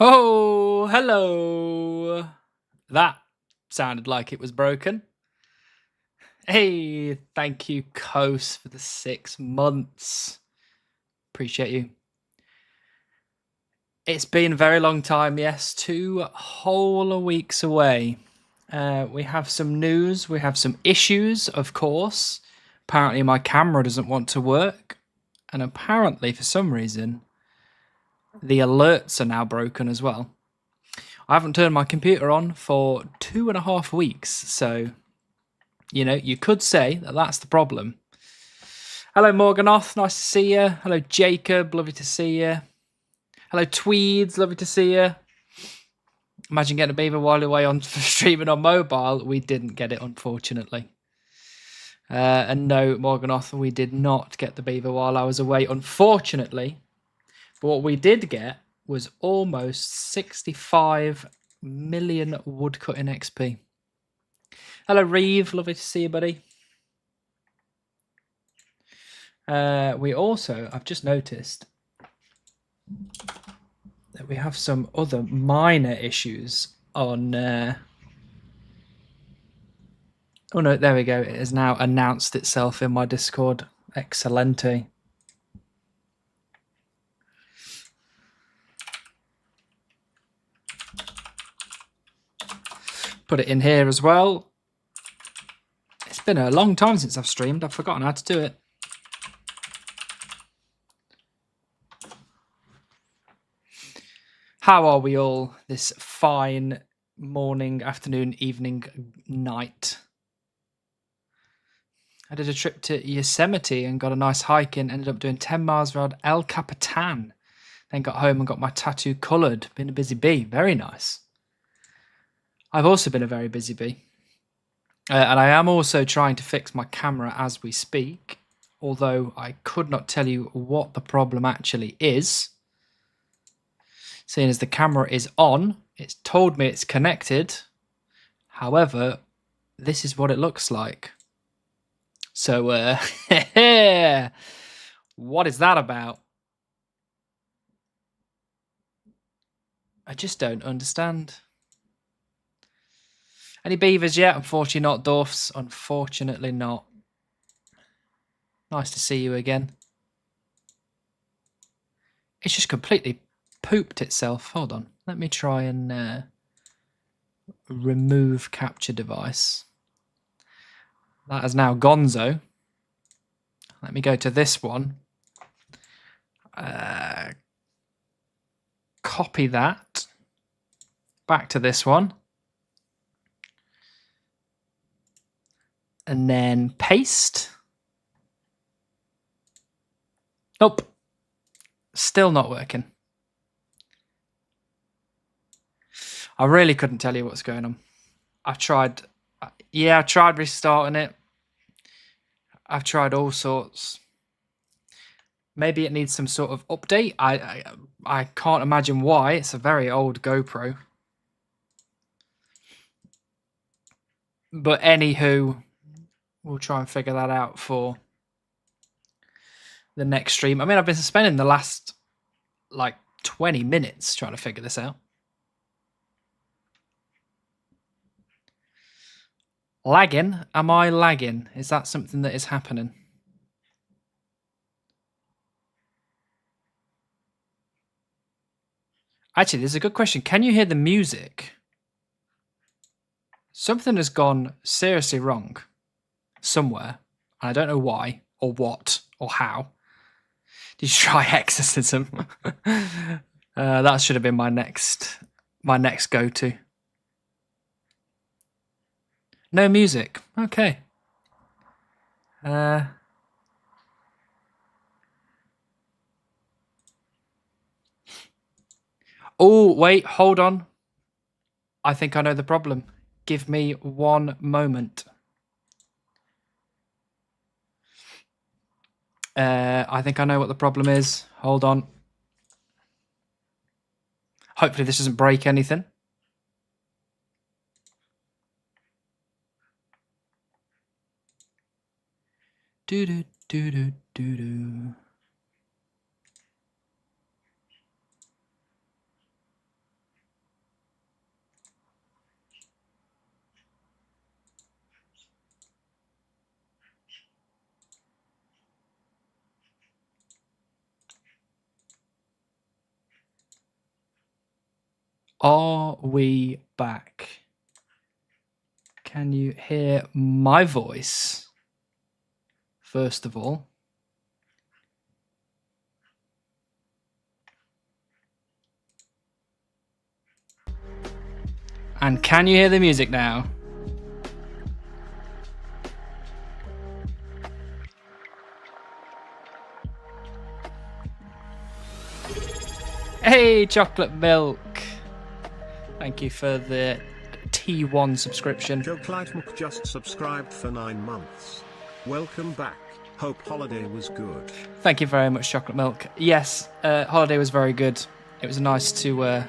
Oh, hello. That sounded like it was broken. Hey, thank you, Coase, for the 6 months. Appreciate you. It's been a very long time, yes, 2 whole weeks away. We have some news, we have some issues, of course. Apparently, my camera doesn't want to work, and apparently, for some reason, the alerts are now broken as well. I haven't turned my computer on for 2.5 weeks, so you could say that that's the problem. Hello, Morganoth, nice to see you. Hello, Jacob, lovely to see you. Hello, Tweeds, lovely to see you. Imagine getting a beaver while away on streaming on mobile. We didn't get it, unfortunately. And no, Morganoth, we did not get the beaver while I was away, unfortunately. But what we did get was almost 65 million woodcutting XP. Hello, Reeve. Lovely to see you, buddy. We also, I've just noticed that we have some other minor issues on... Oh, no, there we go. It has now announced itself in my Discord. Excelente. Put it in here as well. It's been a long time since I've streamed. I've forgotten how to do it. How are we all this fine morning, afternoon, evening, night? I did a trip to Yosemite and got a nice hike in. Ended up doing 10 miles around El Capitan. Then got home and got my tattoo coloured. Been a busy bee. Very nice. I've also been a very busy bee. And I am also trying to fix my camera as we speak. Although I could not tell you what the problem actually is. Seeing as the camera is on, it's told me it's connected. However, this is what it looks like. So, what is that about? I just don't understand. Any beavers yet? Unfortunately not, Dorfs. Unfortunately not. Nice to see you again. It's just completely pooped itself. Hold on. Let me try and remove capture device. That is now gonzo. Let me go to this one. Copy that. Back to this one. And then paste. Nope. Still not working. I really couldn't tell you what's going on. I've tried... Yeah, I tried restarting it. I've tried all sorts. Maybe it needs some sort of update. I can't imagine why. It's a very old GoPro. But anywho, we'll try and figure that out for the next stream. I mean, I've been spending the last, 20 minutes trying to figure this out. Lagging? Am I lagging? Is that something that is happening? Actually, there's a good question. Can you hear the music? Something has gone seriously wrong somewhere. I don't know why or what or how. Did you try exorcism? That should have been my next go-to. No music. Okay. Oh, wait, hold on. I think I know the problem. Give me 1 moment. I think I know what the problem is. Hold on. Hopefully this doesn't break anything. Do-do-do-do-do-do. Are we back? Can you hear my voice? First of all. And can you hear the music now? Hey, chocolate milk. Thank you for the T1 subscription. Joe Clytemuk just subscribed for 9 months. Welcome back. Hope holiday was good. Thank you very much, chocolate milk. Yes, holiday was very good. It was nice to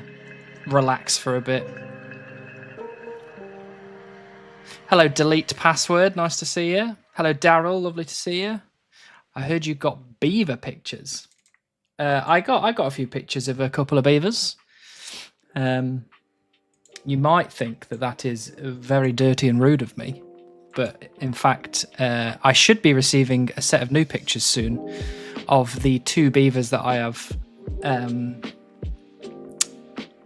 relax for a bit. Hello, delete password. Nice to see you. Hello, Daryl. Lovely to see you. I heard you got beaver pictures. I got a few pictures of a couple of beavers. You might think that is very dirty and rude of me, but in fact, I should be receiving a set of new pictures soon of the 2 beavers that I have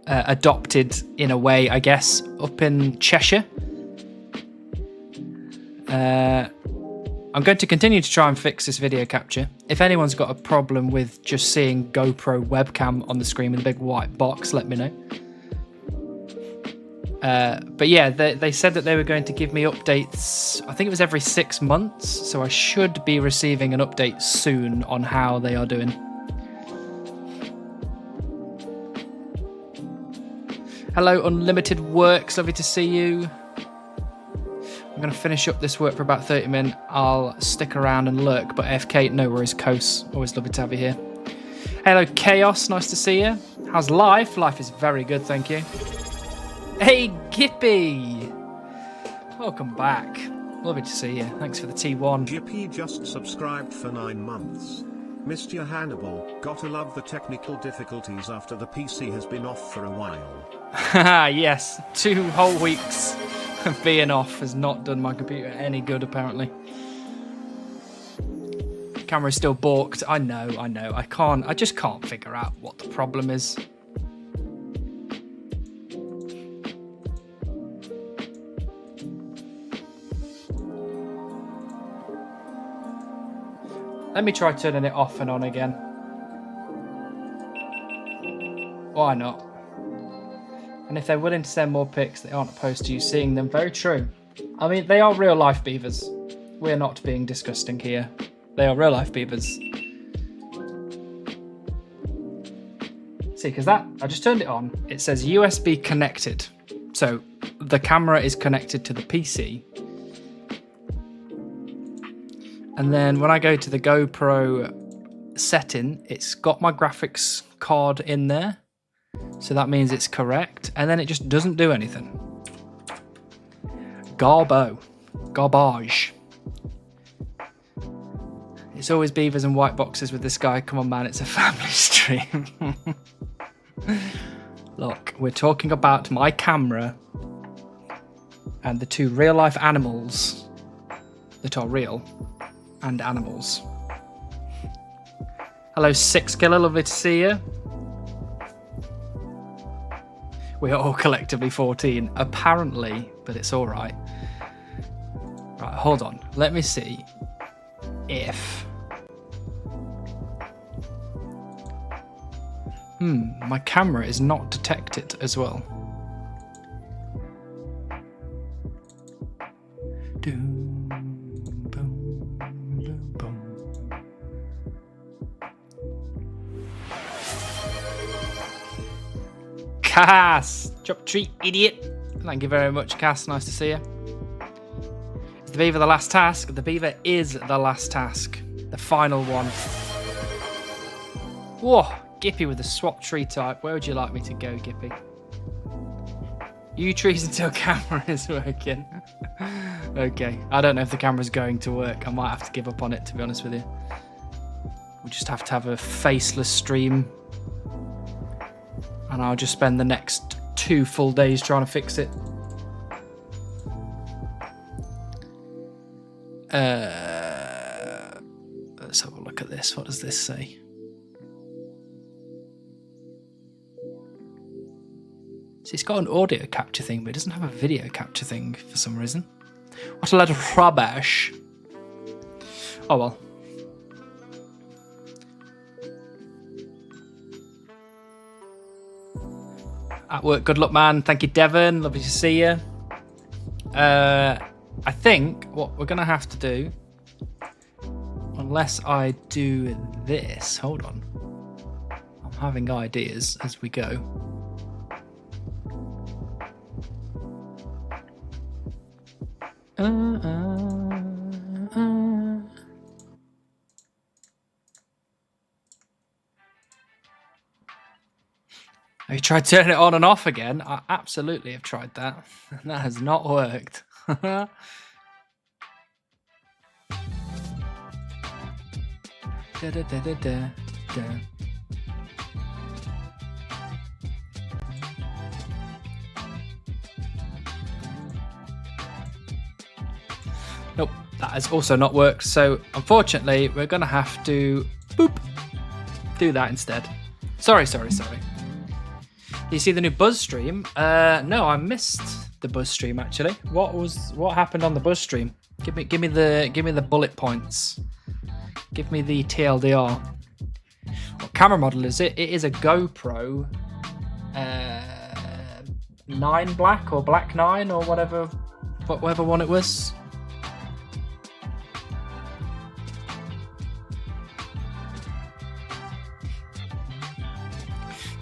adopted in a way, I guess, up in Cheshire. I'm going to continue to try and fix this video capture. If anyone's got a problem with just seeing GoPro webcam on the screen with a big white box, let me know. But yeah, they said that they were going to give me updates, I think it was every 6 months, so I should be receiving an update soon on how they are doing. Hello, Unlimited Works, lovely to see you. I'm going to finish up this work for about 30 minutes. I'll stick around and lurk, but AFK, no worries, Coase. Always lovely to have you here. Hello, Chaos, nice to see you. How's life? Life is very good, thank you. Hey, Gippy! Welcome back. Lovely to see you. Thanks for the T1. Gippy just subscribed for 9 months. Mr. Hannibal, gotta love the technical difficulties after the PC has been off for a while. Haha, yes. 2 whole weeks of being off has not done my computer any good, apparently. Camera's still balked. I know. I just can't figure out what the problem is. Let me try turning it off and on again. Why not? And if they're willing to send more pics, they aren't opposed to you seeing them. Very true. I mean, they are real life beavers. We're not being disgusting here. They are real life beavers. See, because that, I just turned it on. It says USB connected. So the camera is connected to the PC. And then when I go to the GoPro setting, it's got my graphics card in there. So that means it's correct. And then it just doesn't do anything. Garbage. It's always beavers and white boxes with this guy. Come on, man, it's a family stream. Look, we're talking about my camera and the 2 real life animals that are real and animals. Hello, 6killer, lovely to see you. We are all collectively 14, apparently, but it's all right. Right, hold on. Let me see if... my camera is not detected as well. Cass! Chop treat, idiot! Thank you very much, Cass. Nice to see you. Is the beaver the last task? The beaver is the last task. The final one. Whoa! Gippy with the swap tree type. Where would you like me to go, Gippy? You trees until camera is working. Okay. I don't know if the camera's going to work. I might have to give up on it, to be honest with you. We'll just have to have a faceless stream. And I'll just spend the next 2 full days trying to fix it. Let's have a look at this. What does this say? So it's got an audio capture thing, but it doesn't have a video capture thing for some reason. What a load of rubbish. Oh well. At work, good luck, man. Thank you, Devon. Lovely to see you. I think what we're going to have to do, unless I do this, hold on. I'm having ideas as we go. Have you tried turning it on and off again? I absolutely have tried that. And that has not worked. Da, da, da, da, da, da. Nope, that has also not worked. So unfortunately, we're going to have to do that instead. Sorry. Do you see the new Buzz stream? No, I missed the Buzz stream actually. What happened on the Buzz stream? Give me the bullet points. Give me the TLDR. What camera model is it? It is a GoPro 9 Black or Black 9 or whatever one it was.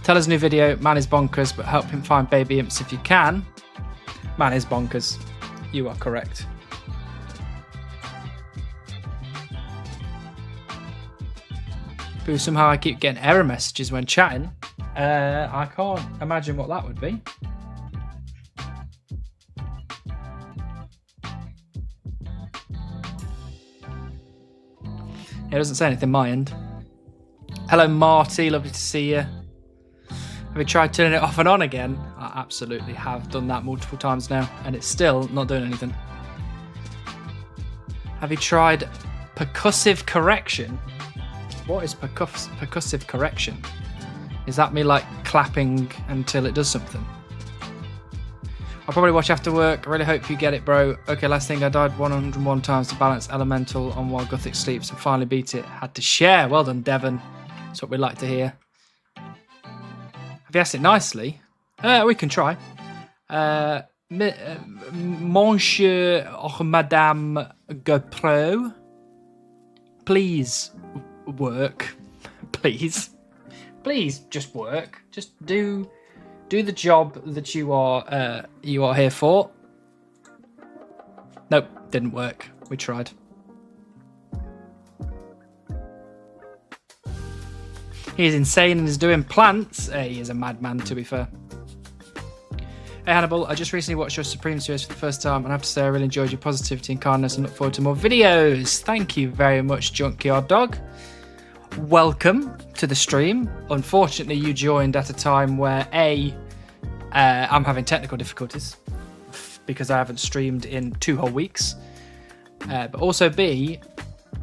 Tell us new video, man is bonkers, but help him find baby imps if you can. Man is bonkers. You are correct. But somehow I keep getting error messages when chatting. I can't imagine what that would be. It doesn't say anything my end. Hello Marty, lovely to see you. Have you tried turning it off and on again? I absolutely have done that multiple times now, and it's still not doing anything. Have you tried percussive correction? What is percussive correction? Is that me like clapping until it does something? I'll probably watch after work. I really hope you get it, bro. Okay, last thing, I died 101 times to balance Elemental on while Gothic sleeps and finally beat it. Had to share. Well done, Devon. That's what we like to hear. Have you asked it nicely? We can try. Monsieur or Madame GoPro, please work. Please just work. Just do the job that you are here for. Nope, didn't work. We tried. He is insane and is doing plants. He is a madman, to be fair. Hey Hannibal, I just recently watched your Supreme series for the first time, and I have to say I really enjoyed your positivity and kindness and look forward to more videos. Thank you very much, Junkyard Dog. Welcome to the stream. Unfortunately, you joined at a time where I'm having technical difficulties because I haven't streamed in 2 whole weeks, but also B,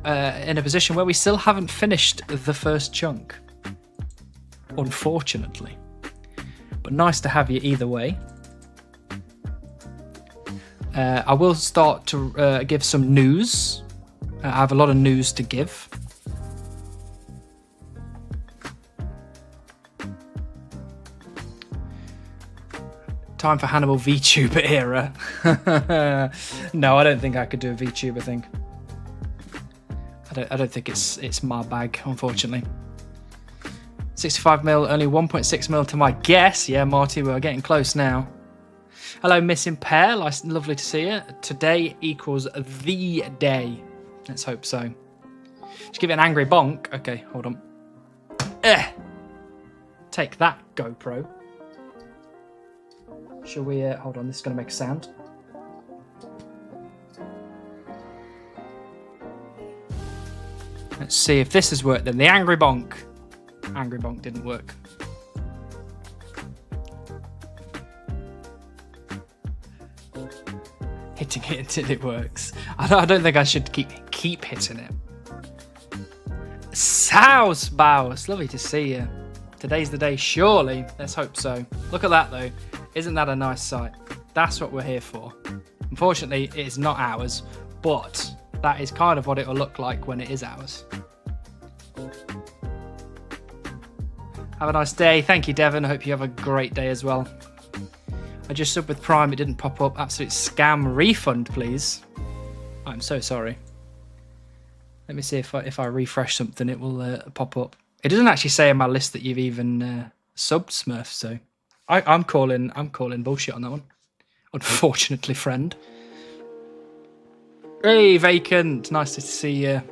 in a position where we still haven't finished the first chunk, unfortunately. But nice to have you either way. I will start to give some news. I have a lot of news to give. Time for Hannibal VTuber era. No, I don't think I could do a VTuber thing. I don't think it's my bag, unfortunately. 65 mil, only 1.6 mil to my guess. Yeah, Marty, we're getting close now. Hello, Missing Pair. Lovely to see you. Today equals the day. Let's hope so. Just give it an angry bonk. Okay, hold on. Take that, GoPro. Shall we... hold on, this is going to make a sound. Let's see if this has worked then. The angry bonk. Angry bonk didn't work. Hitting it until it works. I don't think I should keep hitting it. Souse Bow, it's lovely to see you. Today's the day, surely. Let's hope so. Look at that though. Isn't that a nice sight? That's what we're here for. Unfortunately, it is not ours, but that is kind of what it'll look like when it is ours. Have a nice day. Thank you, Devon. I hope you have a great day as well. I just subbed with Prime. It didn't pop up. Absolute scam. Refund, please. I'm so sorry. Let me see if I refresh something, it will pop up. It doesn't actually say in my list that you've even subbed, Smurf, so I'm calling bullshit on that one. Unfortunately, friend. Hey, Vacant. Nice to see you.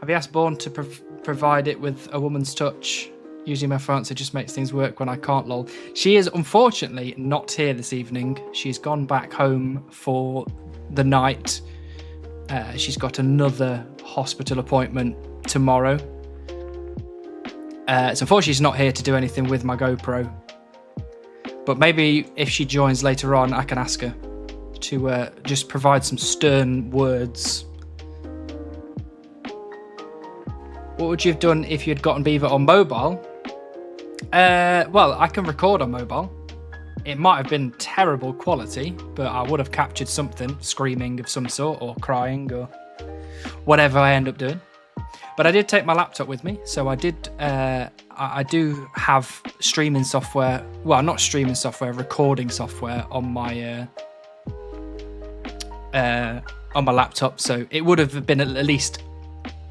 Have you asked Bourne to provide it with a woman's touch? Usually my fiance just makes things work when I can't, lol. She is unfortunately not here this evening. She's gone back home for the night. She's got another hospital appointment tomorrow. So unfortunately she's not here to do anything with my GoPro. But maybe if she joins later on, I can ask her to just provide some stern words. What would you have done if you had gotten Beaver on mobile? Well, I can record on mobile. It might have been terrible quality, but I would have captured something, screaming of some sort, or crying, or whatever I end up doing. But I did take my laptop with me, so I did. I do have streaming software. Well, not streaming software, recording software on my laptop. So it would have been at least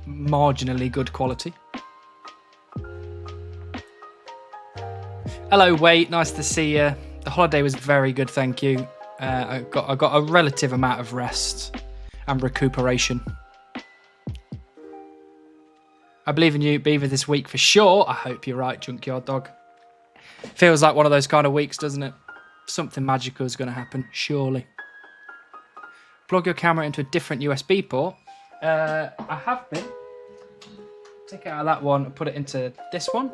marginally good quality. Hello, Wait. Nice to see you. The holiday was very good, thank you. I got a relative amount of rest and recuperation. I believe in you, Beaver, this week for sure. I hope you're right, Junkyard Dog. Feels like one of those kind of weeks, doesn't it? Something magical is going to happen, surely. Plug your camera into a different USB port. I have been. Take it out of that one and put it into this one.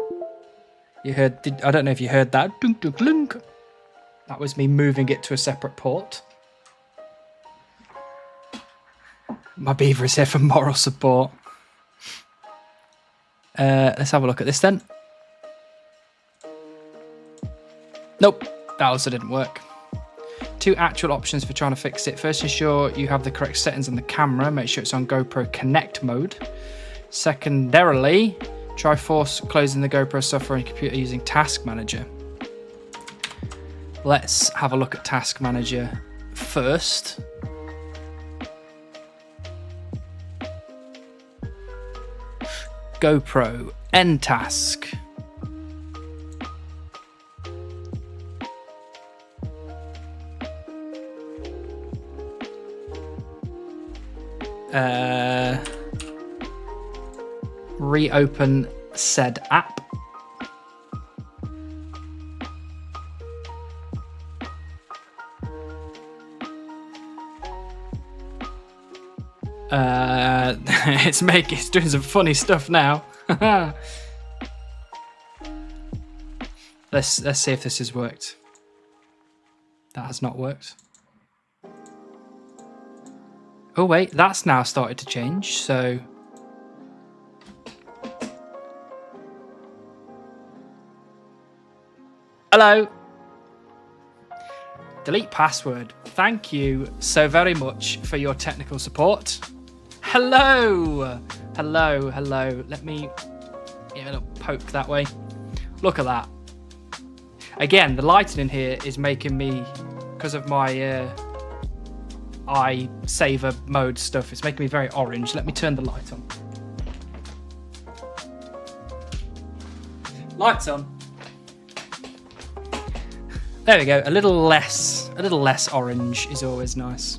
You heard? I don't know if you heard that. Dunk, dunk, dunk. That was me moving it to a separate port. My Beaver is here for moral support. Let's have a look at this then. Nope, that also didn't work. Two actual options for trying to fix it. First, ensure you have the correct settings on the camera. Make sure it's on GoPro Connect mode. Secondarily, try force closing the GoPro software on your computer using Task Manager. Let's have a look at Task Manager first. GoPro, end task. Reopen said app. It's doing some funny stuff now. Let's see if this has worked. That has not worked. Oh wait, that's now started to change, so hello. Delete password. Thank you so very much for your technical support. Hello. Hello, hello. Let me give it a little poke that way. Look at that. Again, the lighting in here is making me, because of my eye saver mode stuff, it's making me very orange. Let me turn the light on. Lights on. There we go. A little less orange is always nice.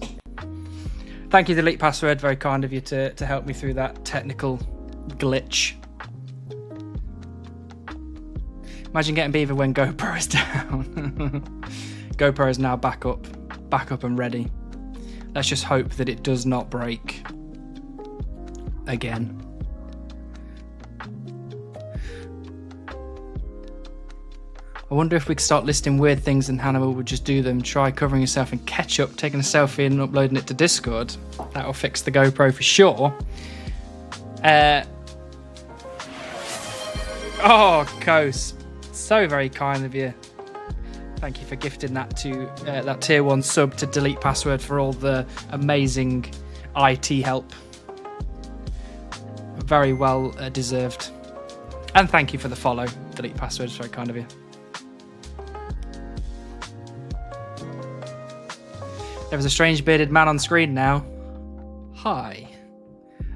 Thank you, Delete Password. Very kind of you to help me through that technical glitch. Imagine getting Beaver when GoPro is down. GoPro is now back up and ready. Let's just hope that it does not break again. I wonder if we could start listing weird things and Hannibal would just do them. Try covering yourself in ketchup, taking a selfie and uploading it to Discord. That'll fix the GoPro for sure. Oh, Kos. So very kind of you. Thank you for gifting that to that tier 1 sub to Delete Password for all the amazing IT help. Very well deserved. And thank you for the follow, Delete Password. It's very kind of you. There's a strange bearded man on screen now. Hi.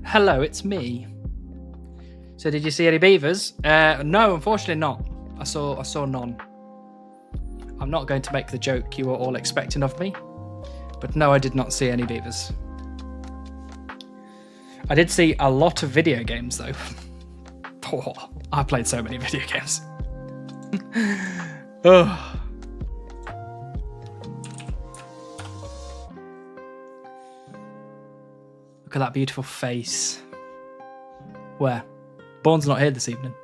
Hello, it's me. So did you see any beavers? No, unfortunately not. I saw none. I'm not going to make the joke you were all expecting of me, but no, I did not see any beavers. I did see a lot of video games though. Oh, I played so many video games. Oh. Look at that beautiful face. Where? Bourne's not here this evening.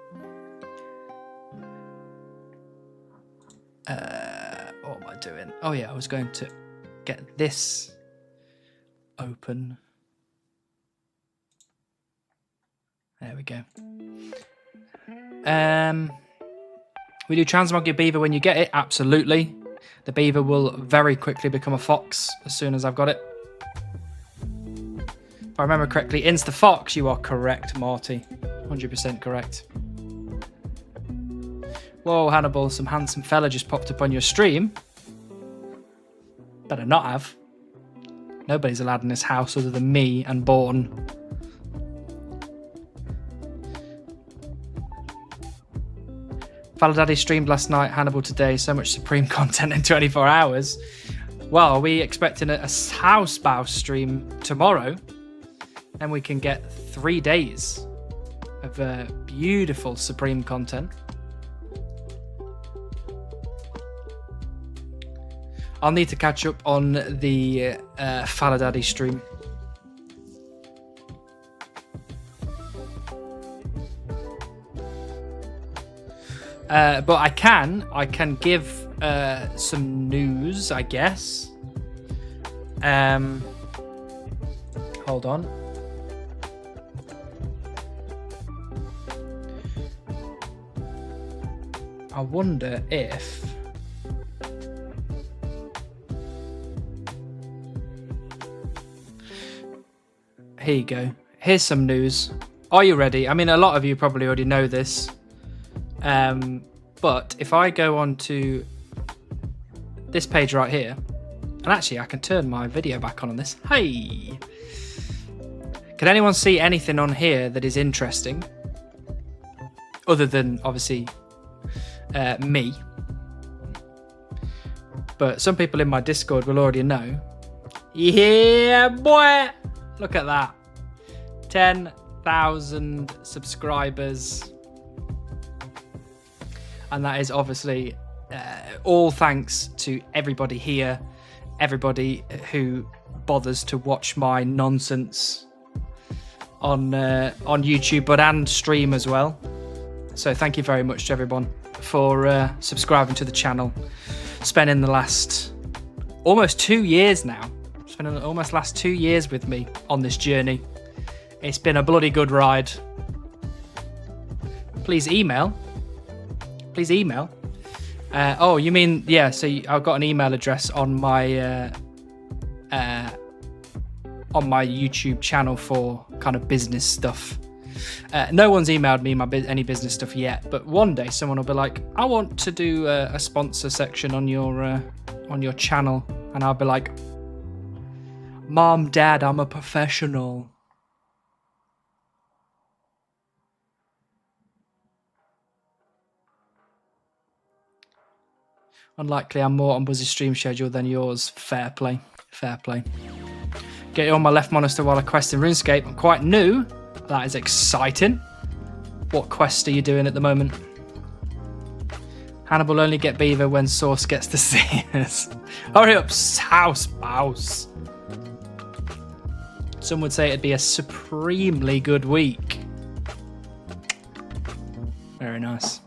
What am I doing? Oh yeah, I was going to get this open. There we go. We do transmog your beaver when you get it. Absolutely. The beaver will very quickly become a fox as soon as I've got it. If I remember correctly, insta fox. You are correct, Marty. 100% correct. Whoa, Hannibal, some handsome fella just popped up on your stream. Better not have. Nobody's allowed in this house other than me and Bourne. Faladaddy streamed last night, Hannibal today. So much Supreme content in 24 hours. Well, are we expecting a housebow stream tomorrow? Then we can get 3 days of beautiful Supreme content. I'll need to catch up on the Faladaddy stream. But I can give some news, I guess. Hold on. I wonder if... Here you go. Here's some news. Are you ready? I mean, a lot of you probably already know this. But if I go on to this page right here, and actually I can turn my video back on this. Hey! Can anyone see anything on here that is interesting? Other than, obviously, me. But some people in my Discord will already know. Yeah, boy! Look at that. 10,000 subscribers. And that is obviously all thanks to everybody here, everybody who bothers to watch my nonsense on YouTube, but and stream as well. So thank you very much to everyone for subscribing to the channel. Spending the last almost 2 years now. Spending almost last 2 years with me on this journey. It's been a bloody good ride. Please email. Oh, you mean, yeah, so I've got an email address on my YouTube channel for kind of business stuff. No one's emailed me any business stuff yet, but one day someone will be like, I want to do a sponsor section on your channel, and I'll be like, Mom, Dad, I'm a professional. Unlikely, I'm more on Buzzy's stream schedule than yours. Fair play. Fair play. Get you on my left monitor while I quest in RuneScape. I'm quite new. That is exciting. What quest are you doing at the moment? Hannibal only get beaver when Source gets to see us. Hurry up, house mouse. Some would say it'd be a supremely good week. Very nice.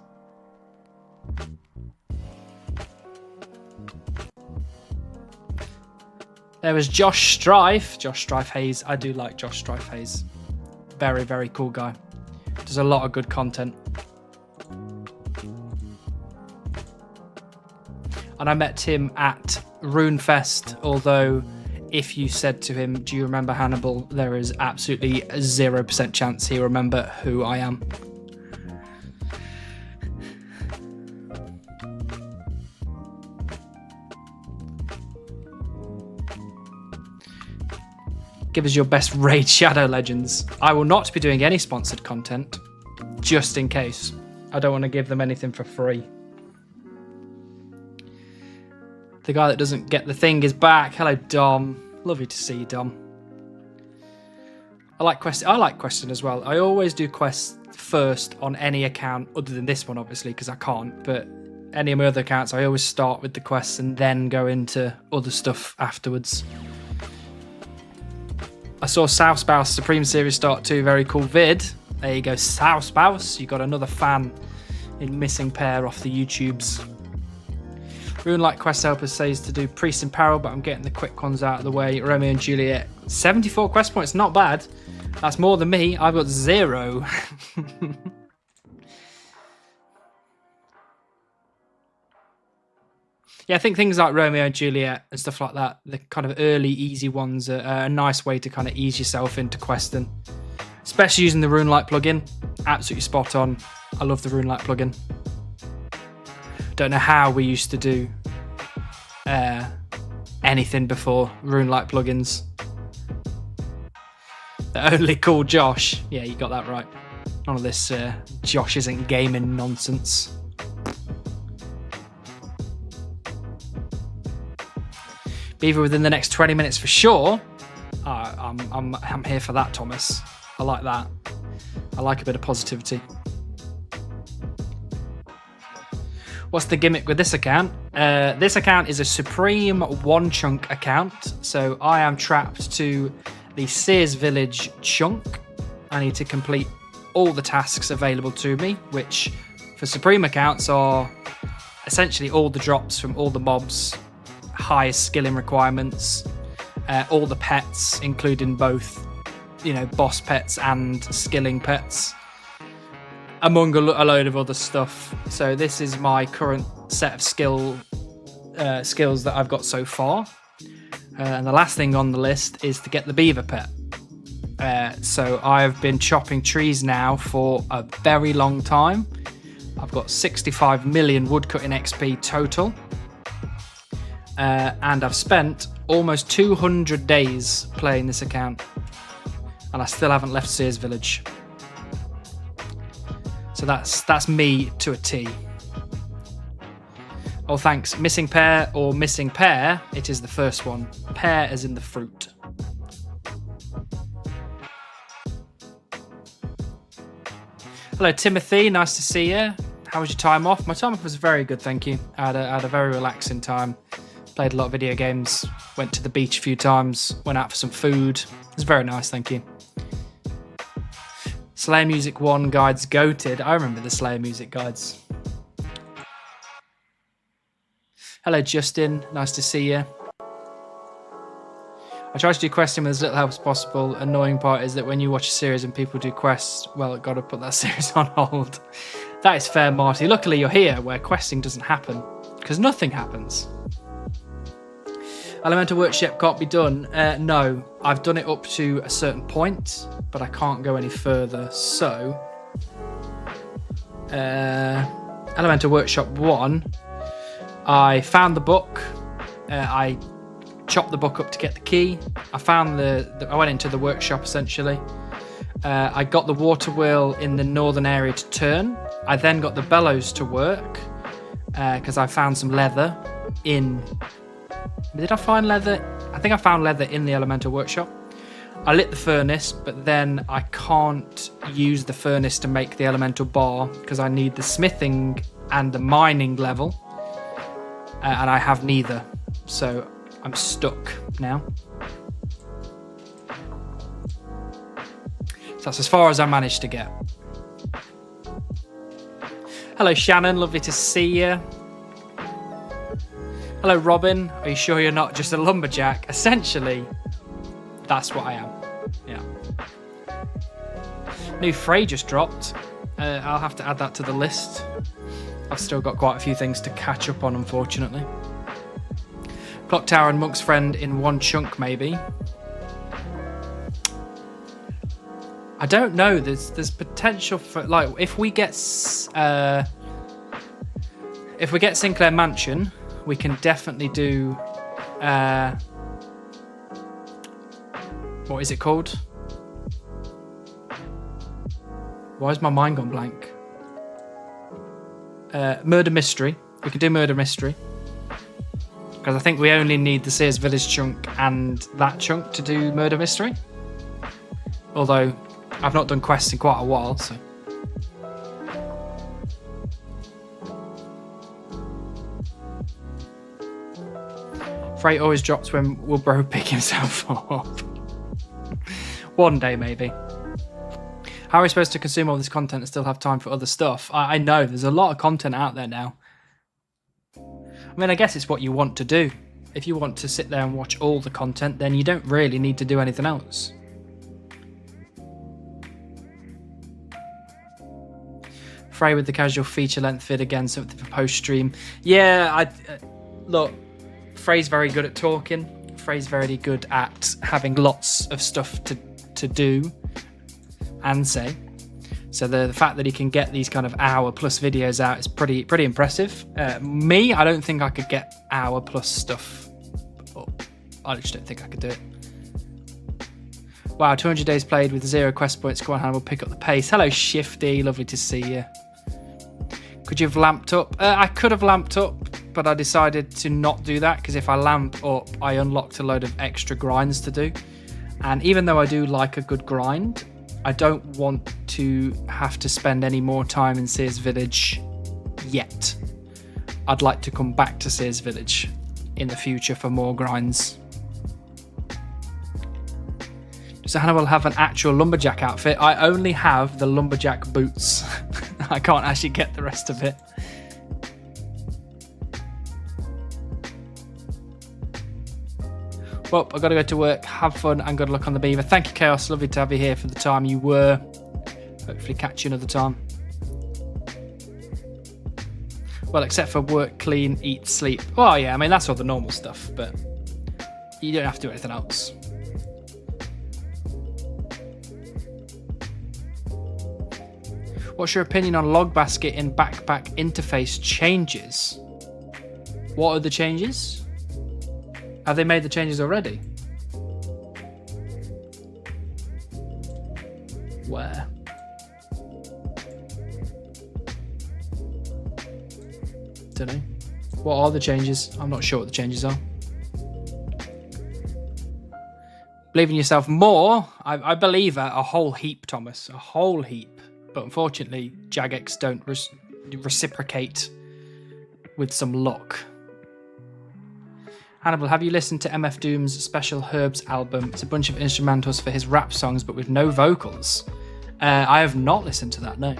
There was Josh Strife. Josh Strife Hayes. I do like Josh Strife Hayes. Very, very cool guy. Does a lot of good content. And I met him at Runefest, although if you said to him, do you remember Hannibal? There is absolutely 0% chance he'll remember who I am. Give us your best Raid Shadow Legends. I will not be doing any sponsored content, just in case. I don't want to give them anything for free. The guy that doesn't get the thing is back. Hello, Dom. Lovely to see you, Dom. I like questing as well. I always do quests first on any account, other than this one, obviously, because I can't. But any of my other accounts, I always start with the quests and then go into other stuff afterwards. I saw South Spouse Supreme Series start 2. Very cool vid. There you go, South Spouse. You got another fan in Missing Pair off the YouTubes. Runelight Quest Helper says to do Priest in Peril, but I'm getting the quick ones out of the way. Romeo and Juliet, 74 quest points, not bad. That's more than me. I've got 0. Yeah, I think things like Romeo and Juliet and stuff like that, the kind of early, easy ones, are a nice way to kind of ease yourself into questing. Especially using the Runelight plugin. Absolutely spot on. I love the Runelight plugin. Don't know how we used to do anything before Runelight plugins. The only cool Josh. Yeah, you got that right. None of this Josh isn't gaming nonsense. Beaver within the next 20 minutes for sure. I'm here for that, Thomas. I like that. I like a bit of positivity. What's the gimmick with this account? This account is a Supreme one chunk account. So I am trapped to the Sears Village chunk. I need to complete all the tasks available to me, which for Supreme accounts are essentially all the drops from all the mobs, highest skilling requirements, all the pets, including both, boss pets and skilling pets, among a load of other stuff. So this is my current set of skills that I've got so far. And the last thing on the list is to get the beaver pet. So I've been chopping trees now for a very long time. I've got 65 million woodcutting XP total. And I've spent almost 200 days playing this account. And I still haven't left Sears Village. So that's me to a T. Oh, thanks. Missing Pair or Missing Pear, it is the first one. Pear as in the fruit. Hello, Timothy. Nice to see you. How was your time off? My time off was very good, thank you. I had a very relaxing time. Played a lot of video games. Went to the beach a few times. Went out for some food. It was very nice, thank you. Slayer Music 1 guides goated. I remember the Slayer Music guides. Hello, Justin. Nice to see you. I try to do questing with as little help as possible. Annoying part is that when you watch a series and people do quests, well, got to put that series on hold. That is fair, Marty. Luckily, you're here where questing doesn't happen, because nothing happens. Elemental Workshop can't be done. No, I've done it up to a certain point, but I can't go any further. So, Elemental Workshop 1, I found the book. I chopped the book up to get the key. I found I went into the workshop essentially. I got the water wheel in the northern area to turn. I then got the bellows to work because I found some leather in. Did I find leather? I think I found leather in the Elemental Workshop. I lit the furnace, but then I can't use the furnace to make the elemental bar because I need the smithing and the mining level, and I have neither. So I'm stuck now. So that's as far as I managed to get. Hello, Shannon. Lovely to see you. Hello, Robin. Are you sure you're not just a lumberjack? Essentially, that's what I am. Yeah. New Frey just dropped. I'll have to add that to the list. I've still got quite a few things to catch up on, unfortunately. Clock Tower and Monk's Friend in one chunk, maybe. I don't know. There's potential for, like, if we get Sinclair Mansion, we can definitely do. What is it called? Why has my mind gone blank? Murder Mystery. We can do Murder Mystery. Because I think we only need the Sears Village chunk and that chunk to do Murder Mystery. Although, I've not done quests in quite a while, so... Freight always drops when Wilbro pick himself up. One day, maybe. How are we supposed to consume all this content and still have time for other stuff? I know, there's a lot of content out there now. I mean, I guess it's what you want to do. If you want to sit there and watch all the content, then you don't really need to do anything else. Frey with the casual feature length vid again, something for post stream. Yeah, look, Frey's very good at talking. Frey's very good at having lots of stuff to do and say. So the fact that he can get these kind of hour-plus videos out is pretty impressive. Me, I don't think I could get hour-plus stuff up. I just don't think I could do it. Wow, 200 days played with 0 quest points. Go on, Hannibal, pick up the pace. Hello, Shifty. Lovely to see you. Could you have lamped up? I could have lamped up, but I decided to not do that because if I lamp up, I unlocked a load of extra grinds to do. And even though I do like a good grind, I don't want to have to spend any more time in Sears Village yet. I'd like to come back to Sears Village in the future for more grinds. Does Hannibal have an actual lumberjack outfit? I only have the lumberjack boots. I can't actually get the rest of it. Well, I've got to go to work. Have fun and good luck on the beaver. Thank you, Chaos. Lovely to have you here for the time you were. Hopefully catch you another time. Well, except for work, clean, eat, sleep. Well, yeah, I mean, that's all the normal stuff, but you don't have to do anything else. What's your opinion on log basket in backpack interface changes? What are the changes? Have they made the changes already? Where? Don't know. What are the changes? I'm not sure what the changes are. Believe in yourself more? I believe a whole heap, Thomas. A whole heap. But unfortunately, Jagex don't reciprocate with some luck. Hannibal, have you listened to MF Doom's Special Herbs album? It's a bunch of instrumentals for his rap songs, but with no vocals. I have not listened to that, no.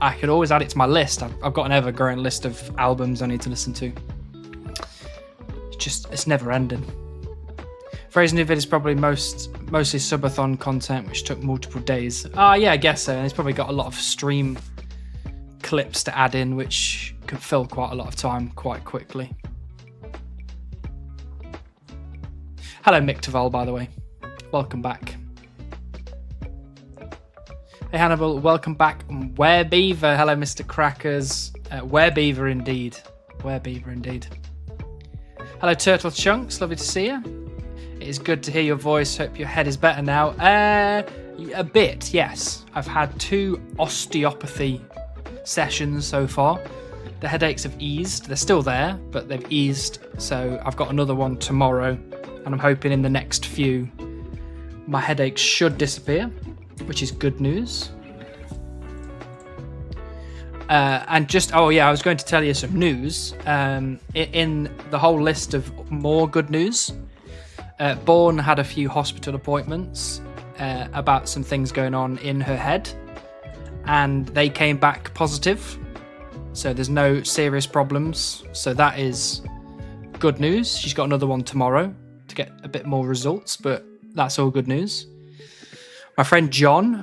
I could always add it to my list. I've got an ever-growing list of albums I need to listen to. It's never ending. Frey's new vid is probably mostly subathon content, which took multiple days. Yeah, I guess so. And he's probably got a lot of stream clips to add in, which could fill quite a lot of time quite quickly. Hello, Mick Taval, by the way. Welcome back. Hey, Hannibal, welcome back. Werebeaver. Hello, Mr. Crackers. Werebeaver indeed. Werebeaver indeed. Hello, Turtle Chunks. Lovely to see you. It is good to hear your voice. Hope your head is better now. A bit, yes. I've had 2 osteopathy sessions so far. The headaches have eased. They're still there, but they've eased. So I've got another one tomorrow, and I'm hoping in the next few my headaches should disappear, which is good news. And just, oh yeah, I was going to tell you some news. In the whole list of more good news, Bourne had a few hospital appointments about some things going on in her head, and they came back positive. So there's no serious problems. So that is good news. She's got another one tomorrow to get a bit more results, but that's all good news. My friend John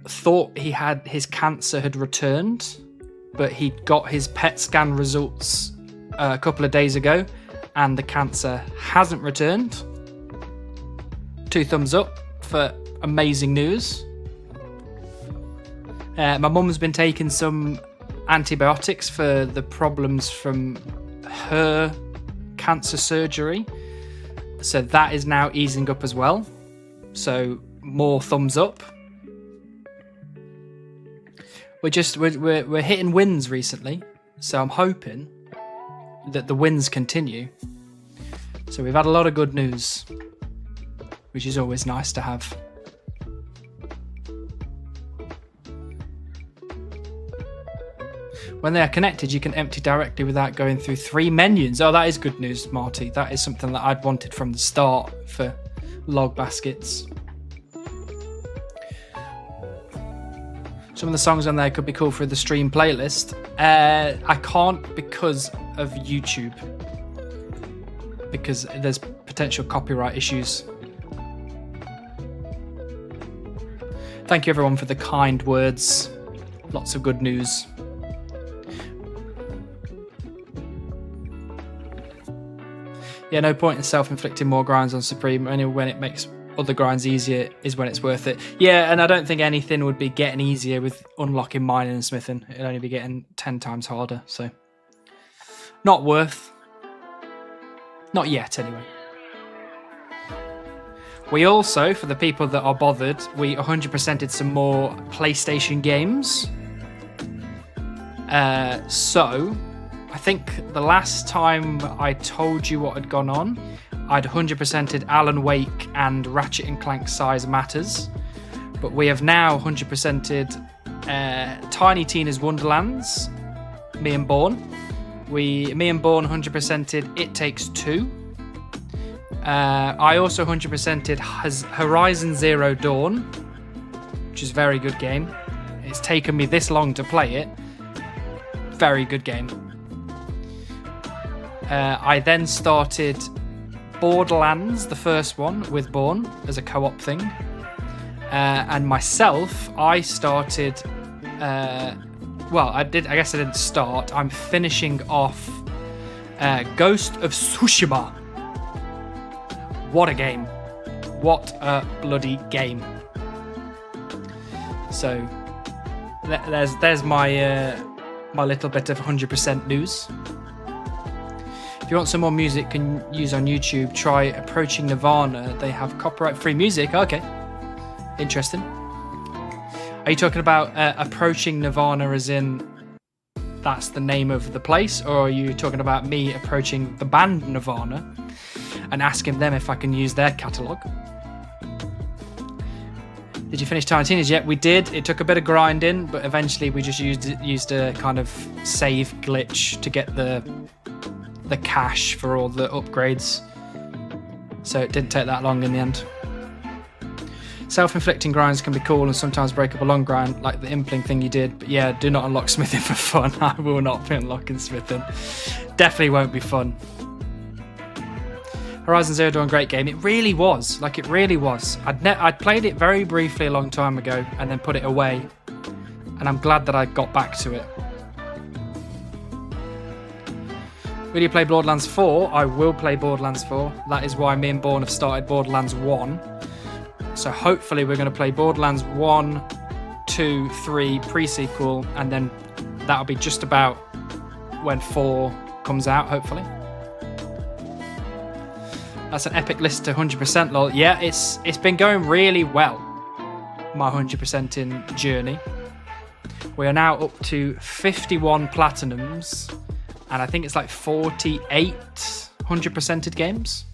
thought his cancer had returned, but he got his PET scan results a couple of days ago, and the cancer hasn't returned. 2 thumbs up for amazing news. My mum's been taking some antibiotics for the problems from her cancer surgery, so that is now easing up as well. So more thumbs up. We're hitting wins recently, so I'm hoping that the wins continue. So we've had a lot of good news, which is always nice to have. When they are connected, you can empty directly without going through 3 menus. Oh, that is good news, Marty. That is something that I'd wanted from the start for log baskets. Some of the songs on there could be cool for the stream playlist. I can't because of YouTube, because there's potential copyright issues. Thank you everyone for the kind words. Lots of good news. Yeah, no point in self-inflicting more grinds on Supreme. Only when it makes other grinds easier is when it's worth it. Yeah, and I don't think anything would be getting easier with unlocking mining and smithing. It'd only be getting 10 times harder, so not worth. Not yet, anyway. We also, for the people that are bothered, we 100%ed some more PlayStation games. So I think the last time I told you what had gone on, I'd 100%ed Alan Wake and Ratchet and Clank Size Matters, but we have now 100%ed Tiny Tina's Wonderlands, me and Born. Me and Born 100%ed It Takes Two. I also 100%ed Horizon Zero Dawn, which is a very good game. It's taken me this long to play it. Very good game. I then started Borderlands, the first one, with Born as a co-op thing. And myself, I started... well, I guess I didn't start. I'm finishing off Ghost of Tsushima. What a game. What a bloody game. So, there's my my little bit of 100% news. If you want some more music you can use on YouTube, try Approaching Nirvana. They have copyright-free music. Okay. Interesting. Are you talking about Approaching Nirvana as in that's the name of the place? Or are you talking about me approaching the band Nirvana and asking them if I can use their catalogue? Did you finish Tiny Tina's yet? We did. It took a bit of grinding, but eventually we just used a kind of save glitch to get the cache for all the upgrades. So it didn't take that long in the end. Self-inflicting grinds can be cool and sometimes break up a long grind, like the impling thing you did. But yeah, do not unlock smithing for fun. I will not be unlocking smithing. Definitely won't be fun. Horizon Zero Dawn, great game. It really was. Like, it really was. I'd played it very briefly a long time ago and then put it away. And I'm glad that I got back to it. Will you play Borderlands 4? I will play Borderlands 4. That is why me and Born have started Borderlands 1. So hopefully we're going to play Borderlands 1, 2, 3 pre-sequel, and then that'll be just about when 4 comes out, hopefully. That's an epic list to 100% lol. Yeah, it's been going really well, my 100% in journey. We are now up to 51 platinums, and I think it's like 48 100%ed games.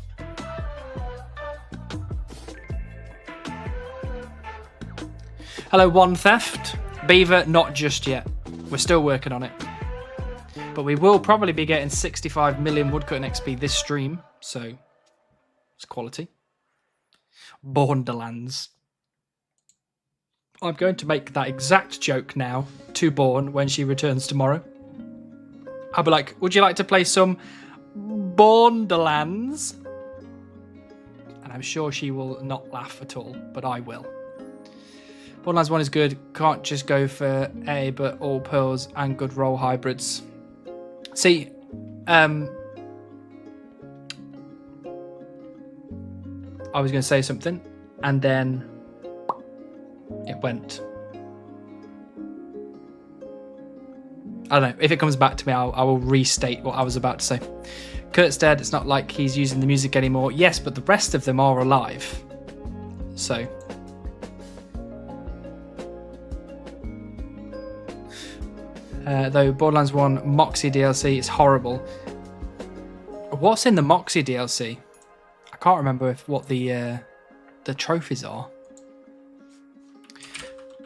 Hello, One Theft. Beaver, not just yet. We're still working on it. But we will probably be getting 65 million woodcutting XP this stream, so it's quality. Borderlands. I'm going to make that exact joke now to Born when she returns tomorrow. I'll be like, would you like to play some Borderlands? And I'm sure she will not laugh at all, but I will. Borderlands 1 is good. Can't just go for A, but all pearls and good roll hybrids. See, I was going to say something, and then it went. I don't know. If it comes back to me, I will restate what I was about to say. Kurt's dead. It's not like he's using the music anymore. Yes, but the rest of them are alive. So. Though Borderlands 1 Moxie DLC is horrible. What's in the Moxie DLC? I can't remember what the trophies are.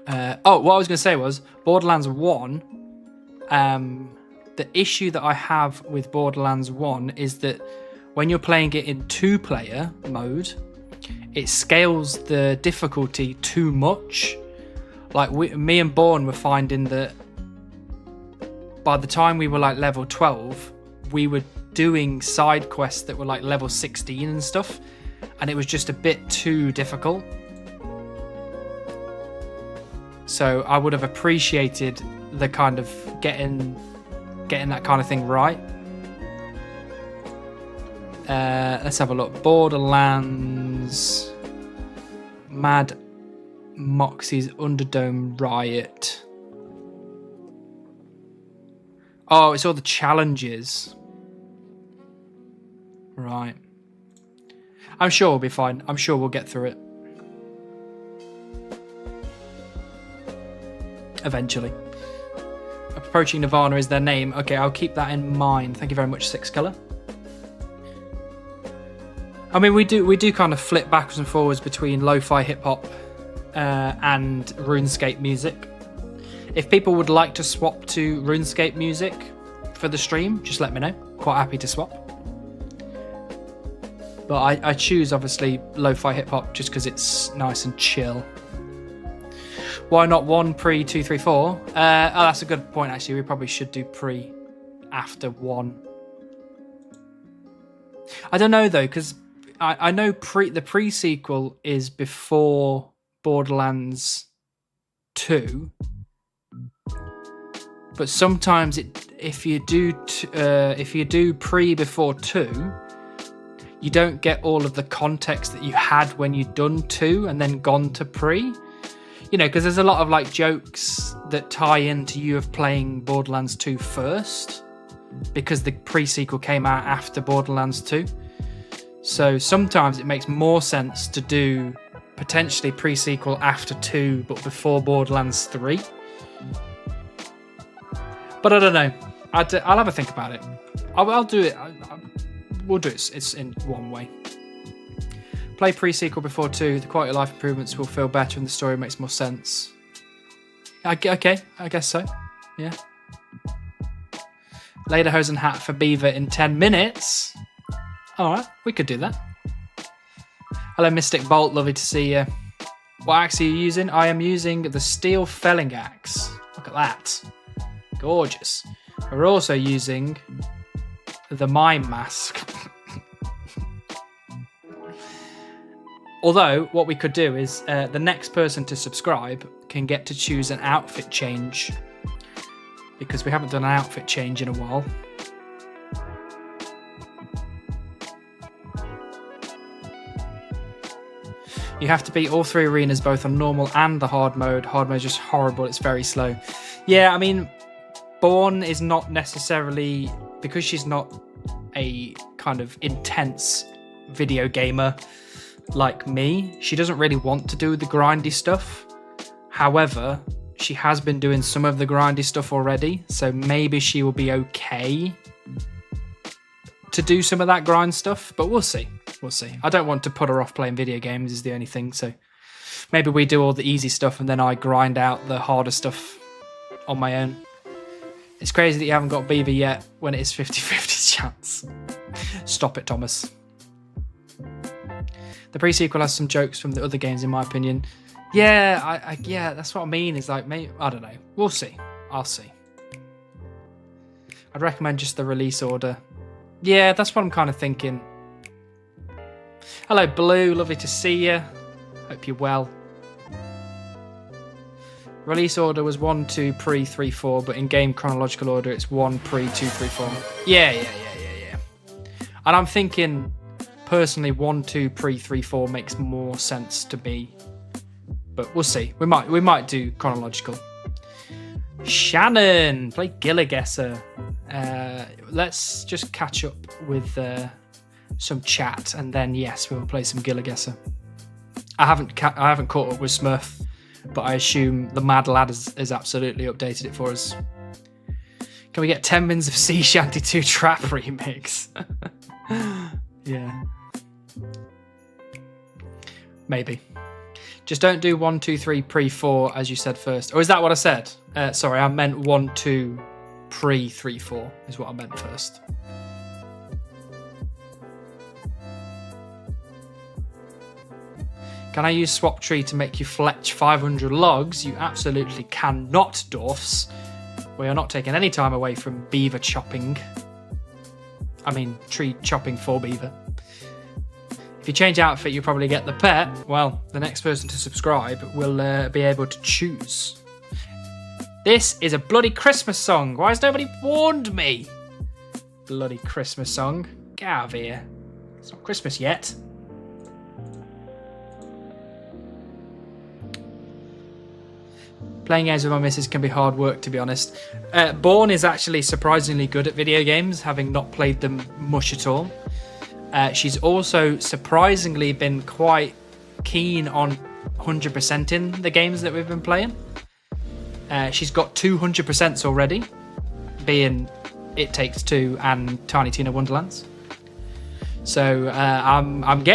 Oh, what I was going to say was Borderlands 1. The issue that I have with Borderlands 1 is that when you're playing it in 2-player mode, it scales the difficulty too much. Like me and Born were finding that by the time we were like level 12, we were doing side quests that were like level 16 and stuff, and it was just a bit too difficult. So I would have appreciated the kind of getting that kind of thing right. Let's have a look. Borderlands Mad Moxie's Underdome Riot. Oh, it's all the challenges. Right. I'm sure we'll be fine. I'm sure we'll get through it. Eventually. Approaching Nirvana is their name. Okay, I'll keep that in mind. Thank you very much, Six Color. I mean, we do kind of flip backwards and forwards between lo-fi hip-hop and RuneScape music. If people would like to swap to RuneScape music for the stream, just let me know. Quite happy to swap. But I choose, obviously, lo-fi hip-hop just because it's nice and chill. Why not 1 pre 2 3 4? Oh, that's a good point, actually. We probably should do pre after 1. I don't know, though, because I know the pre-sequel is before Borderlands 2. But sometimes if you do pre before 2, you don't get all of the context that you had when you'd done 2 and then gone to pre. You know, because there's a lot of like jokes that tie into you of playing Borderlands 2 first, because the pre-sequel came out after Borderlands 2. So sometimes it makes more sense to do potentially pre-sequel after 2 but before Borderlands 3. But I don't know. I'll have a think about it. I'll do it. We'll do it. It's in one way. Play pre-sequel before 2. The quality of life improvements will feel better and the story makes more sense. Okay, I guess so. Yeah. Lederhosen hat for Beaver in 10 minutes. Alright, we could do that. Hello, Mystic Bolt. Lovely to see you. What axe are you using? I am using the Steel Felling Axe. Look at that. Gorgeous. We're also using the Mime Mask. Although, what we could do is the next person to subscribe can get to choose an outfit change, because we haven't done an outfit change in a while. You have to beat all 3 arenas, both on normal and the hard mode. Hard mode is just horrible. It's very slow. Yeah, I mean, Born is not necessarily, because she's not a kind of intense video gamer like me, she doesn't really want to do the grindy stuff. However, she has been doing some of the grindy stuff already, so maybe she will be okay to do some of that grind stuff, but we'll see. We'll see. I don't want to put her off playing video games is the only thing, so maybe we do all the easy stuff and then I grind out the harder stuff on my own. It's crazy that you haven't got Beaver yet when it is 50-50 chance. Stop it, Thomas. The pre-sequel has some jokes from the other games, in my opinion. Yeah, yeah, that's what I mean. Is like, maybe, I don't know. We'll see. I'll see. I'd recommend just the release order. Yeah, that's what I'm kind of thinking. Hello, Blue. Lovely to see you. Hope you're well. Release order was 1, 2, pre, 3, 4, but in game chronological order, it's 1, pre, 2, 3, 4. Yeah. And I'm thinking, personally, 1, 2, pre, 3, 4 makes more sense to me. But we'll see. We might do chronological. Shannon, play Gieliguesser. Let's just catch up with some chat, and then yes, we will play some Gieliguesser. I haven't caught up with Smurf, but I assume the mad lad has absolutely updated it for us. Can we get 10 mins of Sea Shanty 2 Trap remix? Yeah. Maybe. Just don't do 1, 2, 3, pre, 4 as you said first. Or is that what I said? Sorry, I meant 1, 2, pre, 3, 4 is what I meant first. Can I use Swap Tree to make you fletch 500 logs? You absolutely cannot, dwarfs. We are not taking any time away from beaver chopping. I mean, tree chopping for beaver. If you change outfit, you'll probably get the pet. Well, the next person to subscribe will be able to choose. This is a bloody Christmas song. Why has nobody warned me? Bloody Christmas song. Get out of here. It's not Christmas yet. Playing games with my missus can be hard work, to be honest. Born is actually surprisingly good at video games, having not played them much at all. She's also surprisingly been quite keen on 100%ing the games that we've been playing. She's got 200% already, being It Takes Two and Tiny Tina Wonderlands. So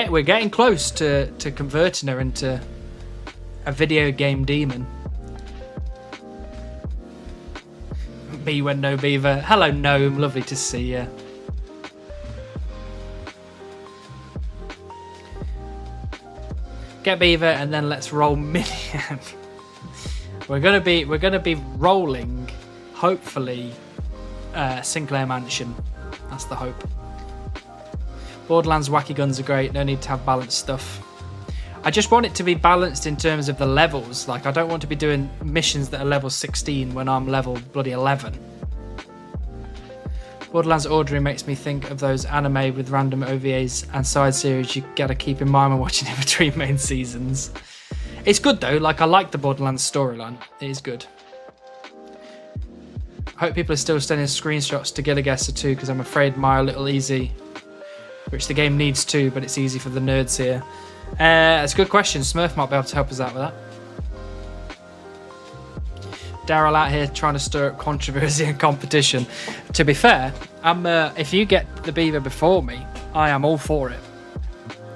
we're getting close to converting her into a video game demon. Me when no beaver. Hello, gnome. Lovely to see you. Get beaver and then let's roll minion. we're gonna be rolling, hopefully, Sinclair Mansion. That's the hope. Borderlands wacky guns are great. No need to have balanced stuff. I just want it to be balanced in terms of the levels. Like, I don't want to be doing missions that are level 16 when I'm level bloody 11. Borderlands ordering makes me think of those anime with random OVAs and side series you gotta keep in mind when watching in between main seasons. It's good though, like I like the Borderlands storyline. It is good. I hope people are still sending screenshots to Gieliguesser too, because I'm afraid my a little easy, which the game needs too, but it's easy for the nerds here. It's a good question. Smurf might be able to help us out with that. Daryl out here trying to stir up controversy and competition. To be fair, if you get the beaver before me, I am all for it.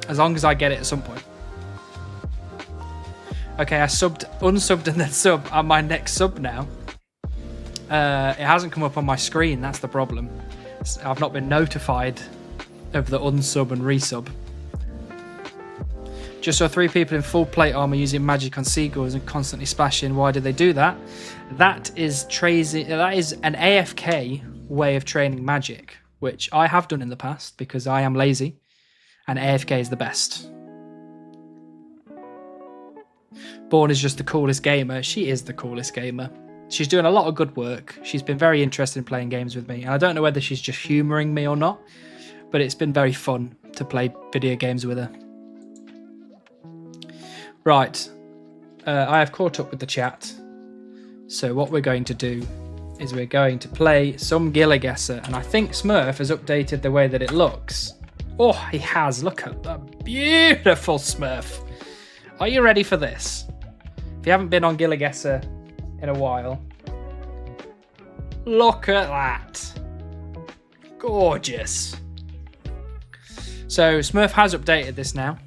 As long as I get it at some point. Okay, I unsubbed and then sub on my next sub now. It hasn't come up on my screen, that's the problem. I've not been notified of the unsub and resub. Just saw 3 people in full plate armor using magic on seagulls and constantly splashing. Why did they do that? That is an AFK way of training magic, which I have done in the past because I am lazy, and AFK is the best. Born is just the coolest gamer. She is the coolest gamer. She's doing a lot of good work. She's been very interested in playing games with me, and I don't know whether she's just humouring me or not, but it's been very fun to play video games with her. Right, I have caught up with the chat, so what we're going to do is we're going to play some Gieliguesser, and I think Smurf has updated the way that it looks. Oh, he has. Look at that beautiful Smurf. Are you ready for this? If you haven't been on Gieliguesser in a while, look at that. Gorgeous. So Smurf has updated this now.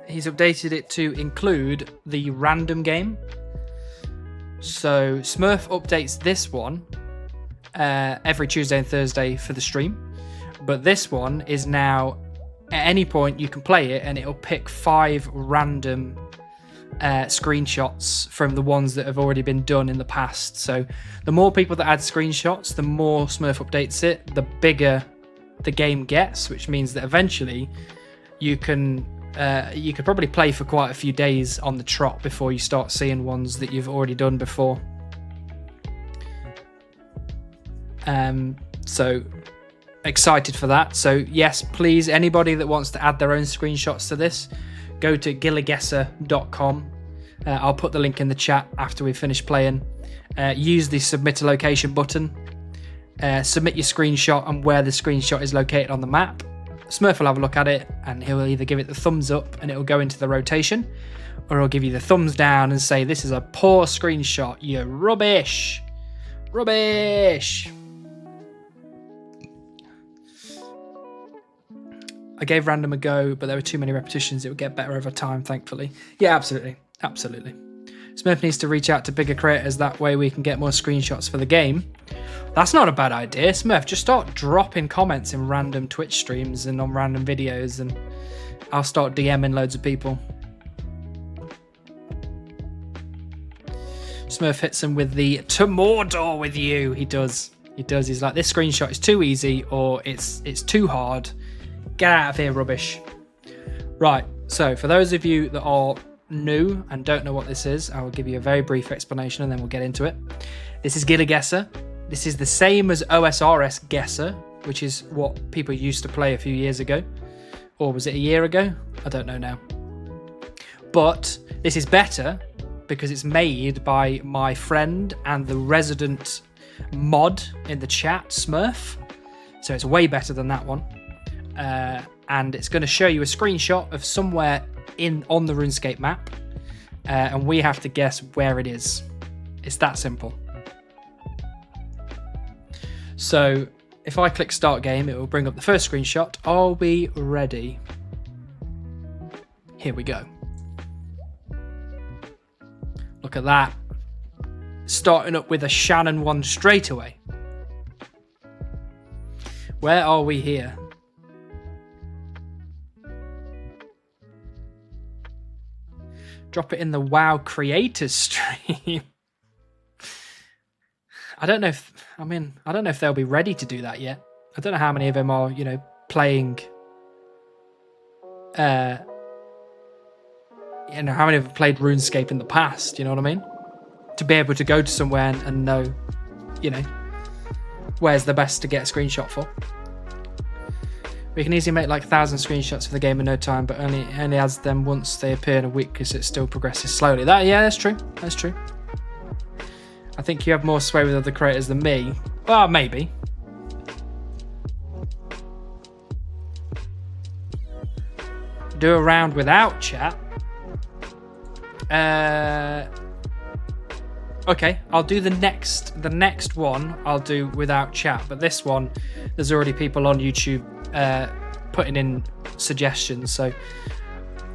He's updated it to include the random game. So Smurf updates this one every Tuesday and Thursday for the stream. But this one is now, at any point you can play it and it'll pick 5 random screenshots from the ones that have already been done in the past. So the more people that add screenshots, the more Smurf updates it, the bigger the game gets, which means that eventually you can you could probably play for quite a few days on the trot before you start seeing ones that you've already done before. So excited for that. So yes, please, anybody that wants to add their own screenshots to this, go to Gieliguesser.com. I'll put the link in the chat after we finish playing. Use the submit a location button. Submit your screenshot and where the screenshot is located on the map. Smurf will have a look at it and he'll either give it the thumbs up and it'll go into the rotation, or he'll give you the thumbs down and say, this is a poor screenshot, you're rubbish. Rubbish. I gave random a go, but there were too many repetitions. It would get better over time, thankfully. Yeah, absolutely. Absolutely. Smurf needs to reach out to bigger creators. That way we can get more screenshots for the game. That's not a bad idea. Smurf, just start dropping comments in random Twitch streams and on random videos, and I'll start DMing loads of people. Smurf hits him with the to Mordor with you. He does. He does. He's like, this screenshot is too easy, or it's too hard. Get out of here, rubbish. Right, so for those of you that are new and don't know what this is, I will give you a very brief explanation and then we'll get into it. This is Gieliguesser. This is the same as OSRS Guesser, which is what people used to play a few years ago. Or was it a year ago? I don't know now. But this is better because it's made by my friend and the resident mod in the chat, Smurf. So it's way better than that one. And it's going to show you a screenshot of somewhere on the RuneScape map. And we have to guess where it is. It's that simple. So if I click start game, it will bring up the first screenshot. Are we ready? Here we go. Look at that. Starting up with a Shannon one straight away. Where are we here? Drop it in the WoW creators stream. I don't know if they'll be ready to do that yet. I don't know how many of them are, playing. How many have played RuneScape in the past? You know what I mean? To be able to go to somewhere and know, where's the best to get a screenshot for. We can easily make like 1,000 screenshots for the game in no time, but only adds them once they appear in a week because it still progresses slowly. That's true. That's true. I think you have more sway with other creators than me. Well, maybe. Do a round without chat. Okay, I'll do the next one. I'll do without chat, but this one, there's already people on YouTube putting in suggestions. So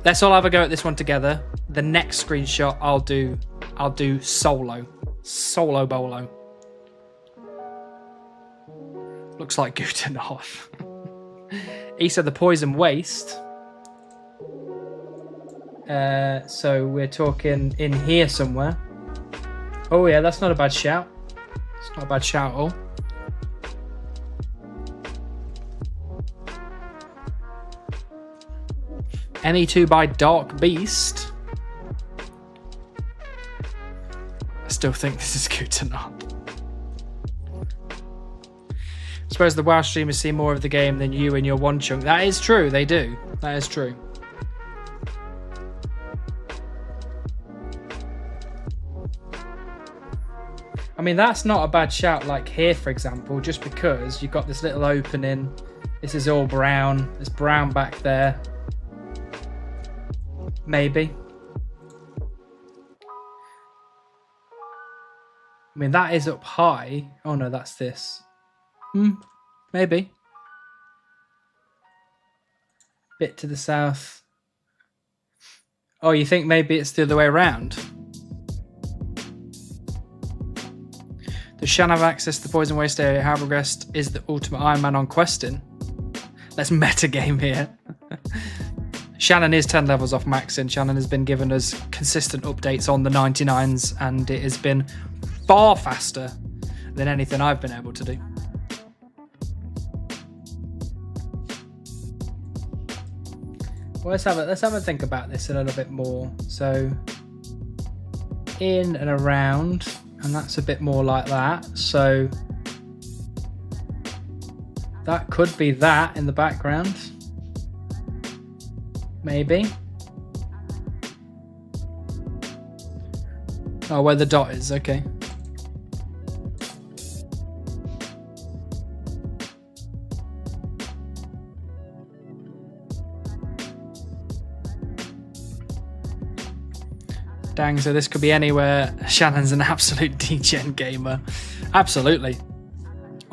let's all have a go at this one together. The next screenshot I'll do solo bolo. Looks like Gutenhoff. He said the poison waste. So we're talking in here somewhere. Oh yeah, that's not a bad shout. It's not a bad shout at all. ME2 by Dark Beast. I still think this is Gutenhoff. I suppose the WoW streamers see more of the game than you and your one chunk. That is true, they do. That is true. I mean, that's not a bad shout, like here, for example, just because you've got this little opening. This is all brown. There's brown back there. Maybe. I mean, that is up high. Oh, no, that's this. Maybe. Bit to the south. Oh, you think maybe it's the other way around? Does Shan have access to the Poison Waste area? How progressed is the Ultimate Iron Man on questing? Let's metagame here. Shannon is 10 levels off maxing. Shannon has been giving us consistent updates on the 99s, and it has been far faster than anything I've been able to do. Well, let's have a think about this a little bit more. So in and around, and that's a bit more like that. So that could be that in the background. Maybe. Oh, where the dot is, okay. Dang, so this could be anywhere. Shannon's an absolute degen gamer. Absolutely.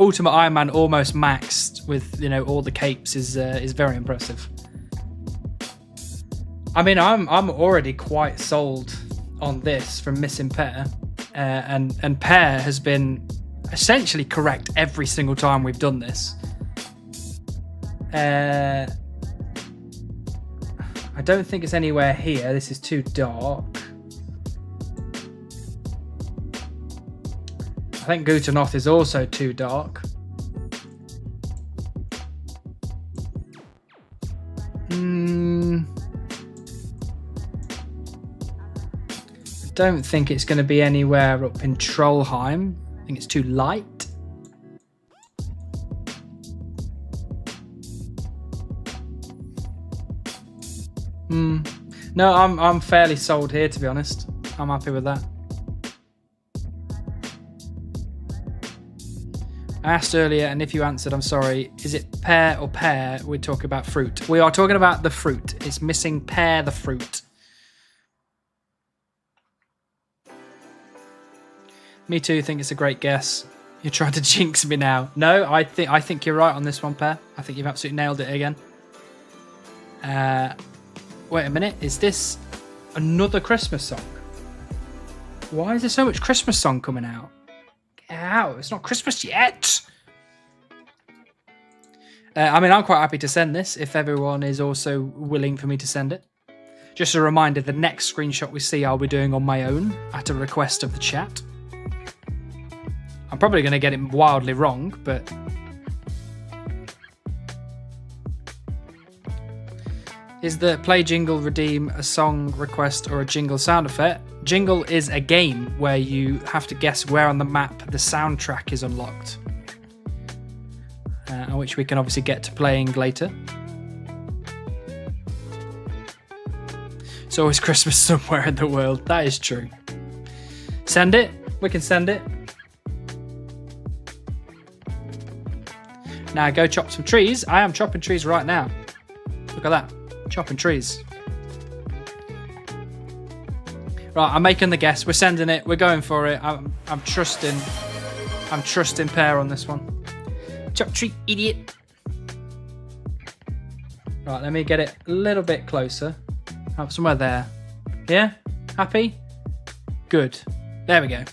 Ultimate Iron Man almost maxed with, you know, all the capes is very impressive. I mean, I'm already quite sold on this from Missing Pear, and Pear has been essentially correct every single time we've done this. I don't think it's anywhere here. This is too dark. I think Gute Nacht is also too dark. I don't think it's going to be anywhere up in Trollheim. I think it's too light. No, I'm fairly sold here, to be honest. I'm happy with that. I asked earlier, and if you answered, I'm sorry. Is it pear or pear? We're talking about fruit. We are talking about the fruit. It's Missing Pear, the fruit. Me too. Think it's a great guess. You're trying to jinx me now. No, I think you're right on this one, Pear. I think you've absolutely nailed it again. Wait a minute. Is this another Christmas song? Why is there so much Christmas song coming out? Ow, it's not Christmas yet. I mean, I'm quite happy to send this if everyone is also willing for me to send it. Just a reminder, the next screenshot we see I'll be doing on my own at a request of the chat. I'm probably going to get it wildly wrong, but... Is the play jingle redeem a song request or a jingle sound effect? Jingle is a game where you have to guess where on the map the soundtrack is unlocked, which we can obviously get to playing later. It's always Christmas somewhere in the world. That is true. Send it. We can send it. Now go chop some trees. I am chopping trees right now. Look at that. Chopping trees. Right, I'm making the guess. We're sending it. We're going for it. I'm trusting Pear on this one. Chop tree, idiot. Right, let me get it a little bit closer. Oh, somewhere there. Yeah? Happy? Good. There we go.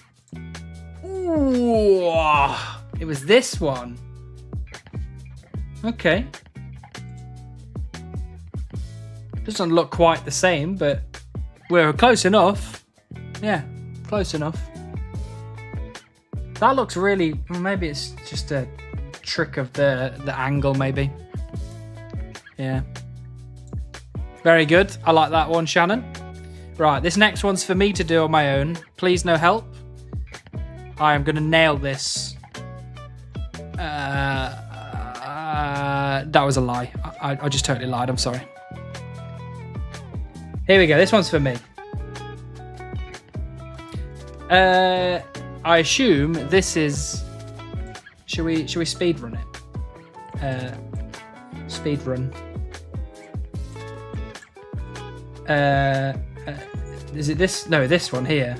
Ooh, it was this one. Okay. Doesn't look quite the same, but we're close enough. Yeah, close enough. That looks really... Maybe it's just a trick of the angle, maybe. Yeah. Very good. I like that one, Shannon. Right, this next one's for me to do on my own. Please, no help. I am going to nail this. That was a lie. I just totally lied. I'm sorry. Here we go. This one's for me. I assume this is... Should we speed run it? Speed run. Is it this? No, this one here.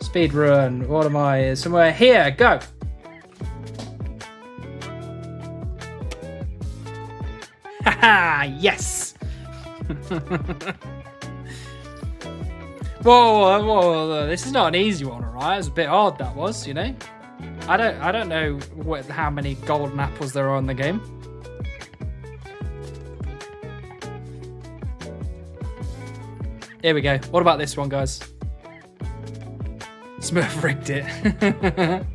Speed run. What am I? Somewhere here. Go. Haha! Yes. Whoa! This is not an easy one, alright? It's a bit hard. That was, you know. I don't know how many golden apples there are in the game. Here we go. What about this one, guys? Smurf rigged it.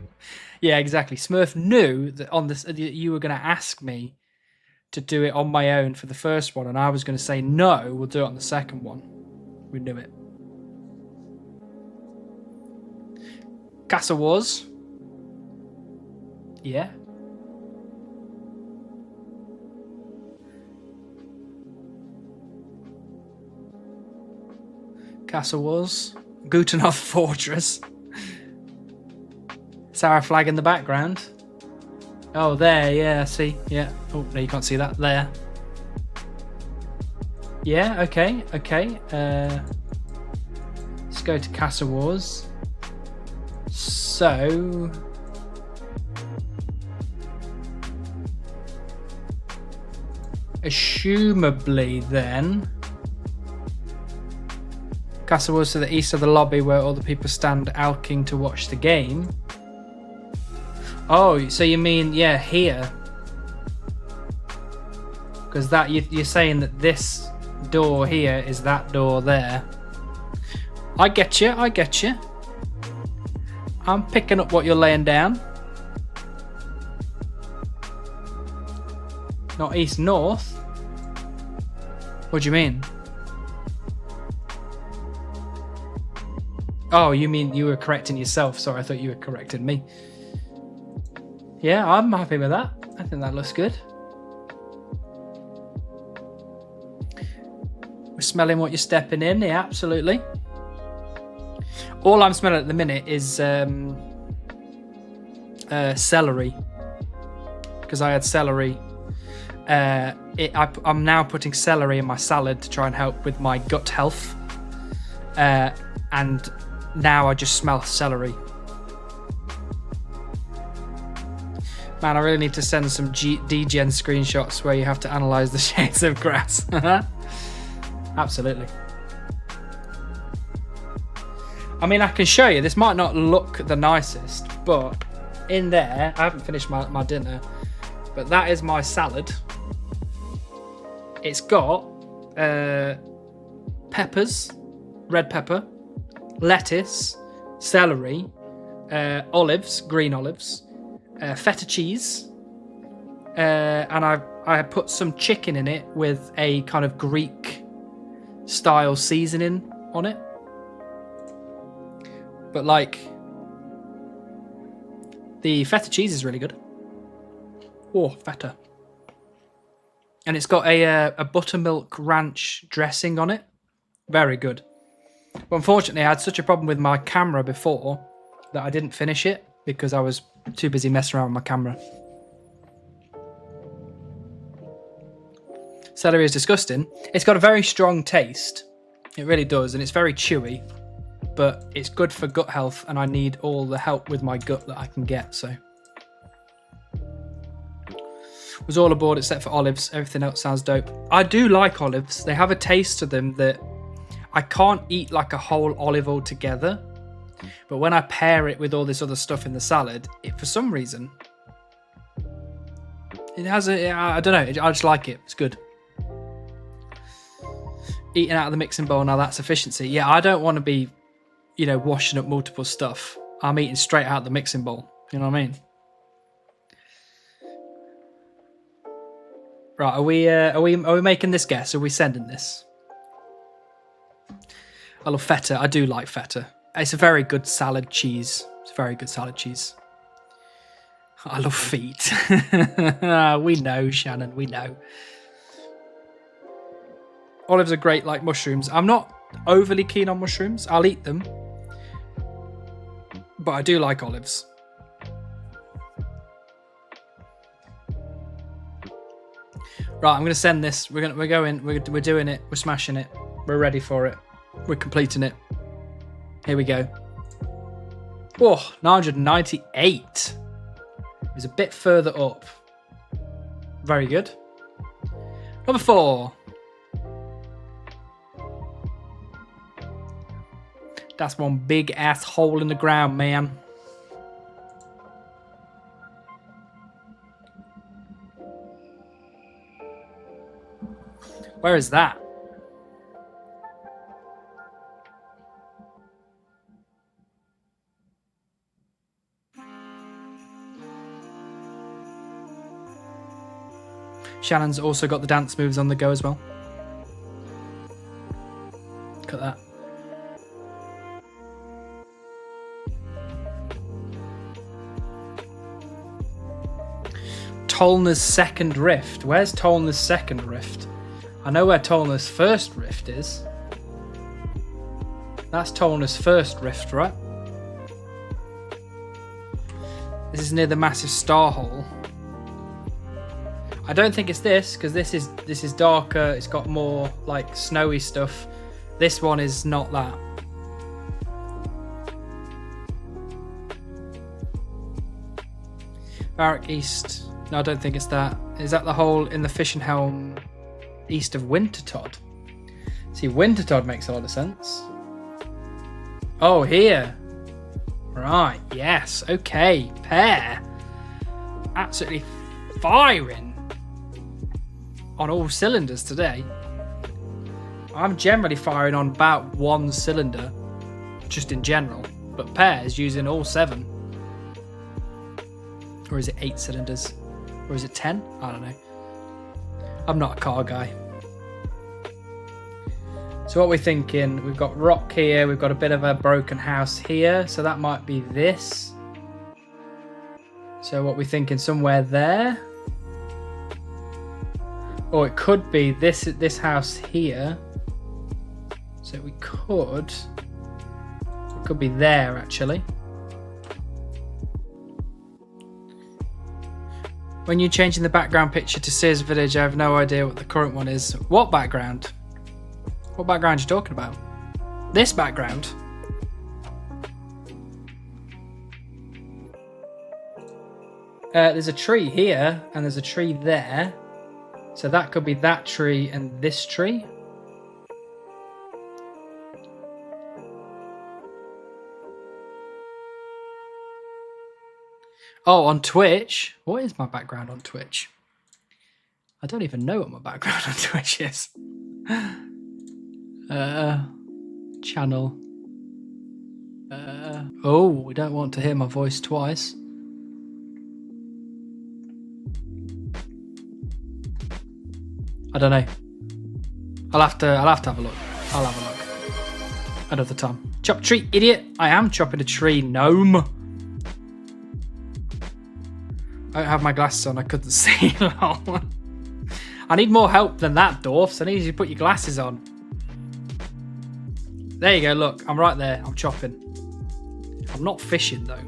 Yeah, exactly. Smurf knew that on this you were going to ask me to do it on my own for the first one, and I was going to say no, we'll do it on the second one. We knew it. Castle Wars. Yeah. Castle Wars. Gutenhof Fortress. Sarah flag in the background. Oh, there, yeah, see, yeah. Oh, no, you can't see that. There. Yeah, okay, okay. Let's go to Castle Wars. So... assumably, then... Castle Wars to the east of the lobby where all the people stand alking to watch the game. Oh, so you mean, yeah, here. Because that you're saying that this door here is that door there. I get you, I get you. I'm picking up what you're laying down. Not east, north? What do you mean? Oh, you mean you were correcting yourself. Sorry, I thought you were correcting me. Yeah, I'm happy with that. I think that looks good. We're smelling what you're stepping in. Yeah, absolutely. All I'm smelling at the minute is celery. Because I had celery. I'm now putting celery in my salad to try and help with my gut health. And now I just smell celery. Man, I really need to send some DGen screenshots where you have to analyze the shades of grass. Absolutely. I mean, I can show you. This might not look the nicest, but in there, I haven't finished my dinner, but that is my salad. It's got peppers, red pepper, lettuce, celery, olives, green olives, feta cheese, and I put some chicken in it with a kind of Greek style seasoning on it. But like, the feta cheese is really good. Oh, feta. And it's got a buttermilk ranch dressing on it. Very good. But unfortunately, I had such a problem with my camera before that I didn't finish it because I was too busy messing around with my camera. Celery is disgusting. It's got a very strong taste. It really does, and it's very chewy. But it's good for gut health, and I need all the help with my gut that I can get, so. Was all aboard except for olives. Everything else sounds dope. I do like olives. They have a taste to them that I can't eat like a whole olive altogether. But when I pair it with all this other stuff in the salad, for some reason, it has I don't know, I just like it. It's good. Eating out of the mixing bowl, now that's efficiency. Yeah, I don't want to be, washing up multiple stuff. I'm eating straight out of the mixing bowl. You know what I mean? Right, are we making this guess? Are we sending this? I love feta. I do like feta. It's a very good salad cheese. It's a very good salad cheese. I love feet. We know, Shannon. We know. Olives are great like mushrooms. I'm not overly keen on mushrooms. I'll eat them. But I do like olives. Right, I'm going to send this. We're doing it. We're smashing it. We're ready for it. We're completing it. Here we go. Oh, 998. It was a bit further up. Very good. Number 4. That's one big ass hole in the ground, man. Where is that? Shannon's also got the dance moves on the go as well. Look at that. Tolna's second rift. Where's Tolna's second rift? I know where Tolna's first rift is. That's Tolna's first rift, right? This is near the massive star hole. I don't think it's this, because this is darker. It's got more like snowy stuff. This one is not that. Barrack East. No, I don't think it's that. Is that the hole in the fishing helm east of Wintertodd? See, Wintertodd makes a lot of sense. Oh, here. Right, yes. Okay, pair. Absolutely firing on all cylinders today. I'm generally firing on about one cylinder, just in general. But Pear's using all 7. Or is it 8 cylinders? Or is it 10? I don't know. I'm not a car guy. So what we're thinking, we've got rock here, we've got a bit of a broken house here, so that might be this. So what we're thinking, somewhere there. Or it could be this house here. So it could be there actually. When you're changing the background picture to Sears Village, I have no idea what the current one is. What background? What background are you talking about? This background? There's a tree here, and there's a tree there. So that could be that tree and this tree. Oh, on Twitch? What is my background on Twitch? I don't even know what my background on Twitch is. Channel. Oh, we don't want to hear my voice twice. I don't know. I'll have to have a look. I'll have a look. Another time. Chop tree, idiot! I am chopping a tree, gnome. I don't have my glasses on, I couldn't see. I need more help than that, dwarfs. I need you to put your glasses on. There you go, look, I'm right there, I'm chopping. I'm not fishing though.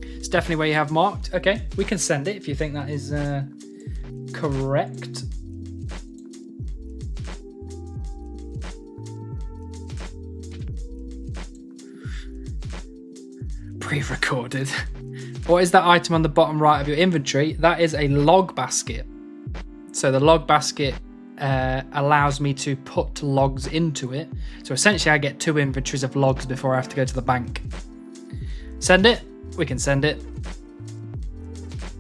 It's definitely where you have marked. Okay, we can send it if you think that is correct. Pre-recorded. What is that item on the bottom right of your inventory? That is a log basket. So the log basket allows me to put logs into it. So essentially I get 2 inventories of logs before I have to go to the bank. Send it? We can send it.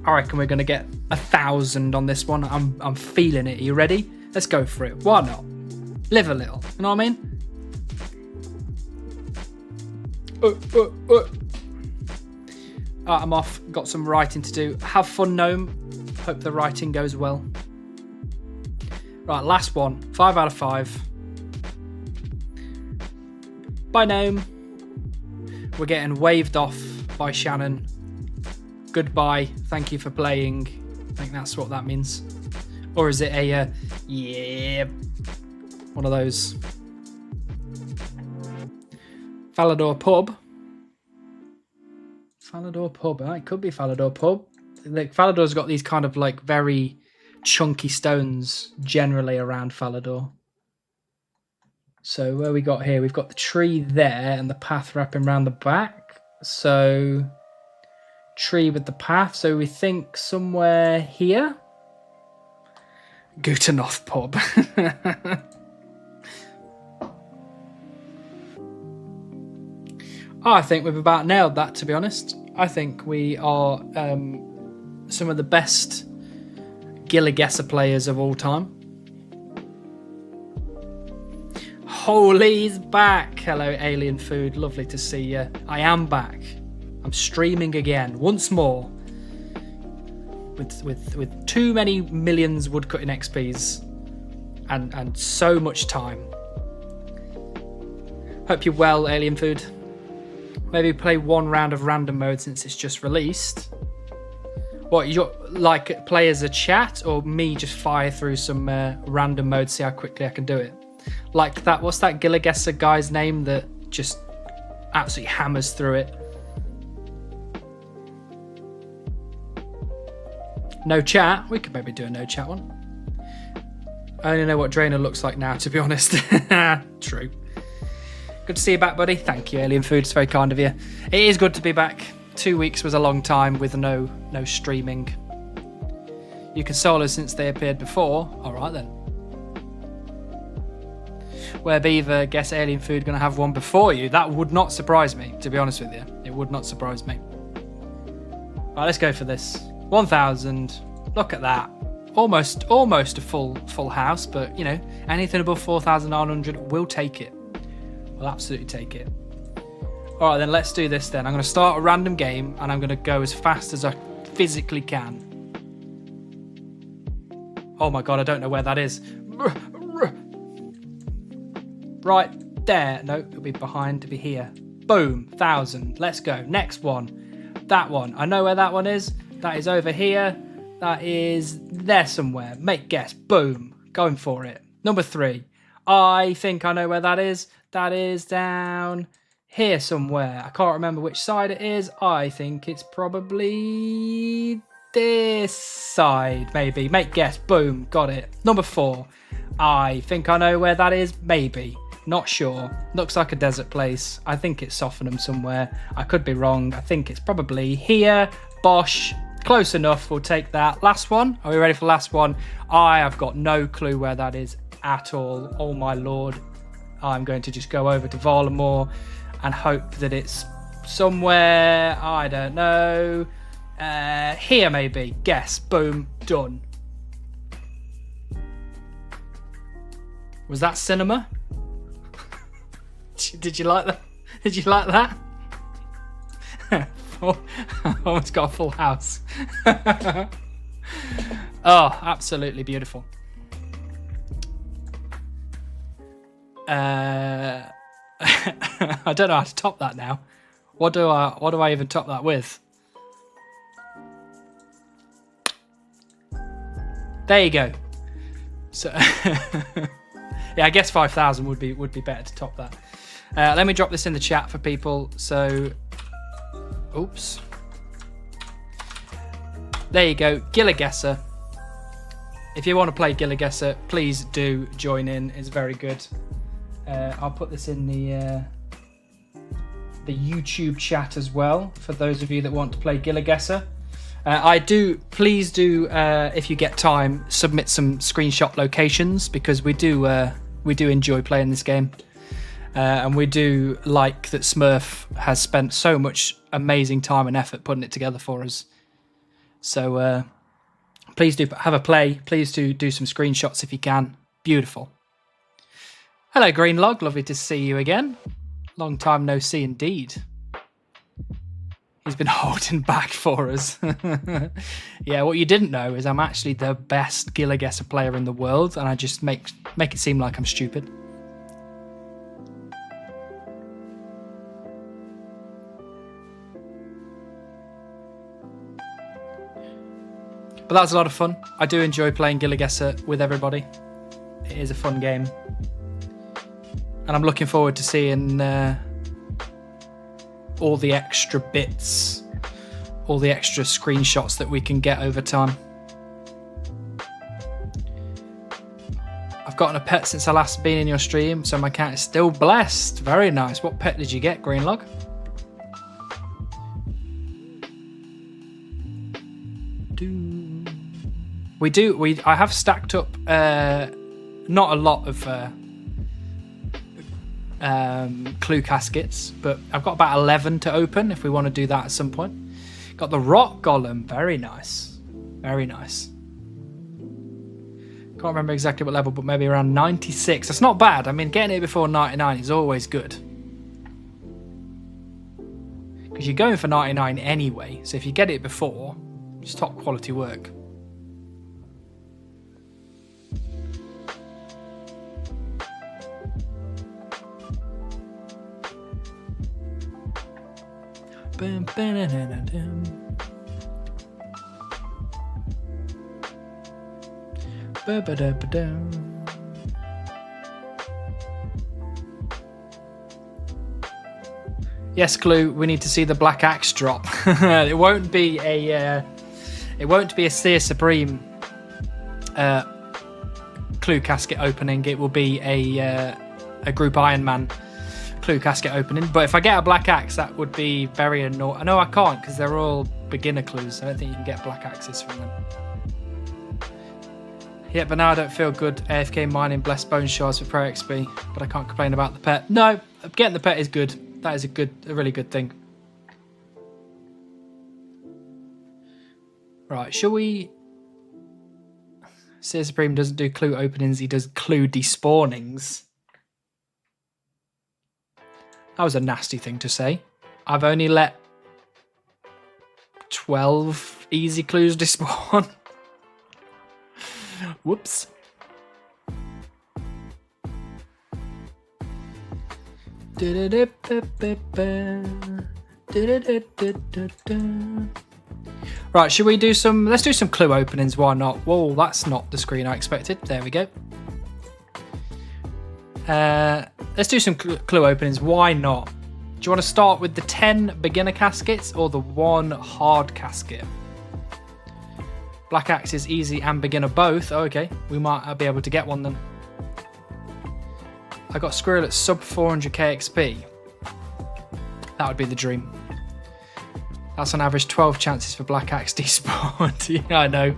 I reckon we're going to get 1,000 on this one. I'm feeling it. Are you ready? Let's go for it. Why not? Live a little. You know what I mean? I'm off. Got some writing to do. Have fun, gnome. Hope the writing goes well. Right, last one. 5 out of 5. Bye, gnome. We're getting waved off by Shannon. Goodbye. Thank you for playing. I think that's what that means. Or is it a, yeah, one of those. Falador Pub. Falador Pub. It could be Falador Pub. Like, Falador's got these kind of like very chunky stones generally around Falador. So where we got here, we've got the tree there and the path wrapping around the back. So tree with the path. So we think somewhere here. Gutenoth Pub. I think we've about nailed that, to be honest. I think we are some of the best Gieliguesser players of all time. Holy's back. Hello, Alien Food. Lovely to see you. I am back. I'm streaming again, once more. with too many millions woodcutting XPs and so much time. Hope you're well, Alien Food. Maybe play one round of random mode since it's just released. What, you like play as a chat, or me just fire through some random mode, see how quickly I can do it? Like that, what's that Gieliguesser guy's name that just absolutely hammers through it? No chat? We could maybe do a no chat one. I only know what Drainer looks like now, to be honest. True. Good to see you back, buddy. Thank you, Alien Food. It's very kind of you. It is good to be back. 2 weeks was a long time with no streaming. You can solo since they appeared before. All right then. Where Beaver, guess Alien Food gonna have one before you? That would not surprise me, to be honest with you. It would not surprise me. Right, let's go for this. 1,000. Look at that. Almost a full house, but you know, anything above 4,900, we'll take it. We'll absolutely take it. All right, then let's do this then. I'm going to start a random game and I'm going to go as fast as I physically can. Oh my God, I don't know where that is. Right there. No, it'll be behind, it'll be here. Boom, 1,000. Let's go. Next one. That one. I know where that one is. That is over here. That is there somewhere. Make guess. Boom. Going for it. Number 3. I think I know where that is. That is down here somewhere. I can't remember which side it is. I think it's probably this side, maybe. Make guess. Boom. Got it. Number 4. I think I know where that is. Maybe. Not sure. Looks like a desert place. I think it's Sophenham somewhere. I could be wrong. I think it's probably here. Bosh. Close enough. We'll take that. Last one. Are we ready for the last one? I have got no clue where that is at all. Oh my Lord. I'm going to just go over to Varlamore and hope that it's somewhere, I don't know, here maybe. Guess. Boom. Done. Was that cinema? Did you like that? Did you like that? I almost got a full house. Oh, absolutely beautiful. I don't know how to top that now. What do I even top that with? There you go. So yeah, I guess 5,000 would be better to top that. Let me drop this in the chat for people. So, oops. There you go, Gieliguesser. If you want to play Gieliguesser, please do join in. It's very good. I'll put this in the YouTube chat as well for those of you that want to play Gieliguesser. Please do, if you get time, submit some screenshot locations, because we do enjoy playing this game, and we do like that Smurf has spent so much amazing time and effort putting it together for us. So please do have a play. Please do some screenshots if you can. Beautiful. Hello, Greenlog. Lovely to see you again. Long time no see indeed. He's been holding back for us. Yeah, what you didn't know is I'm actually the best Gieliguesser player in the world, and I just make it seem like I'm stupid. But that was a lot of fun. I do enjoy playing Gieliguesser with everybody. It is a fun game. And I'm looking forward to seeing all the extra bits, all the extra screenshots that we can get over time. I've gotten a pet since I last been in your stream, so my cat is still blessed. Very nice. What pet did you get, Greenlog? I have stacked up not a lot of clue caskets, but I've got about 11 to open if we want to do that at some point. Got the rock golem. Very nice. Very nice. Can't remember exactly what level, but maybe around 96. That's not bad. I mean, getting it before 99 is always good, because you're going for 99 anyway, so if you get it before, It's top quality work. Bum, ba-da-da-da-dum. Ba-ba-da-ba-dum. Yes, Clue. We need to see the black axe drop. It won't be a Seer Supreme Clue casket opening. It will be a Group Iron Man Clue casket opening. But if I get a black axe, that would be very annoying. No, I can't because they're all beginner clues. I don't think you can get black axes from them. Yeah, but now I don't feel good AFK mining blessed bone shards for Pro XP, but I can't complain about the pet. No, getting the pet is good. That is a really good thing. Right, shall we... Seer Supreme doesn't do clue openings, he does clue despawnings. That was a nasty thing to say. I've only let 12 easy clues despawn. Whoops. Right, should we do some... Let's do some clue openings, why not? Whoa, that's not the screen I expected. There we go. Let's do some clue openings, why not? Do you want to start with the 10 beginner caskets or the 1 hard casket? Black Axe is easy and beginner both. Oh, okay, we might be able to get one then. I got Squirrel at sub 400k XP. That would be the dream. That's on average 12 chances for Black Axe despawned. Yeah, I know.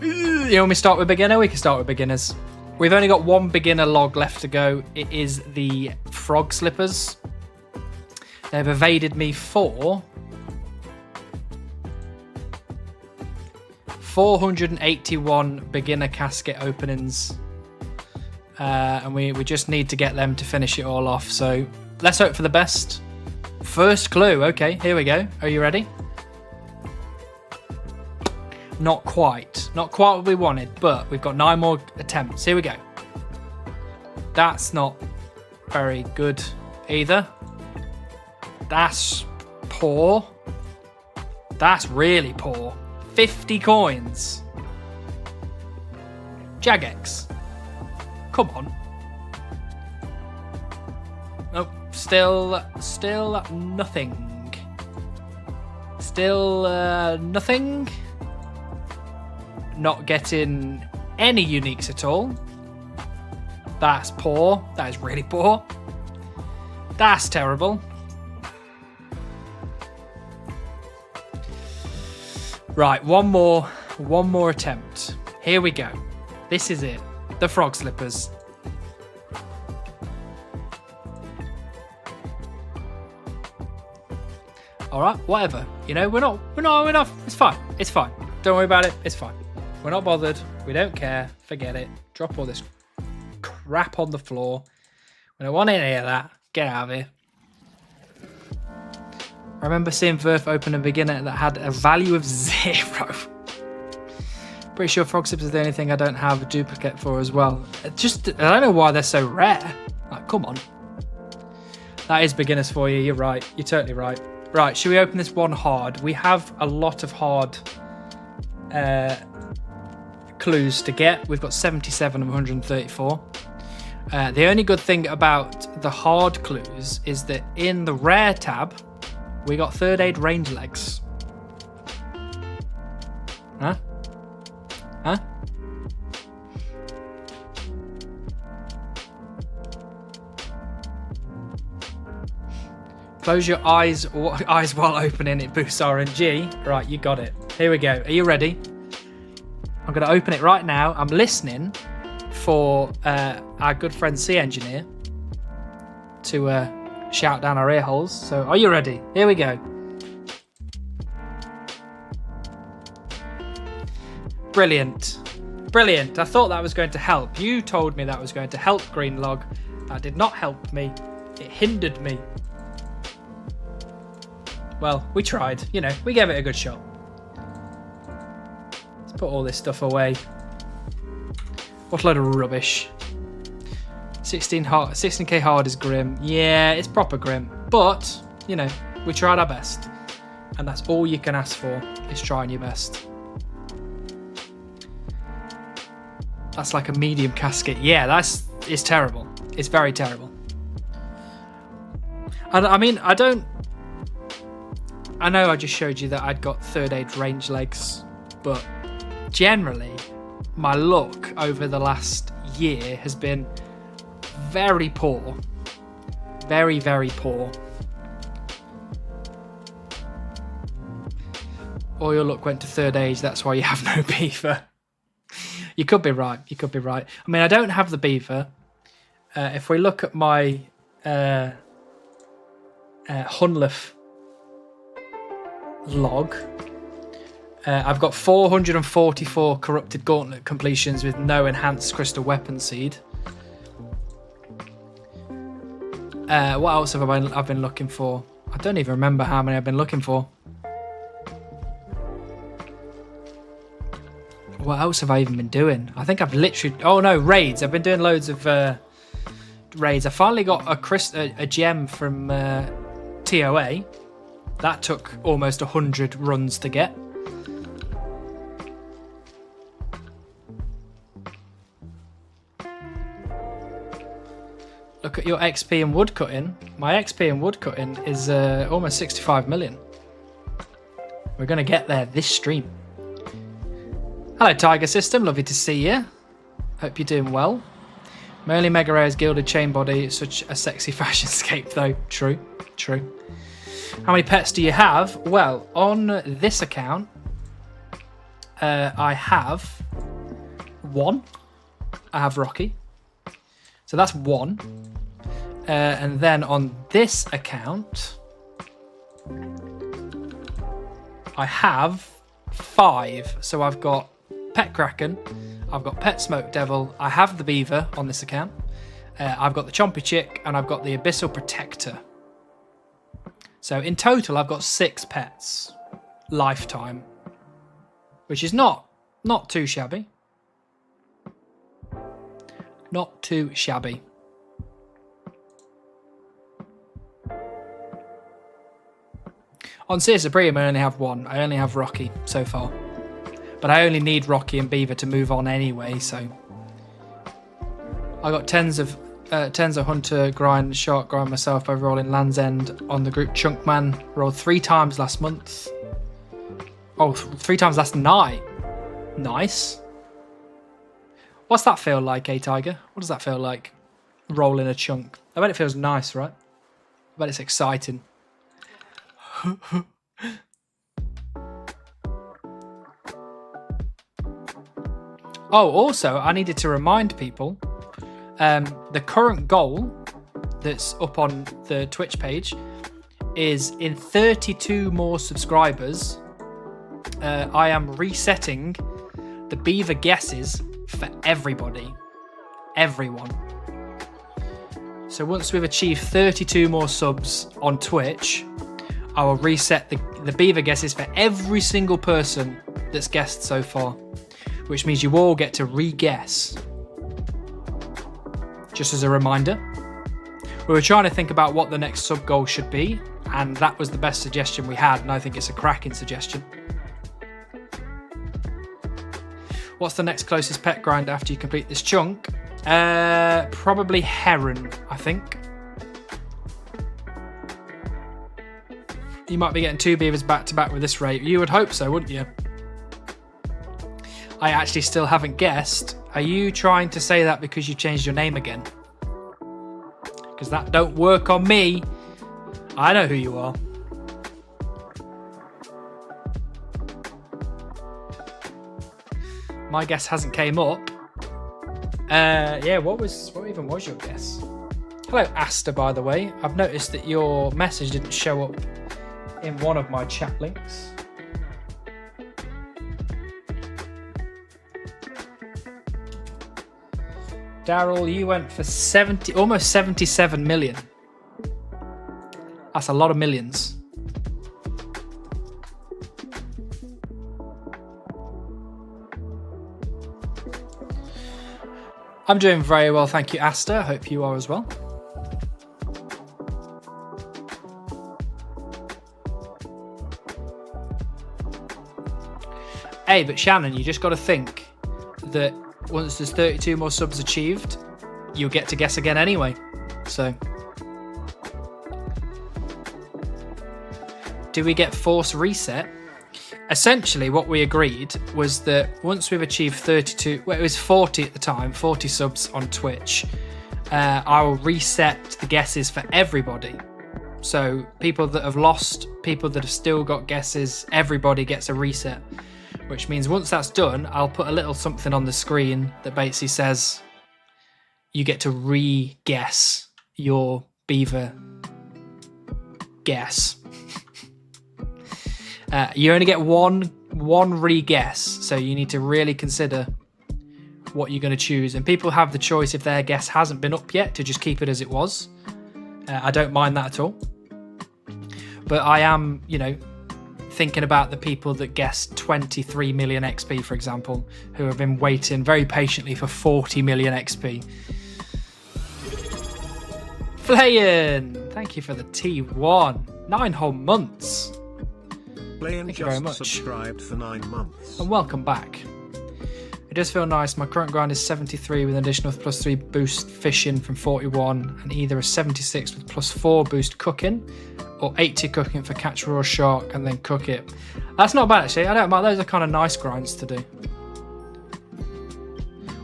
You want me to start with beginner? We can start with beginners. We've only got 1 beginner log left to go. It is the frog slippers. They've evaded me for 481 beginner casket openings. And we just need to get them to finish it all off. So let's hope for the best. First clue. Okay, here we go. Are you ready? Not quite. Not quite what we wanted, but we've got 9 more attempts. Here we go. That's not very good either. That's poor. That's really poor. 50 coins. Jagex. Come on. Nope. Still nothing. Still nothing. Not getting any uniques at all. That's poor. That is really poor. That's terrible. Right, one more attempt. Here we go. This is it. The frog slippers. All right, whatever. You know, we're not. It's fine. It's fine. Don't worry about it. It's fine. We're not bothered. We don't care. Forget it. Drop all this crap on the floor. We don't want any of that. Get out of here. I remember seeing Verf open a beginner that had a value of 0. Pretty sure frog slippers is the only thing I don't have a duplicate for as well. I don't know why they're so rare. Like, come on. That is beginners for you. You're right. You're totally right. Right, should we open this one hard? We have a lot of hard clues to get. We've got 77 of 134. The only good thing about the hard clues is that in the rare tab, we got third aid range legs. Huh? Huh? Close your eyes while opening it boosts RNG. Right, you got it. Here we go. Are you ready? I'm going to open it right now. I'm listening for our good friend C Engineer to shout down our ear holes. So, are you ready? Here we go. Brilliant. Brilliant. I thought that was going to help. You told me that was going to help, Greenlog. That did not help me. It hindered me. Well, we tried. You know, we gave it a good shot. Let's put all this stuff away. What a load of rubbish. 16k hard is grim. Yeah, it's proper grim. But, you know, we tried our best. And that's all you can ask for, is trying your best. That's like a medium casket. Yeah, it's terrible. It's very terrible. And I mean, I know I just showed you that I'd got third aid range legs, but generally, my luck over the last year has been very poor. Very, very poor. All your luck went to third age, that's why you have no beaver. You could be right, you could be right. I mean, I don't have the beaver. If we look at my Hunlif log, I've got 444 corrupted gauntlet completions with no enhanced crystal weapon seed. What else have I been looking for? I don't even remember how many I've been looking for. What else have I even been doing? I think I've literally... Oh no, raids. I've been doing loads of raids. I finally got a gem from TOA. That took almost 100 runs to get. Look at your XP and woodcutting. My XP and woodcutting is almost 65 million. We're going to get there this stream. Hello, Tiger System. Lovely to see you. Hope you're doing well. My only Mega Rare's gilded chain body. Such a sexy fashion scape, though. True. True. How many pets do you have? Well, on this account, I have one. I have Rocky. So that's one. And then on this account, I have 5. So I've got Pet Kraken, I've got Pet Smoke Devil, I have the Beaver on this account, I've got the Chompy Chick, and I've got the Abyssal Protector. So in total, I've got 6 pets, lifetime, which is not too shabby. Not too shabby. On Sears Supreme, I only have 1. I only have Rocky so far. But I only need Rocky and Beaver to move on anyway, so... I got tens of Hunter grind, Shark grind myself by rolling Land's End on the group Chunkman. Rolled 3 times last month. Oh, 3 times last night. Nice. What's that feel like, Tiger? What does that feel like? Rolling a chunk. I bet it feels nice, right? I bet it's exciting. Oh, also, I needed to remind people, the current goal that's up on the Twitch page is in 32 more subscribers, I am resetting the Beaver guesses for everybody. Everyone. So once we've achieved 32 more subs on Twitch, I will reset the Beaver guesses for every single person that's guessed so far, which means you all get to re-guess. Just as a reminder, we were trying to think about what the next sub goal should be, and that was the best suggestion we had, and I think it's a cracking suggestion. What's the next closest pet grind after you complete this chunk? Probably Heron, I think. You might be getting 2 beavers back to back with this rate. You would hope so, wouldn't you? I actually still haven't guessed. Are you trying to say that because you changed your name again? Because that don't work on me. I know who you are. My guess hasn't came up. Yeah, what even was your guess? Hello, Asta, by the way. I've noticed that your message didn't show up in one of my chat links. Daryl, you went for almost 77 million. That's a lot of millions. I'm doing very well, thank you, Asta. I hope you are as well. Hey, but Shannon, you just got to think that once there's 32 more subs achieved, you'll get to guess again anyway. So, do we get force reset? Essentially, what we agreed was that once we've achieved 32, well, it was 40 at the time, 40 subs on Twitch, I will reset the guesses for everybody. So people that have lost, people that have still got guesses, everybody gets a reset. Which means once that's done, I'll put a little something on the screen that basically says you get to re-guess your beaver guess. You only get one re-guess, so you need to really consider what you're going to choose. And people have the choice, if their guess hasn't been up yet, to just keep it as it was. I don't mind that at all. But I am, you know, thinking about the people that guessed 23 million XP, for example, who have been waiting very patiently for 40 million XP. Flayin, thank you for the T1. 9 whole months. Thank you very much. Subscribed for 9 months. And welcome back. It does feel nice. My current grind is 73 with an additional +3 boost fishing from 41, and either a 76 with +4 boost cooking, or 80 cooking for catch raw shark and then cook it. That's not bad actually. I don't mind. Those are kind of nice grinds to do.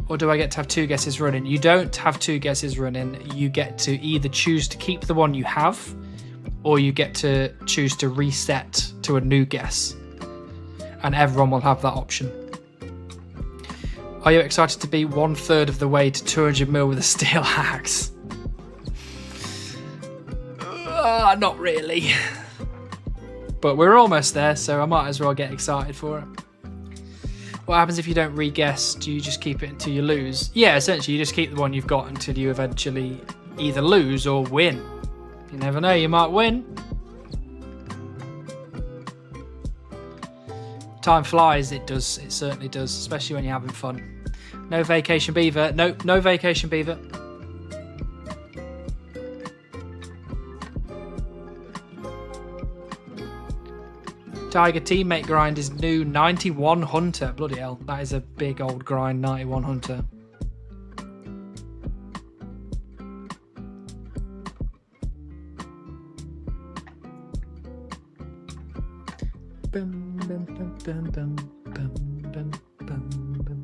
Or do I get to have 2 guesses running? You don't have 2 guesses running. You get to either choose to keep the one you have, or you get to choose to reset to a new guess. And everyone will have that option. Are you excited to be 1/3 of the way to 200 mil with a steel axe? Not really. But we're almost there, so I might as well get excited for it. What happens if you don't re-guess? Do you just keep it until you lose? Yeah, essentially you just keep the one you've got until you eventually either lose or win. You never know, you might win. Time flies, it does, it certainly does, especially when you're having fun. No vacation beaver, no vacation beaver. Tiger teammate grind is new 91 hunter. Bloody hell, that is a big old grind, 91 hunter. Bum, bum, bum, bum, bum, bum, bum, bum, bum.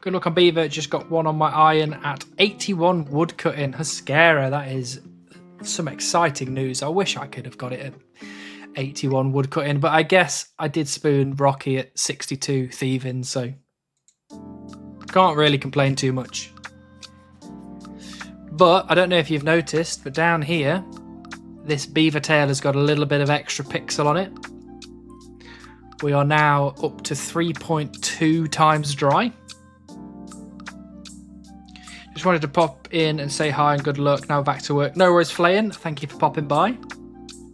Good luck on beaver. Just got 1 on my iron at 81 woodcutting. Huscara, that is some exciting news. I wish I could have got it at 81 woodcutting, but I guess I did spoon Rocky at 62 thieving, so can't really complain too much. But I don't know if you've noticed, but down here, this beaver tail has got a little bit of extra pixel on it. We are now up to 3.2 times dry. Just wanted to pop in and say hi and good luck. Now back to work. No worries, Flayin. Thank you for popping by.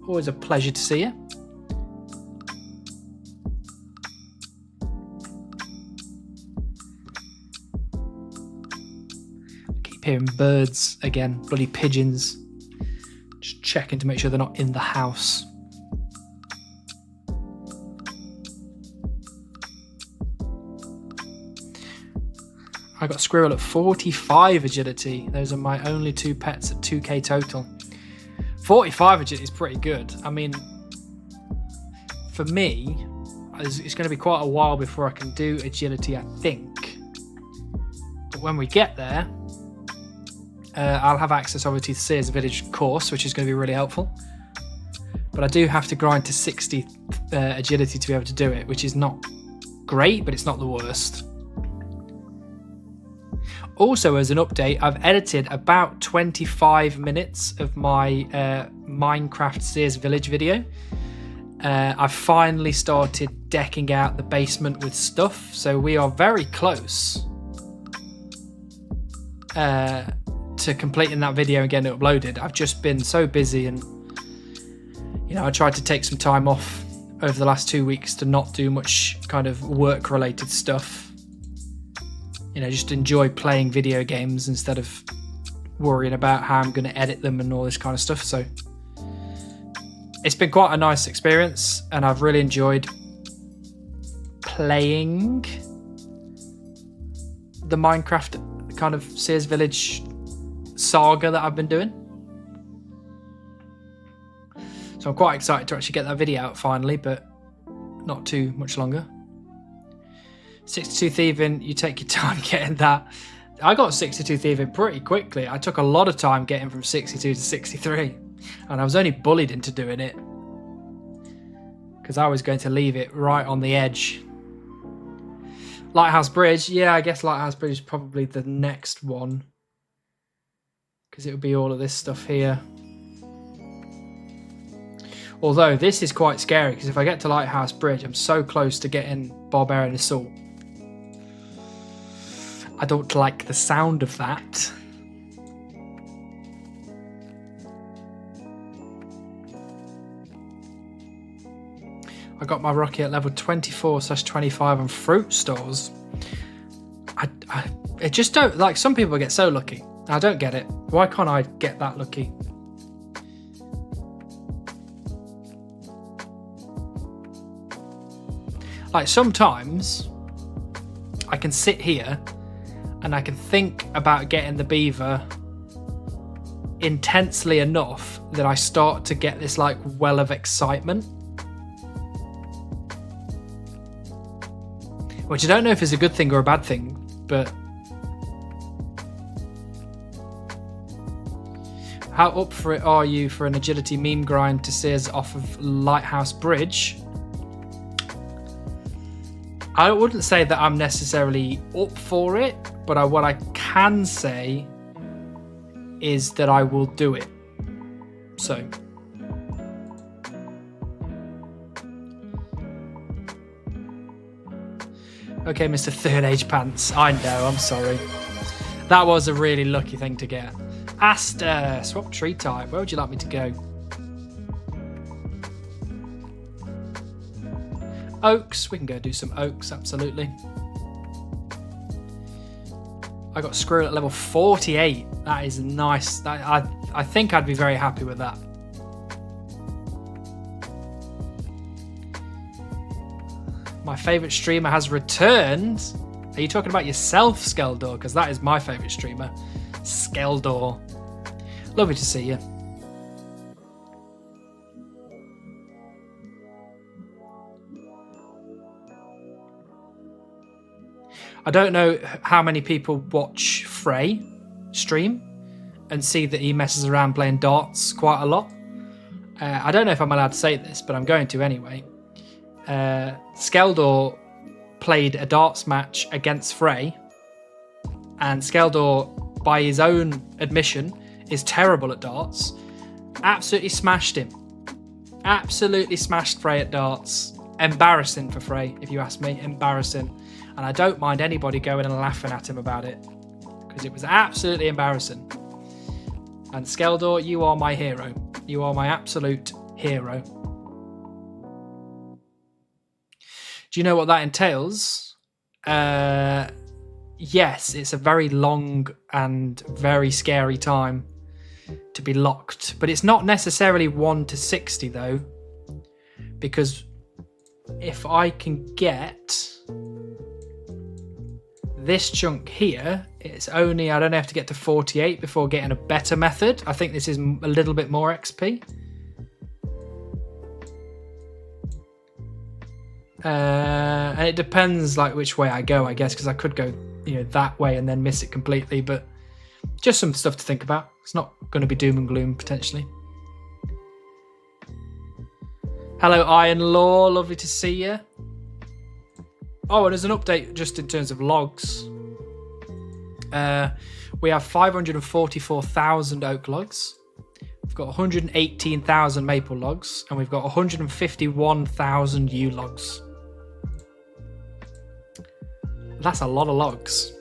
Always a pleasure to see you. Keep hearing birds again. Bloody pigeons. Just checking to make sure they're not in the house. I got squirrel at 45 agility. Those are my only 2 pets at 2k total. 45 agility is pretty good. I mean, for me, it's going to be quite a while before I can do agility, I think. But when we get there, I'll have access obviously to Sears Village course, which is going to be really helpful. But I do have to grind to 60 agility to be able to do it, which is not great, but it's not the worst. Also, as an update, I've edited about 25 minutes of my Minecraft Sears Village video. I've finally started decking out the basement with stuff, so we are very close to completing that video and getting it uploaded. I've just been so busy, and know, I tried to take some time off over the last 2 weeks to not do much kind of work-related stuff. You know, just enjoy playing video games instead of worrying about how I'm going to edit them and all this kind of stuff. So it's been quite a nice experience, and I've really enjoyed playing the Minecraft kind of Sears Village saga that I've been doing. So I'm quite excited to actually get that video out finally, but not too much longer. 62 Thieving, you take your time getting that. I got 62 Thieving pretty quickly. I took a lot of time getting from 62 to 63, and I was only bullied into doing it because I was going to leave it right on the edge. Lighthouse Bridge, yeah, I guess Lighthouse Bridge is probably the next one because it would be all of this stuff here. Although this is quite scary because if I get to Lighthouse Bridge, I'm so close to getting Barbarian Assault. I don't like the sound of that. I got my Rocky at level 24/25 on fruit stores. I just don't, like, some people get so lucky. I don't get it. Why can't I get that lucky? Like, sometimes I can sit here and I can think about getting the beaver intensely enough that I start to get this like well of excitement. Which I don't know if it's a good thing or a bad thing, but how up for it are you for an agility meme grind to Sears off of Lighthouse Bridge? I wouldn't say that I'm necessarily up for it, but what I can say is that I will do it. So. Okay, Mr. Third Age Pants. I know, I'm sorry. That was a really lucky thing to get. Aster, swap tree type. Where would you like me to go? Oaks, we can go do some oaks, absolutely. I got Squirrel at level 48. That is nice. I think I'd be very happy with that. My favourite streamer has returned. Are you talking about yourself, Skeldor? Because that is my favourite streamer. Skeldor. Lovely to see you. I don't know how many people watch Frey stream and see that he messes around playing darts quite a lot. I don't know if I'm allowed to say this, but I'm going to anyway. Skeldor played a darts match against Frey, and Skeldor, by his own admission, is terrible at darts. Absolutely smashed him. Absolutely smashed Frey at darts. Embarrassing for Frey, if you ask me. Embarrassing. And I don't mind anybody going and laughing at him about it, because it was absolutely embarrassing. And Skeldor, you are my hero. You are my absolute hero. Do you know what that entails? Yes, it's a very long and very scary time to be locked. But it's not necessarily 1 to 60 though, because if I can get this chunk here, it's only, I don't have to get to 48 before getting a better method. I think this is a little bit more XP. And it depends like which way I go, I guess, because I could go, you know, that way and then miss it completely, but just some stuff to think about. It's not going to be doom and gloom potentially. Hello Iron Law, lovely to see you. Oh, and there's an update just in terms of logs. We have 544,000 oak logs. We've got 118,000 maple logs, and we've got 151,000 yew logs. That's a lot of logs.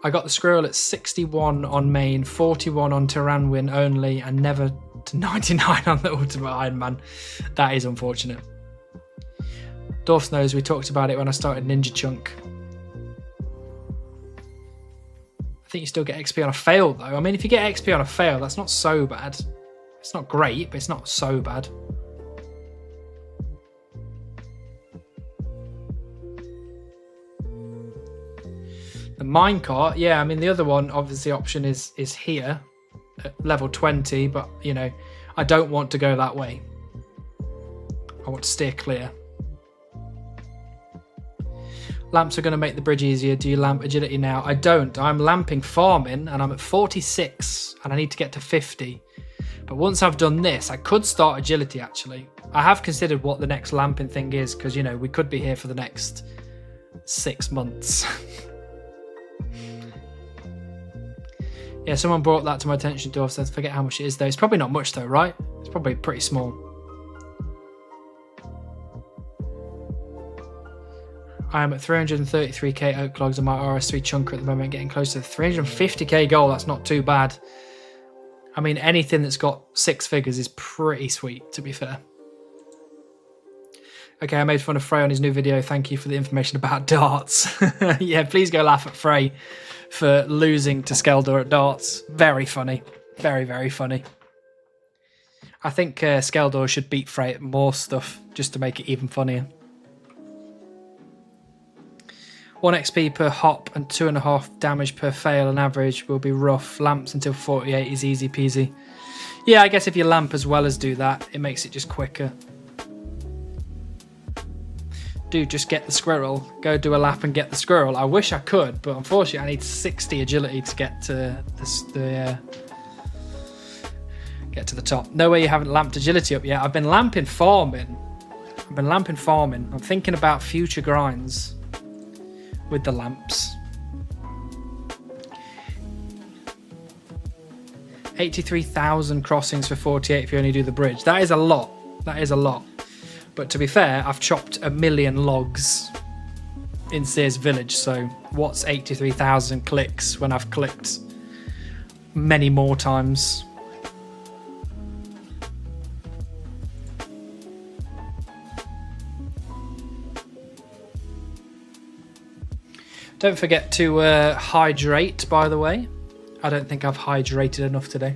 I got the squirrel at 61 on main, 41 on Tyranwin only, and never to 99 on the Ultimate Iron Man. That is unfortunate. Dorf knows we talked about it when I started Ninja Chunk. I think you still get XP on a fail though. I mean, if you get XP on a fail, that's not so bad. It's not great, but it's not so bad. The minecart, yeah, I mean, the other one, obviously, option is here at level 20, but, you know, I don't want to go that way. I want to steer clear. Lamps are going to make the bridge easier. Do you lamp agility now? I don't. I'm lamping farming, and I'm at 46, and I need to get to 50. But once I've done this, I could start agility, actually. I have considered what the next lamping thing is, because, you know, we could be here for the next 6 months. Yeah, someone brought that to my attention, Dorf says, forget how much it is though. It's probably not much though, right? It's probably pretty small. I am at 333k oak logs on my RS3 chunker at the moment, getting close to the 350k goal. That's not too bad. I mean, anything that's got 6 figures is pretty sweet, to be fair. Okay, I made fun of Frey on his new video. Thank you for the information about darts. Yeah, please go laugh at Frey for losing to Skeldor at darts. Very funny. Very, very funny. I think Skeldor should beat Frey at more stuff just to make it even funnier. 1 XP per hop and 2.5 damage per fail on average will be rough. Lamps until 48 is easy peasy. Yeah, I guess if you lamp as well as do that, it makes it just quicker. Dude, just get the squirrel. Go do a lap and get the squirrel. I wish I could, but unfortunately I need 60 agility to get to the top. No way you haven't lamped agility up yet. I've been lamping farming. I'm thinking about future grinds with the lamps. 83,000 crossings for 48 if you only do the bridge. That is a lot. That is a lot. But to be fair, I've chopped 1 million logs in Sears Village, so what's 83,000 clicks when I've clicked many more times? Don't forget to hydrate, by the way. I don't think I've hydrated enough today.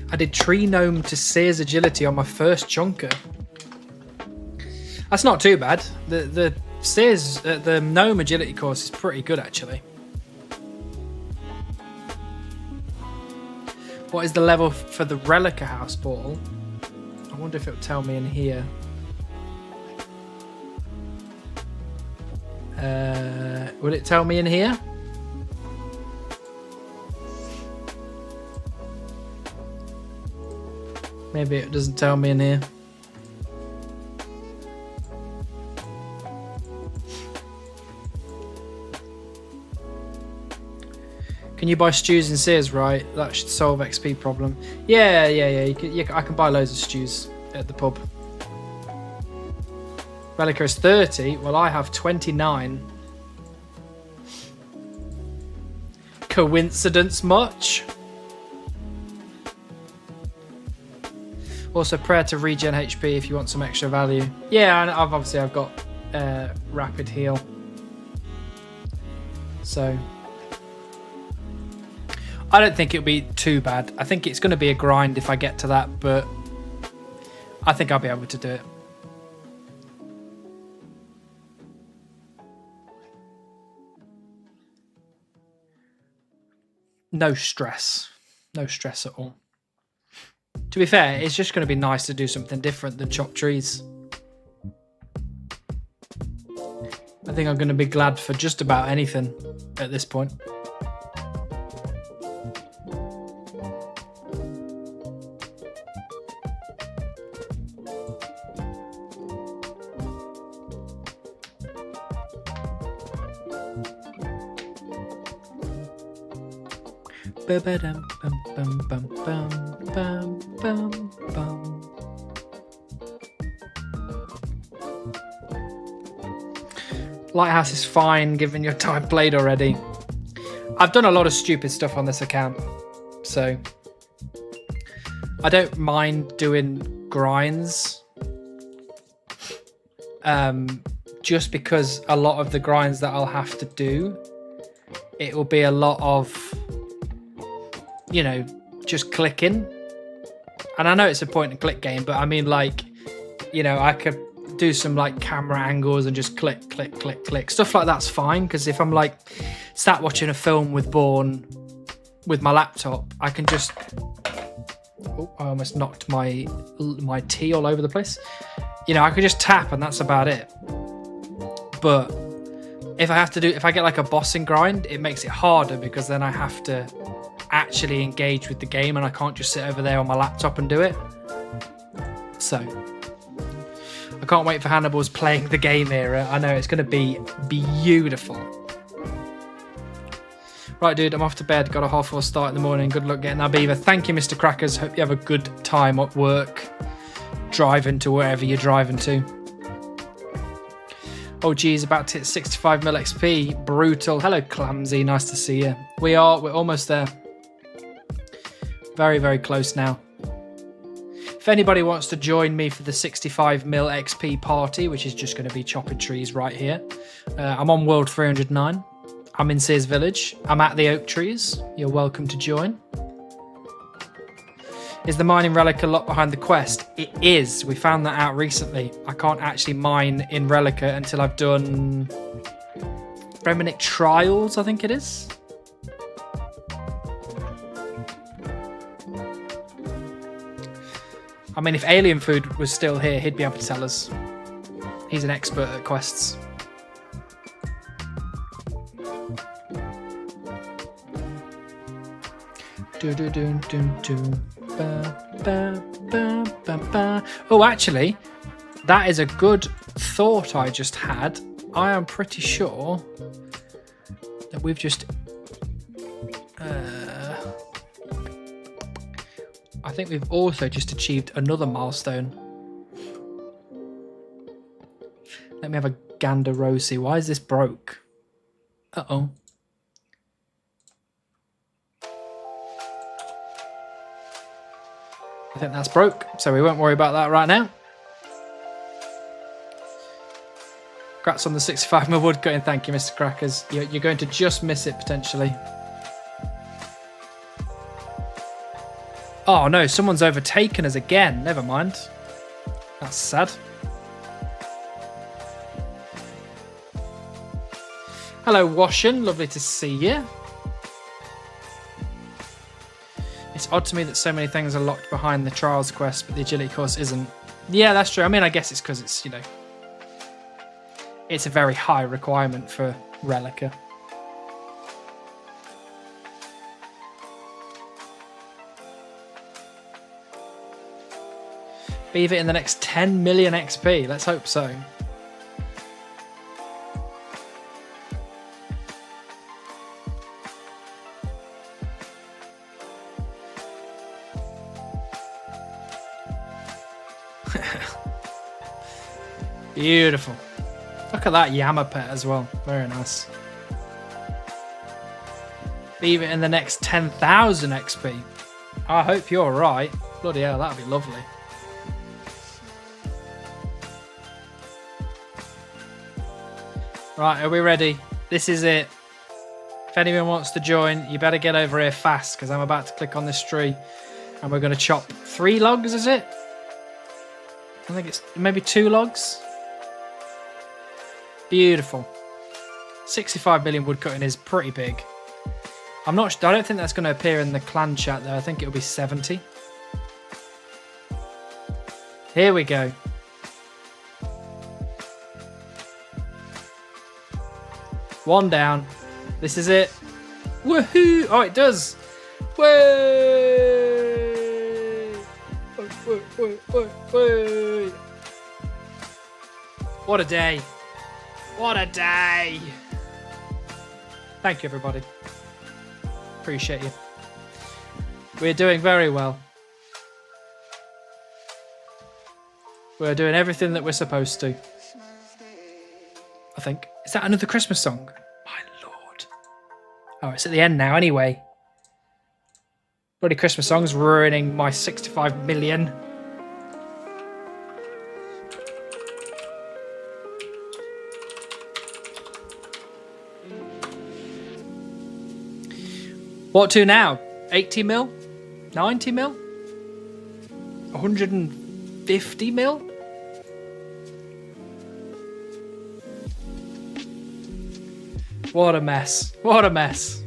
I did tree gnome to Sears agility on my first chunker. That's not too bad. The Sears, the gnome agility course is pretty good actually. What is the level for the Relica House portal? I wonder if it will tell me in here. Would it tell me in here? Maybe it doesn't tell me in here. Can you buy stews in Sears, right? That should solve XP problem. Yeah. I can buy loads of stews at the pub. Relica is 30. Well, I have 29. Coincidence much? Also, prayer to regen HP if you want some extra value. Yeah, and I've got rapid heal. So I don't think it'll be too bad. I think it's going to be a grind if I get to that, but I think I'll be able to do it. No stress. No stress at all. To be fair, it's just going to be nice to do something different than chop trees. I think I'm going to be glad for just about anything at this point. Ba-ba-dum, bum, bum, bum, bum, bum, bum, bum. Lighthouse is fine given your time played already. I've done a lot of stupid stuff on this account, so I don't mind doing grinds. Just because a lot of the grinds that I'll have to do, it will be a lot of, you know, just clicking. And I know it's a point and click game, but I mean, like, you know, I could do some like camera angles and just click, click, click, click. Stuff like that's fine, because if I'm like sat watching a film with Bourne with my laptop, I can just... Oh, I almost knocked my tea all over the place. You know, I could just tap and that's about it. But if I get like a bossing grind, it makes it harder, because then I have to actually engage with the game and I can't just sit over there on my laptop and do it. So I can't wait for Hannibal's playing the game era. I know it's going to be beautiful. Right, dude, I'm off to bed. Got a 4:30 start in the morning. Good luck getting that beaver. Thank you, Mr. Crackers. Hope you have a good time at work, driving to wherever you're driving to. Oh, geez, about to hit 65 mil XP. Brutal. Hello, Clumsy. Nice to see you. We're almost there. Very, very close now. If anybody wants to join me for the 65 mil XP party, which is just going to be chopping trees right here, I'm on World 309. I'm in Sears Village. I'm at the oak trees. You're welcome to join. Is the mining Relica locked behind the quest? It is. We found that out recently. I can't actually mine in Relica until I've done Reminic Trials, I think it is. I mean, if Alien Food was still here, he'd be able to tell us. He's an expert at quests. Oh, actually, that is a good thought I just had. I am pretty sure that we've just... I think we've also just achieved another milestone. Let me have a gander Rosie. Why is this broke? Uh-oh. I think that's broke, so we won't worry about that right now. Congrats on the 65 mil woodcutting. Thank you, Mr. Crackers. You're going to just miss it, potentially. Oh, no, someone's overtaken us again. Never mind. That's sad. Hello, Washin. Lovely to see you. It's odd to me that so many things are locked behind the Trials quest, but the agility course isn't. Yeah, that's true. I mean, I guess it's because it's, you know, it's a very high requirement for Relica. Beaver in the next 10 million XP. Let's hope so. Beautiful. Look at that Yama pet as well. Very nice. Beaver in the next 10,000 XP. I hope you're right. Bloody hell, that'd be lovely. Right, are we ready? This is it. If anyone wants to join, you better get over here fast, because I'm about to click on this tree and we're going to chop 3 logs, is it? I think it's maybe 2 logs. Beautiful. 65 million woodcutting is pretty big. I don't think that's going to appear in the clan chat though. I think it'll be 70. Here we go. One down. This is it. Woohoo! Oh, it does. Way! Way! What a day. What a day. Thank you, everybody. Appreciate you. We're doing very well. We're doing everything that we're supposed to. I think. Is that another Christmas song? My lord. Oh, it's at the end now anyway. Bloody Christmas songs ruining my 65 million. What to now? 80 mil? 90 mil? 150 mil? What a mess. What a mess.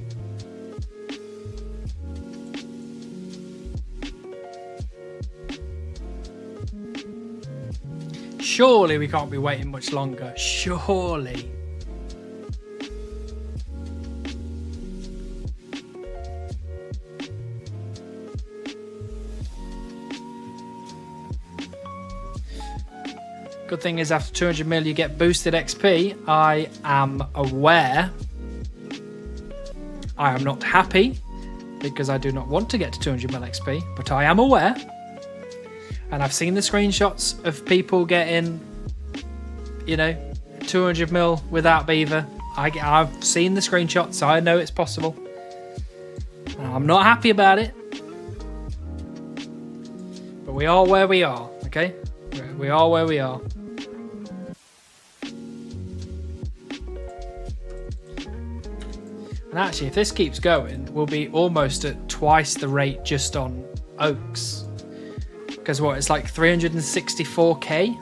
Surely we can't be waiting much longer. Surely. Good thing is after 200 mil you get boosted XP. I am aware. I am not happy because I do not want to get to 200 mil XP, but I am aware. And I've seen the screenshots of people getting, 200 mil without beaver. I've seen the screenshots, so I know it's possible. I'm not happy about it. But we are where we are, okay? We are where we are. And actually, if this keeps going, we'll be almost at twice the rate just on oaks. Because what, it's like 364k?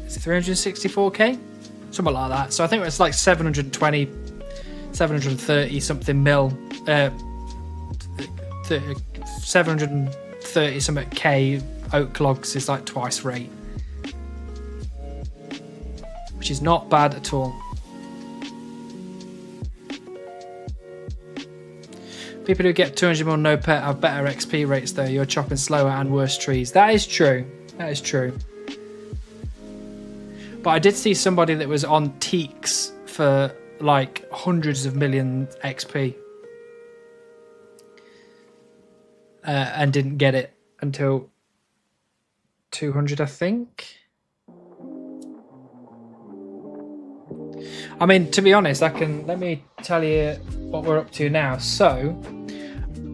Is it 364k? Something like that. So I think it's like 720, 730 something mil. 730 something k oak logs is like twice rate. Which is not bad at all. People who get 200 mil no pet have better XP rates though. You're chopping slower and worse trees. That is true. That is true. But I did see somebody that was on teaks for like hundreds of million XP. And didn't get it until 200, I think. I mean, to be honest, let me tell you what we're up to now. So,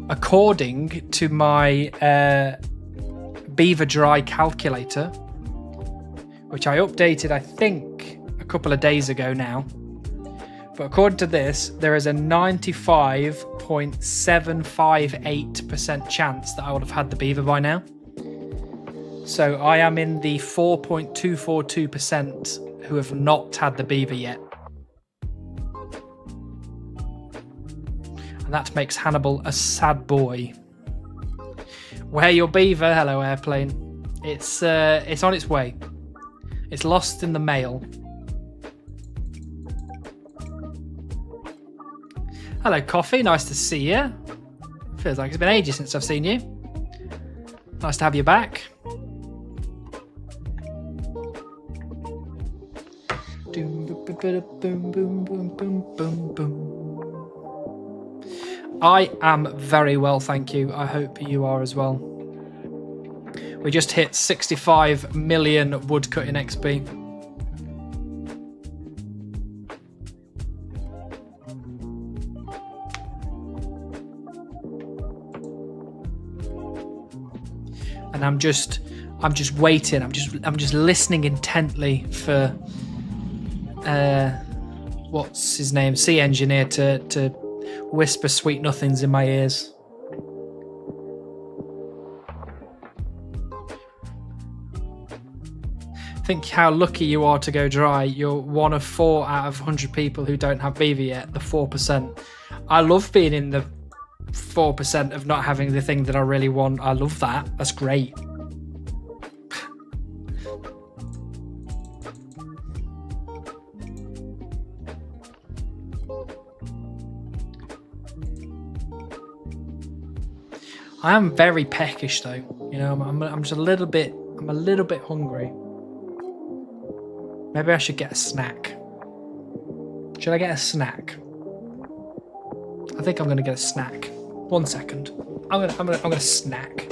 according to my Beaver Dry calculator, which I updated, I think, a couple of days ago now. But according to this, there is a 95.758% chance that I would have had the beaver by now. So I am in the 4.242% who have not had the beaver yet. And that makes Hannibal a sad boy. Where your beaver? Hello, airplane. It's on its way. It's lost in the mail. Hello, Coffee. Nice to see you. Feels like it's been ages since I've seen you. Nice to have you back. I am very well, thank you. I hope you are as well. We just hit 65 million woodcutting XP. And I'm just waiting. I'm just listening intently for what's his name, Sea Engineer, to whisper sweet nothings in my ears. Think how lucky you are to go dry. You're one of 4 out of 100 people who don't have beaver yet, the 4%. I love being in the 4% of not having the thing that I really want. I love that. That's great. I am very peckish though. You know, I'm just a little bit hungry. Maybe I should get a snack. Should I get a snack? I think I'm gonna get a snack. 1 second. I'm gonna snack.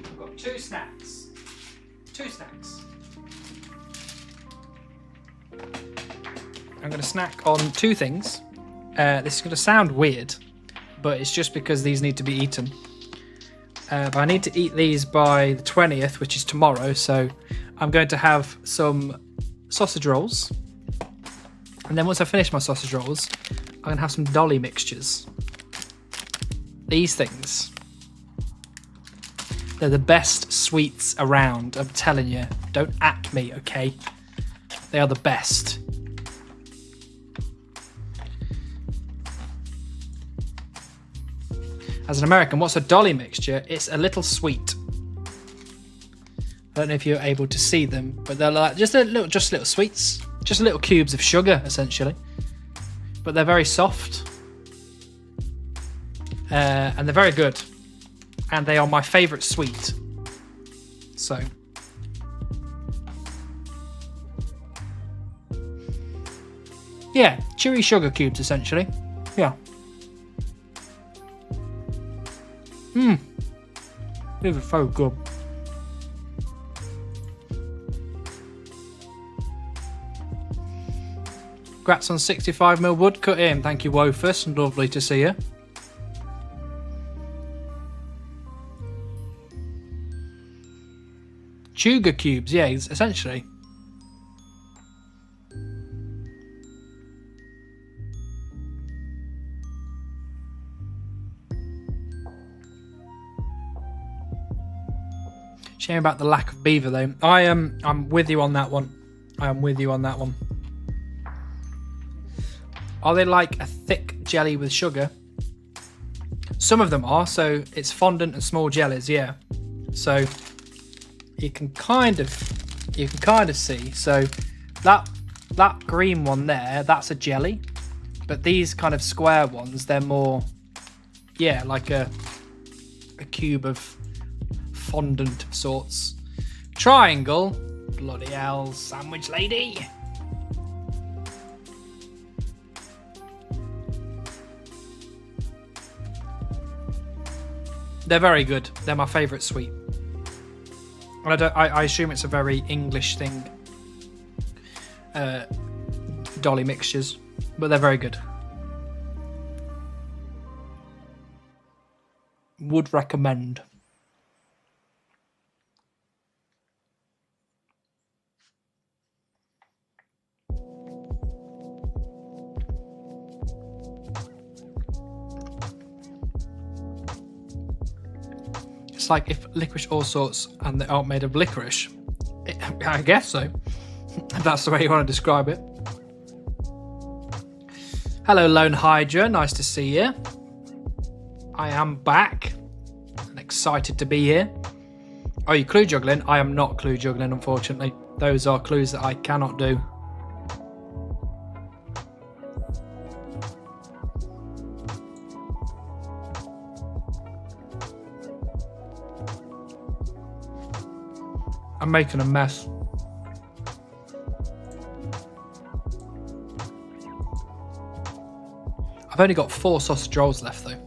I've got 2 snacks. 2 snacks. I'm gonna snack on 2 things. This is gonna sound weird, but it's just because these need to be eaten. But I need to eat these by the 20th, which is tomorrow, so I'm going to have some sausage rolls. And then once I finish my sausage rolls, I'm going to have some dolly mixtures. These things. They're the best sweets around, I'm telling you. Don't at me, okay? They are the best. As an American, what's a dolly mixture? It's a little sweet. I don't know if you're able to see them, but they're like just little sweets, just little cubes of sugar, essentially. But they're very soft, and they're very good, and they are my favourite sweet. So, yeah, chewy sugar cubes, essentially. Yeah. These are so good. Congrats on 65mm woodcutting. Thank you, Wofus, and lovely to see you. Sugar cubes, yeah, essentially. Shame about the lack of beaver, though. I'm with you on that one. I am with you on that one. Are they like a thick jelly with sugar? Some of them are, so it's fondant and small jellies, yeah. So you can kind of see. So that green one there, that's a jelly. But these kind of square ones, they're more, yeah, like a cube of fondant of sorts. Triangle. Bloody hell, sandwich lady. They're very good. They're my favourite sweet. I assume it's a very English thing. Dolly mixtures, but they're very good. Would recommend. It's like if licorice all sorts and they aren't made of licorice. I guess so. If that's the way you want to describe it. Hello, Lone Hydra. Nice to see you. I am back and excited to be here. Are you clue juggling? I am not clue juggling, unfortunately. Those are clues that I cannot do. I'm making a mess. I've only got 4 sausage rolls left though.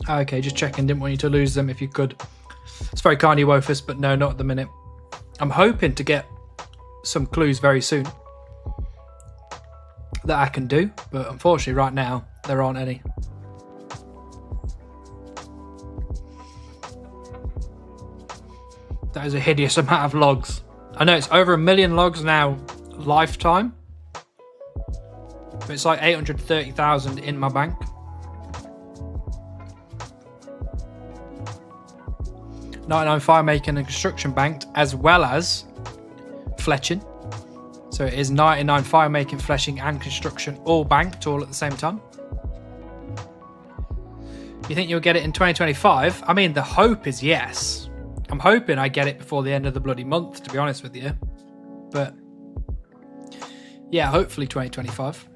Okay, just checking. Didn't want you to lose them if you could. It's very kind of you, Wofus, but no, not at the minute. I'm hoping to get some clues very soon that I can do, but unfortunately right now there aren't any. That is a hideous amount of logs. I know it's over 1 million logs now lifetime, but it's like 830,000 in my bank. 99 fire making and construction banked, as well as fletching. So it is 99 fire making, fletching and construction all banked all at the same time. You think you'll get it in 2025? I mean, the hope is yes. I'm hoping I get it before the end of the bloody month, to be honest with you. But yeah, hopefully 2025.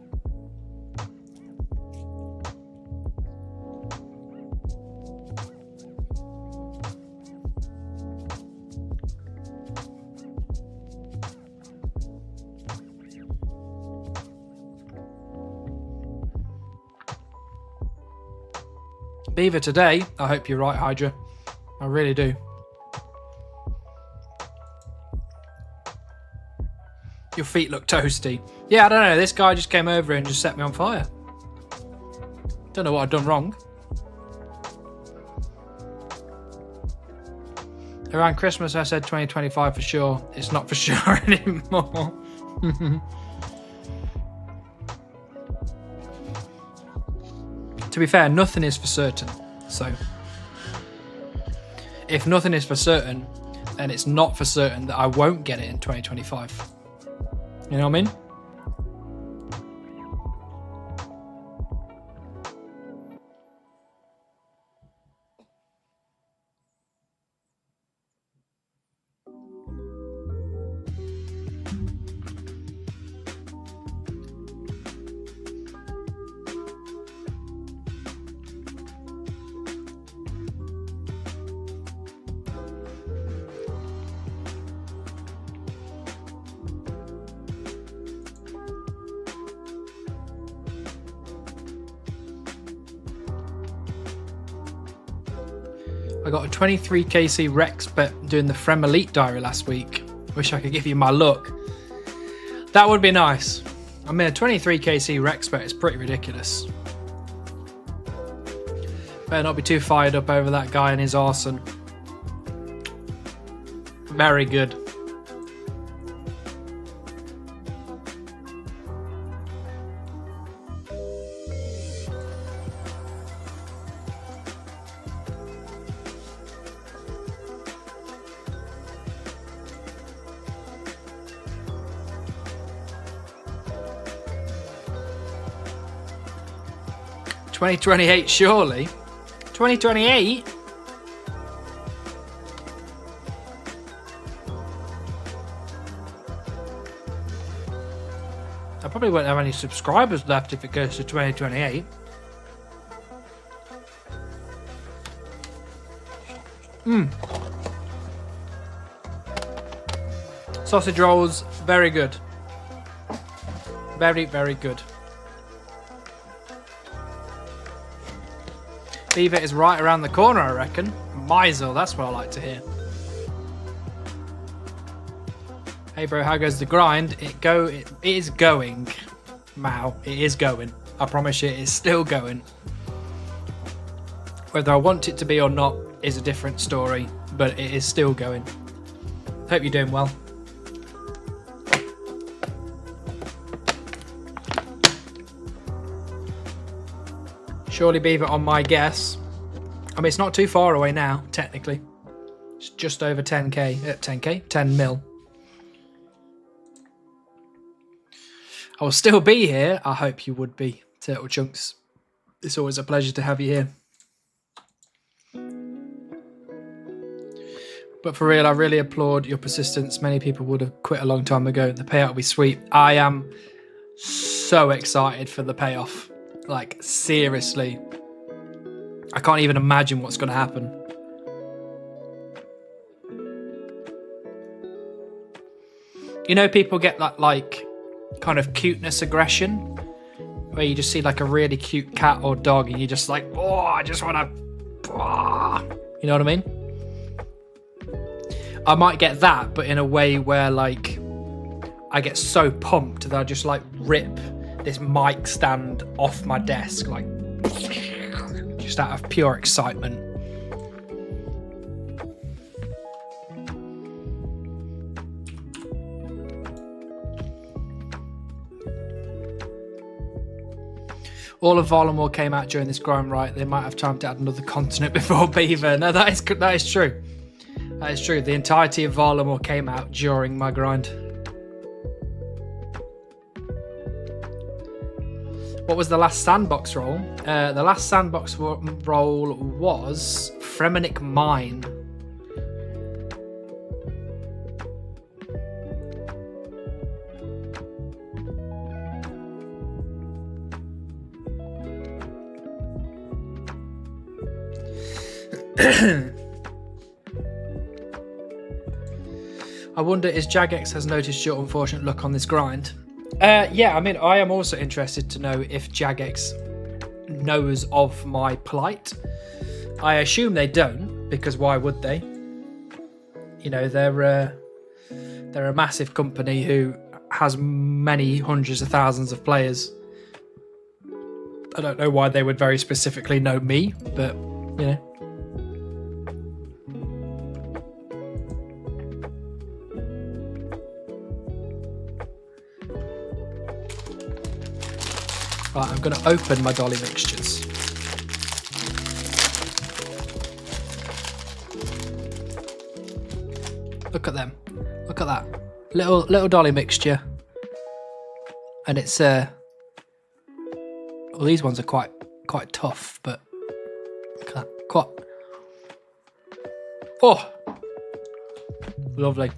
Beaver today, I hope you're right, Hydra. I really do. Your feet look toasty. Yeah, I don't know. This guy just came over and just set me on fire. Don't know what I've done wrong. Around Christmas, I said 2025 for sure. It's not for sure anymore. To be fair, nothing is for certain. So, if nothing is for certain, then it's not for certain that I won't get it in 2025. You know what I mean? I got a 23 KC Rex bet doing the Frem Elite diary last week. Wish I could give you my luck. That would be nice. I mean, a 23 KC Rex bet is pretty ridiculous. Better not be too fired up over that guy and his arson. Very good. $2028 surely. 2028? I probably won't have any subscribers left if it goes to 2028. Sausage rolls, very good. Very, very good. Beaver is right around the corner, I reckon. Meisel, that's what I like to hear. Hey bro, how goes the grind? It is going. Mao, it is going. I promise you, it is still going. Whether I want it to be or not is a different story, but it is still going. Hope you're doing well. Surely Beaver on my guess. I mean, it's not too far away now, technically. It's just over 10k, 10 mil. I will still be here. I hope you would be, Turtle Chunks. It's always a pleasure to have you here. But for real, I really applaud your persistence. Many people would have quit a long time ago. The payout will be sweet. I am so excited for the payoff. Like, seriously. I can't even imagine what's going to happen. You know, people get that, like, kind of cuteness aggression, where you just see, like, a really cute cat or dog, and you're just like, oh, I just want to... Oh. You know what I mean? I might get that, but in a way where, like, I get so pumped that I just, like, rip this mic stand off my desk, like, just out of pure excitement. All of Volamore came out during this grind, right? They might have time to add another continent before Beaver. No, that is true. That is true. The entirety of Volamore came out during my grind. What was the last sandbox roll? The last sandbox roll was Fremenic Mine. I wonder, is Jagex has noticed your unfortunate luck on this grind? Yeah, I mean, I am also interested to know if Jagex knows of my plight. I assume they don't, because why would they? You know, they're a massive company who has many hundreds of thousands of players. I don't know why they would very specifically know me, but, you know. Right, I'm going to open my dolly mixtures. Look at them. Look at that. Little dolly mixture. And it's well, these ones are quite tough, but look at that. Quite. Oh, lovely.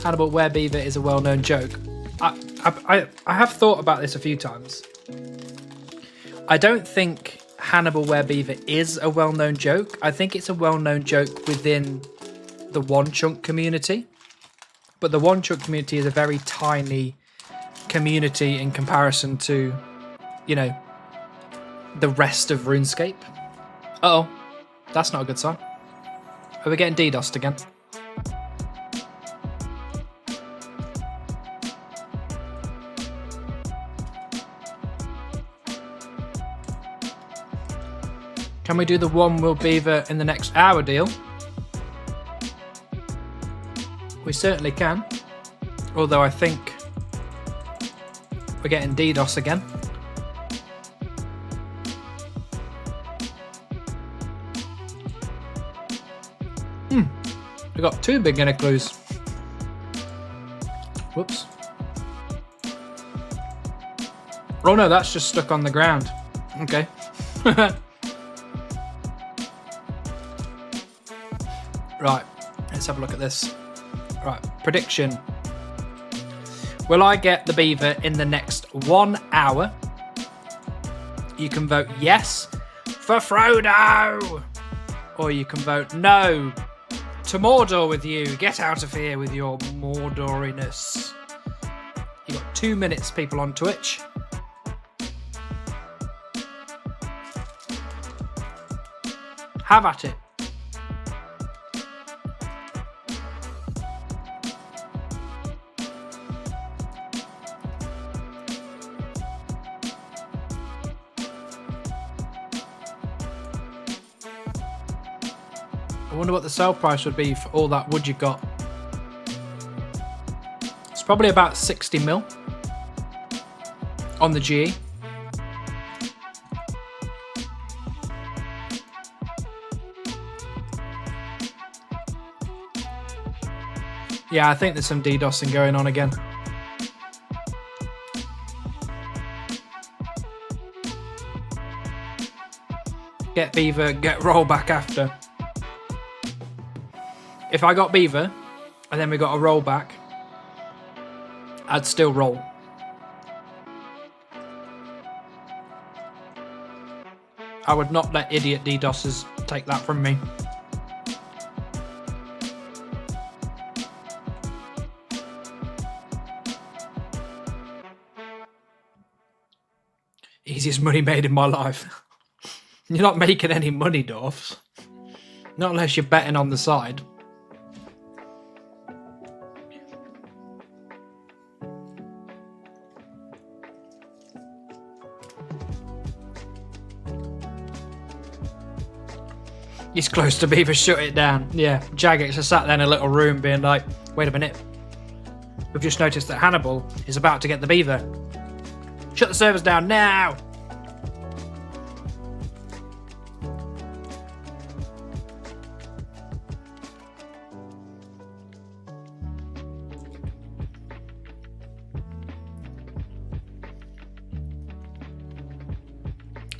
Hannibal Werebeaver is a well-known joke. I have thought about this a few times. I don't think Hannibal Werebeaver is a well-known joke. I think it's a well-known joke within the One Chunk community. But the One Chunk community is a very tiny community in comparison to, you know, the rest of RuneScape. Uh-oh. That's not a good sign. Are we getting DDoSed again? Can we do the one will beaver in the next hour deal? We certainly can. Although I think we're getting DDoS again. We got two beginner clues. Whoops. Oh no, that's just stuck on the ground. Okay. Right, let's have a look at this. Right, prediction. Will I get the beaver in the next 1 hour? You can vote yes for Frodo! Or you can vote no to Mordor with you. Get out of here with your Mordoriness. You got 2 minutes, people on Twitch. Have at it. I wonder what the sale price would be for all that wood you got. It's probably about 60 mil on the GE. Yeah, I think there's some DDoSing going on again. Get beaver, get rollback after. If I got beaver, and then we got a rollback, I'd still roll. I would not let idiot DDoSers take that from me. Easiest money made in my life. You're not making any money, dwarfs. Not unless you're betting on the side. He's close to beaver, shut it down. Yeah, Jagex sat there in a little room being like, wait a minute. We've just noticed that Hannibal is about to get the beaver. Shut the servers down now!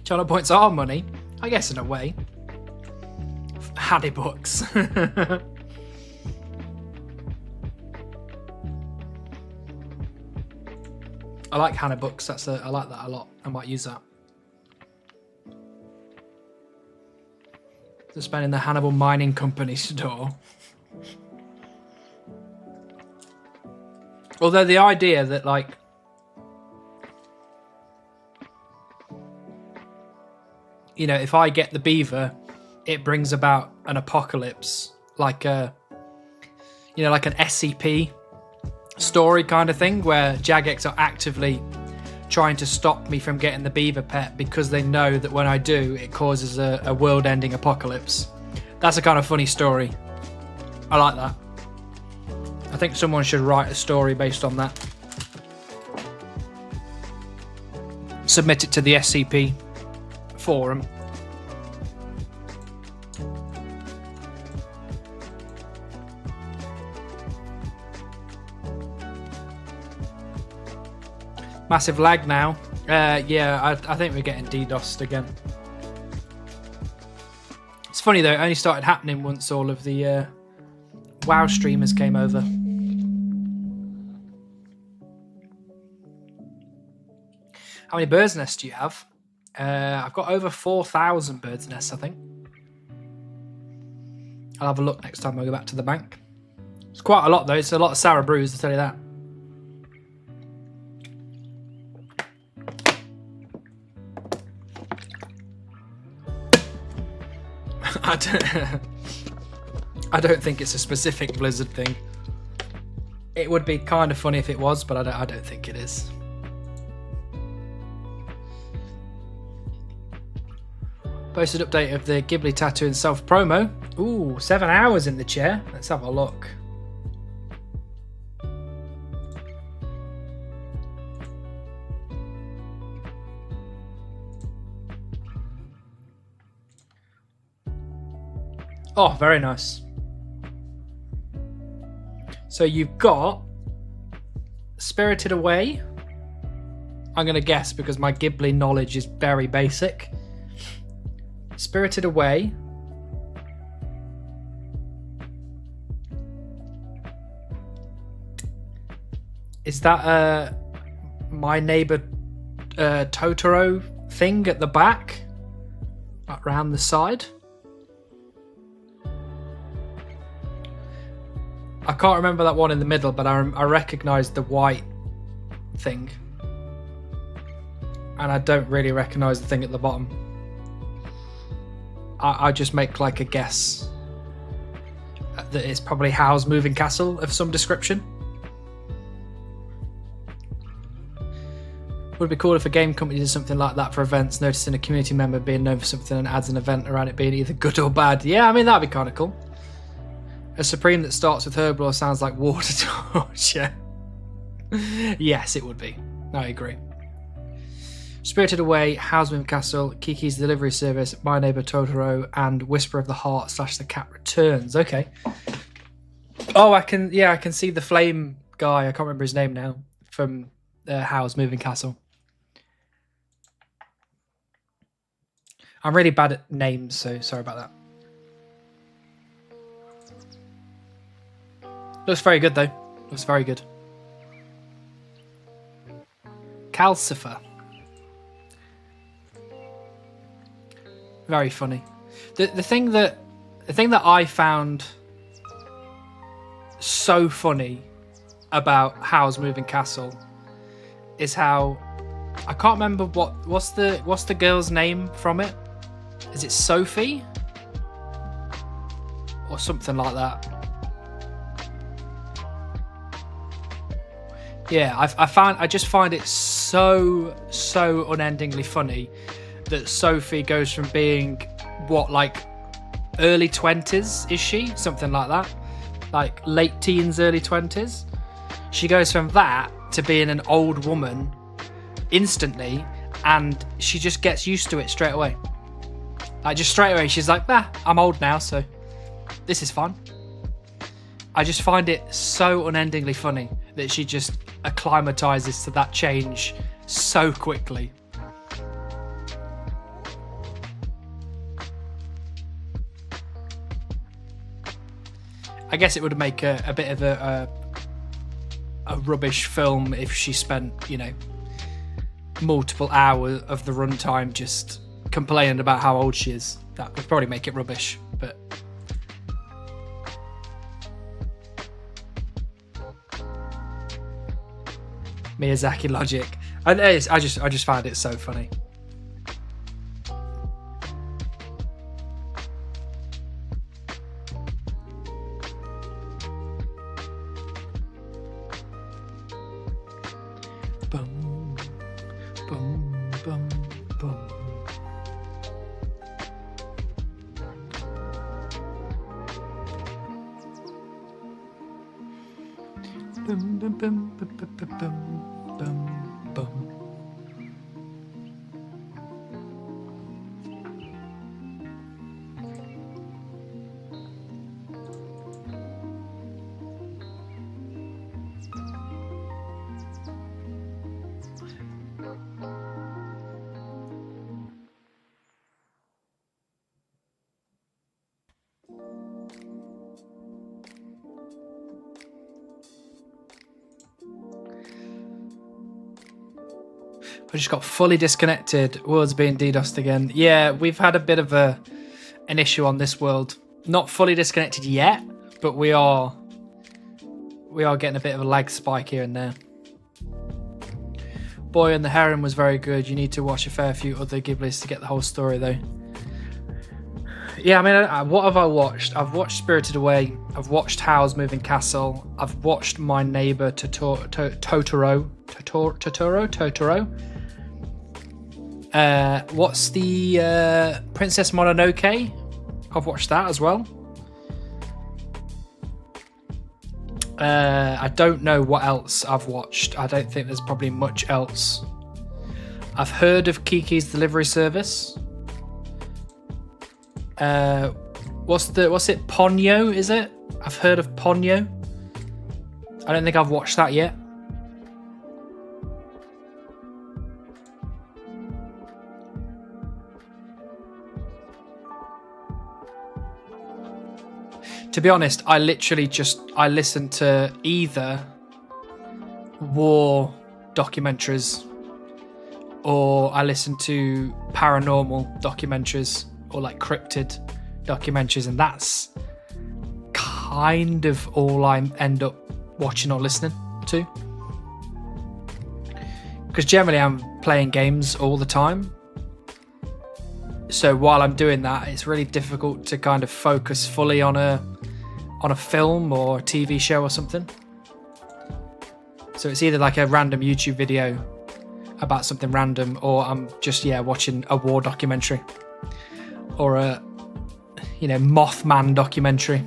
Channel points are money, I guess, in a way. Haddy books. I like Hannah books. I like that a lot. I might use that. To spend in the Hannibal Mining Company store. Although the idea that, like, you know, if I get the beaver, it brings about an apocalypse, like a, you know, like an SCP story kind of thing, where Jagex are actively trying to stop me from getting the beaver pet because they know that when I do, it causes a world-ending apocalypse. That's a kind of funny story. I like that. I think someone should write a story based on that. Submit it to the SCP forum. Massive lag now. Yeah, I think we're getting DDoSed again. It's funny though, it only started happening once all of the WoW streamers came over. How many bird's nests do you have? I've got over 4,000 bird's nests, I think. I'll have a look next time I go back to the bank. It's quite a lot though, it's a lot of sour brews, I'll tell you that. I don't think it's a specific Blizzard thing. It would be kind of funny if it was, but I don't think it is. Posted update of the Ghibli tattoo and self-promo. Ooh, 7 hours in the chair. Let's have a look. Oh, very nice. So you've got Spirited Away. I'm going to guess because my Ghibli knowledge is very basic. Spirited Away. Is that a My Neighbor Totoro thing at the back? Around the side? I can't remember that one in the middle, but I recognise the white thing. And I don't really recognise the thing at the bottom. I just make like a guess that it's probably Howl's Moving Castle of some description. Would be cool if a game company did something like that for events, noticing a community member being known for something and adds an event around it being either good or bad. Yeah, I mean, that'd be kind of cool. A Supreme that starts with Herblore sounds like Water Torture. Yes, it would be. I agree. Spirited Away, Howl's Moving Castle, Kiki's Delivery Service, My Neighbor Totoro, and Whisper of the Heart / The Cat Returns. Okay. Oh, I can see the flame guy. I can't remember his name now. From Howl's Moving Castle. I'm really bad at names, so sorry about that. Looks very good though. Looks very good. Calcifer. Very funny. The thing that I found so funny about Howl's Moving Castle is how I can't remember what's the girl's name from it. Is it Sophie or something like that? Yeah, I just find it so unendingly funny that Sophie goes from being what, like early 20s, is she? Something like that. Like late teens, early 20s. She goes from that to being an old woman instantly, and she just gets used to it straight away. Like just straight away she's like, I'm old now, so this is fun. I just find it so unendingly funny that she just acclimatizes to that change so quickly. I guess it would make a bit of a rubbish film if she spent, you know, multiple hours of the runtime just complaining about how old she is. That would probably make it rubbish, but Miyazaki logic. I just find it so funny. Boom, boom, boom, boom. Boom, boom, boom, boom, boom, boom, boom, boom. I just got fully disconnected. World's being DDoSed again. Yeah, we've had a bit of an issue on this world. Not fully disconnected yet, but we are getting a bit of a lag spike here and there. Boy and the Heron was very good. You need to watch a fair few other Ghiblis to get the whole story, though. Yeah, I mean, what have I watched? I've watched Spirited Away. I've watched Howl's Moving Castle. I've watched My Neighbor Totoro. What's the Princess Mononoke? I've watched that as well. I don't know what else I've watched. I don't think there's probably much else. I've heard of Kiki's Delivery Service. What's it? Ponyo, is it? I've heard of Ponyo. I don't think I've watched that yet. To be honest, I listen to either war documentaries or I listen to paranormal documentaries or like cryptid documentaries, and that's kind of all I end up watching or listening to. Because generally I'm playing games all the time. So while I'm doing that, it's really difficult to kind of focus fully on a film or a TV show or something. So it's either like a random YouTube video about something random, or I'm just watching a war documentary or a Mothman documentary.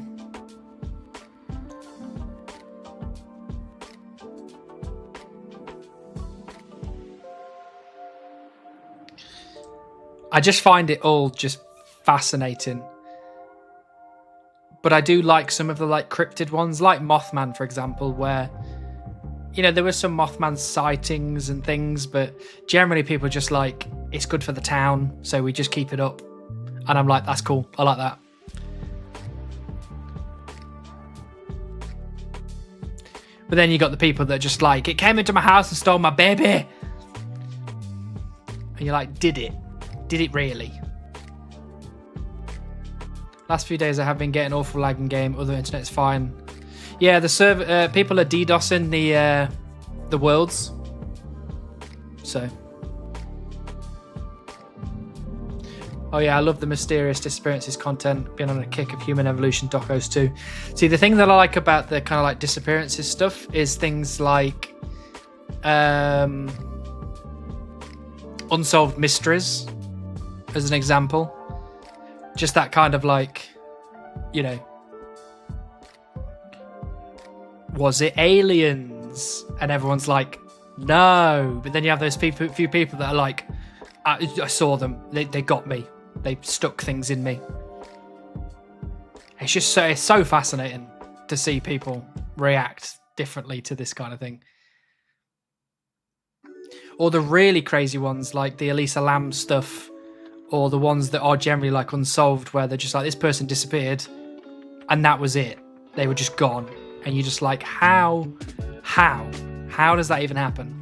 I just find it all just fascinating. But I do like some of the like cryptid ones, like Mothman, for example, where, there were some Mothman sightings and things, but generally people are just like, it's good for the town, so we just keep it up. And I'm like, that's cool. I like that. But then you got the people that are just like, it came into my house and stole my baby. And you're like, did it? Did it really? Last few days I have been getting awful lag in game. Other internet's fine. Yeah, the server people are DDoSing the worlds. So. Oh yeah, I love the mysterious disappearances content. Been on a kick of human evolution docos too. See, the thing that I like about the kind of like disappearances stuff is things like unsolved mysteries, as an example. Just that kind of like, was it aliens? And everyone's like, no. But then you have those few people that are like, I saw them. They got me. They stuck things in me. It's just it's so fascinating to see people react differently to this kind of thing. Or the really crazy ones like the Elisa Lam stuff, or the ones that are generally like unsolved, where they're just like, this person disappeared and that was it. they were just gone. And you're just like, how does that even happen?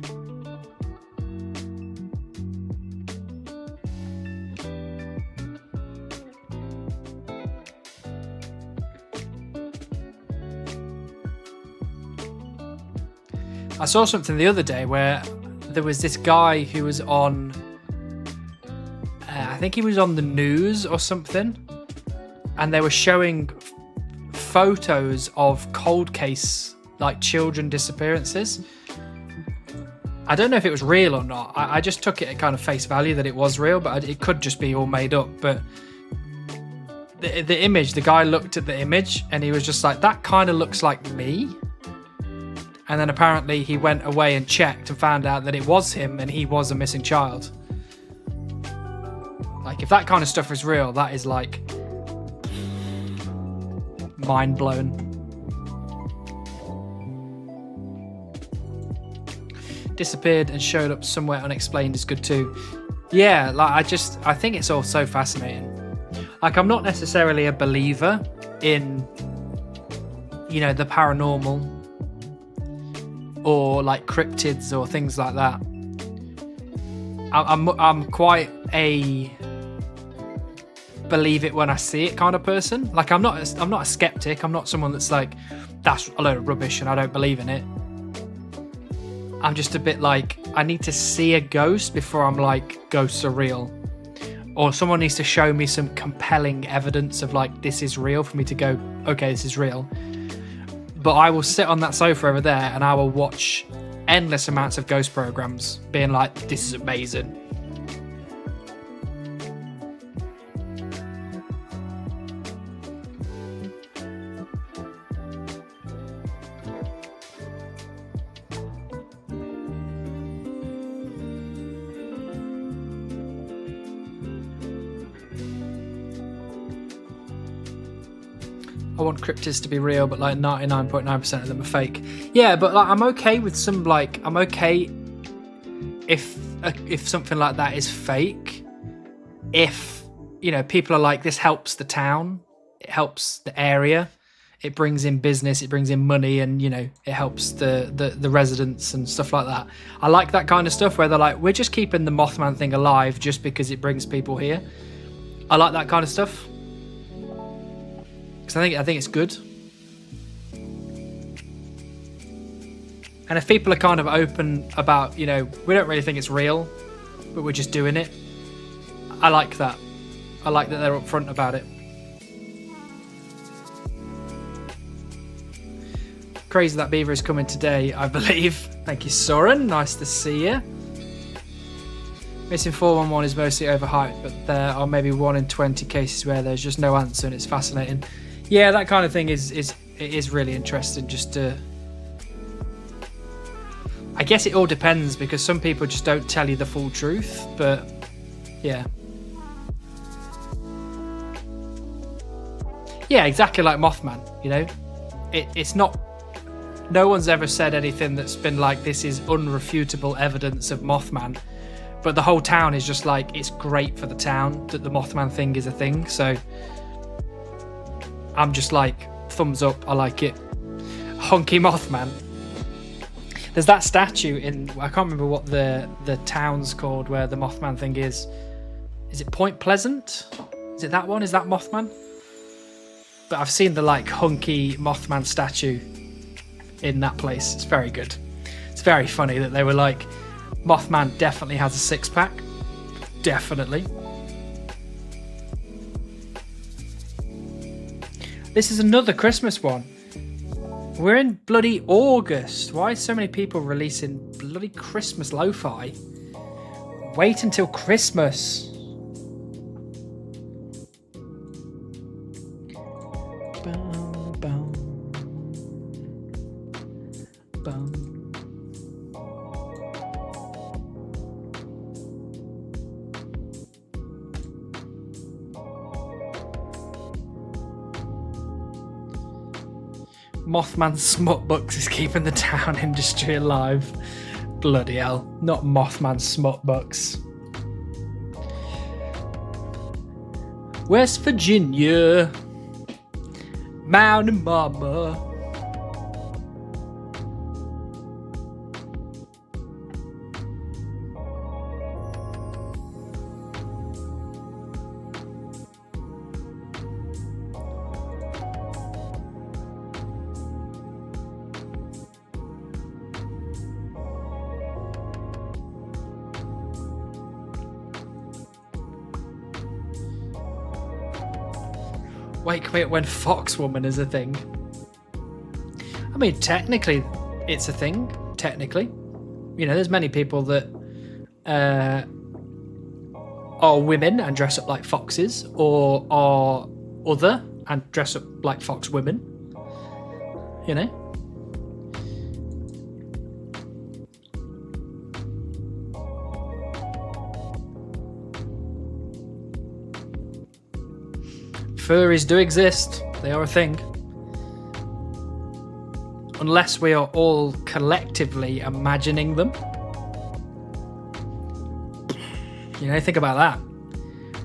I saw something the other day where there was this guy who was on, I think he was on the news or something, and they were showing photos of cold case, like children disappearances. I don't know if it was real or not. I just took it at kind of face value that it was real, but it could just be all made up. But the image, the guy looked at the image and he was just like, that kind of looks like me. And then apparently he went away and checked and found out that it was him and he was a missing child. Like, if that kind of stuff is real, that is like mind blown. Disappeared and showed up somewhere unexplained is good too. Yeah, like I think it's all so fascinating. Like, I'm not necessarily a believer in, you know, the paranormal or like cryptids or things like that. I'm quite a believe it when I see it kind of person. Like, I'm not a skeptic. I'm not someone that's like, that's a load of rubbish and I don't believe in it. I'm just a bit like, I need to see a ghost before I'm like, ghosts are real. Or someone needs to show me some compelling evidence of like, this is real, for me to go, okay, this is real. But I will sit on that sofa over there and I will watch endless amounts of ghost programs being like, this is amazing. I want cryptids to be real, but like 99.9% of them are fake. Yeah, but like I'm okay with some, like, I'm okay if something like that is fake. If, you know, people are like, this helps the town, it helps the area, it brings in business, it brings in money, and, you know, it helps the residents and stuff like that. I like that kind of stuff where they're like, we're just keeping the Mothman thing alive just because it brings people here. I like that kind of stuff. Because I think it's good. And if people are kind of open about, you know, we don't really think it's real, but we're just doing it, I like that. I like that they're upfront about it. Crazy that beaver is coming today, I believe. Thank you, Soren. Nice to see you. Missing 411 is mostly overhyped, but there are maybe 1 in 20 cases where there's just no answer, and it's fascinating. Yeah, that kind of thing is really interesting. Just to, I guess it all depends, because some people just don't tell you the full truth. But yeah, exactly like Mothman. You know, it's not. No one's ever said anything that's been like, this is unrefutable evidence of Mothman. But the whole town is just like, it's great for the town that the Mothman thing is a thing. So I'm just like, thumbs up, I like it. Honky Mothman. There's that statue in, I can't remember what the town's called where the Mothman thing is. Is it Point Pleasant? Is it that one? Is that Mothman? But I've seen the like hunky Mothman statue in that place. It's very good. It's very funny that they were like, Mothman definitely has a six-pack. Definitely. This is another Christmas one. We're in bloody August. Why are so many people releasing bloody Christmas lo-fi? Wait until Christmas. Bow, bow. Bow. Mothman smut books is keeping the town industry alive. Bloody hell. Not Mothman smut books. West Virginia. Mountain Mama. Wait, when Fox Woman is a thing. I mean, technically, it's a thing. Technically. You know, there's many people that are women and dress up like foxes, or are other and dress up like fox women. You know? Furries do exist. They are a thing. Unless we are all collectively imagining them. You know, think about that.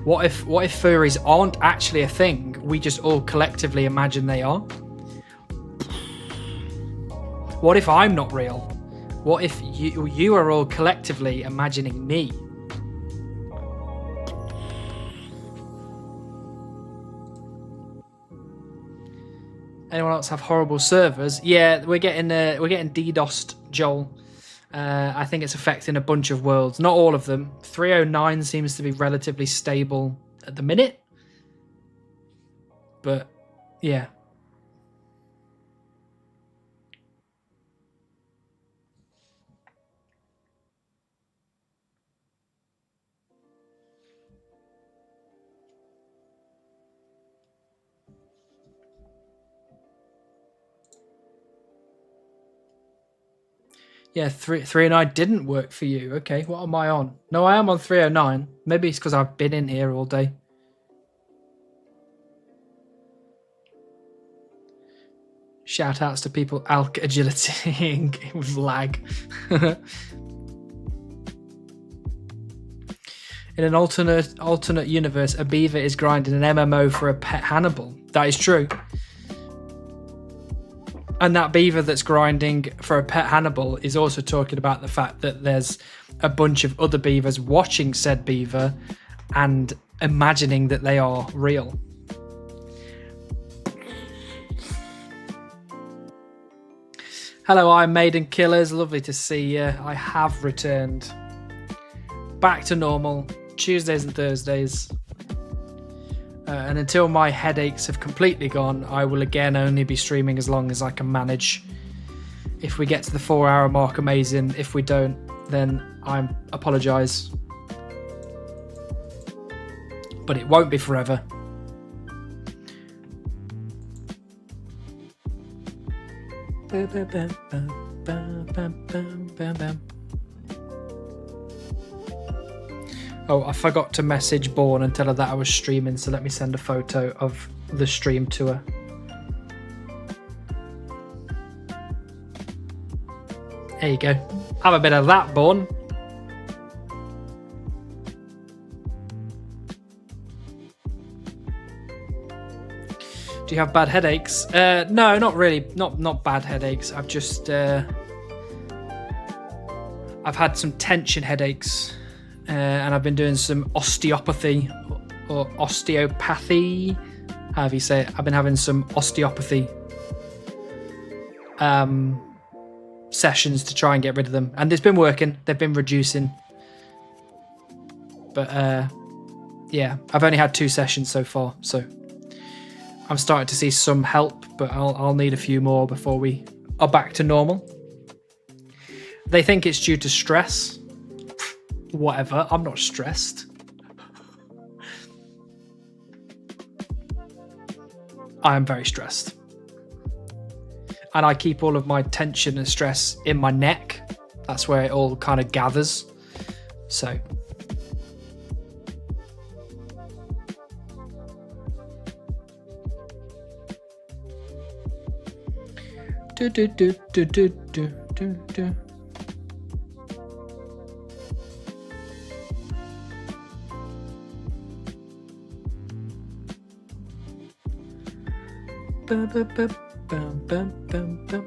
What if furries aren't actually a thing? We just all collectively imagine they are. What if I'm not real? What if you are all collectively imagining me? Anyone else have horrible servers? Yeah, we're getting DDoSed, Joel. I think it's affecting a bunch of worlds, not all of them. 309 seems to be relatively stable at the minute, but yeah. Yeah, 309 didn't work for you. Okay, what am I on? No, I am on 309. Maybe it's because I've been in here all day. Shout outs to people alk agility with lag. In an alternate universe, a beaver is grinding an MMO for a pet Hannibal. That is true. And that beaver that's grinding for a pet Hannibal is also talking about the fact that there's a bunch of other beavers watching said beaver and imagining that they are real. Hello, I'm Maiden Killers. Lovely to see you. I have returned. Back to normal. Tuesdays and Thursdays. And until my headaches have completely gone, I will again only be streaming as long as I can manage. If we get to the 4-hour mark, amazing. If we don't, then I apologise. But it won't be forever. Oh, I forgot to message Born and tell her that I was streaming, so let me send a photo of the stream to her. There you go. Have a bit of that, Born. Do you have bad headaches? No, not really. Not bad headaches. I've just I've had some tension headaches. And I've been doing some osteopathy or osteopathy, however you say it. I've been having some osteopathy sessions to try and get rid of them, and it's been working. They've been reducing, but yeah, I've only had 2 sessions so far, so I'm starting to see some help, but I'll need a few more before we are back to normal. They think it's due to stress. Whatever, I'm not stressed. I am very stressed. And I keep all of my tension and stress in my neck. That's where it all kind of gathers. So. Do do do do do do do do. Bum, bum, bum, bum, bum, bum, bum.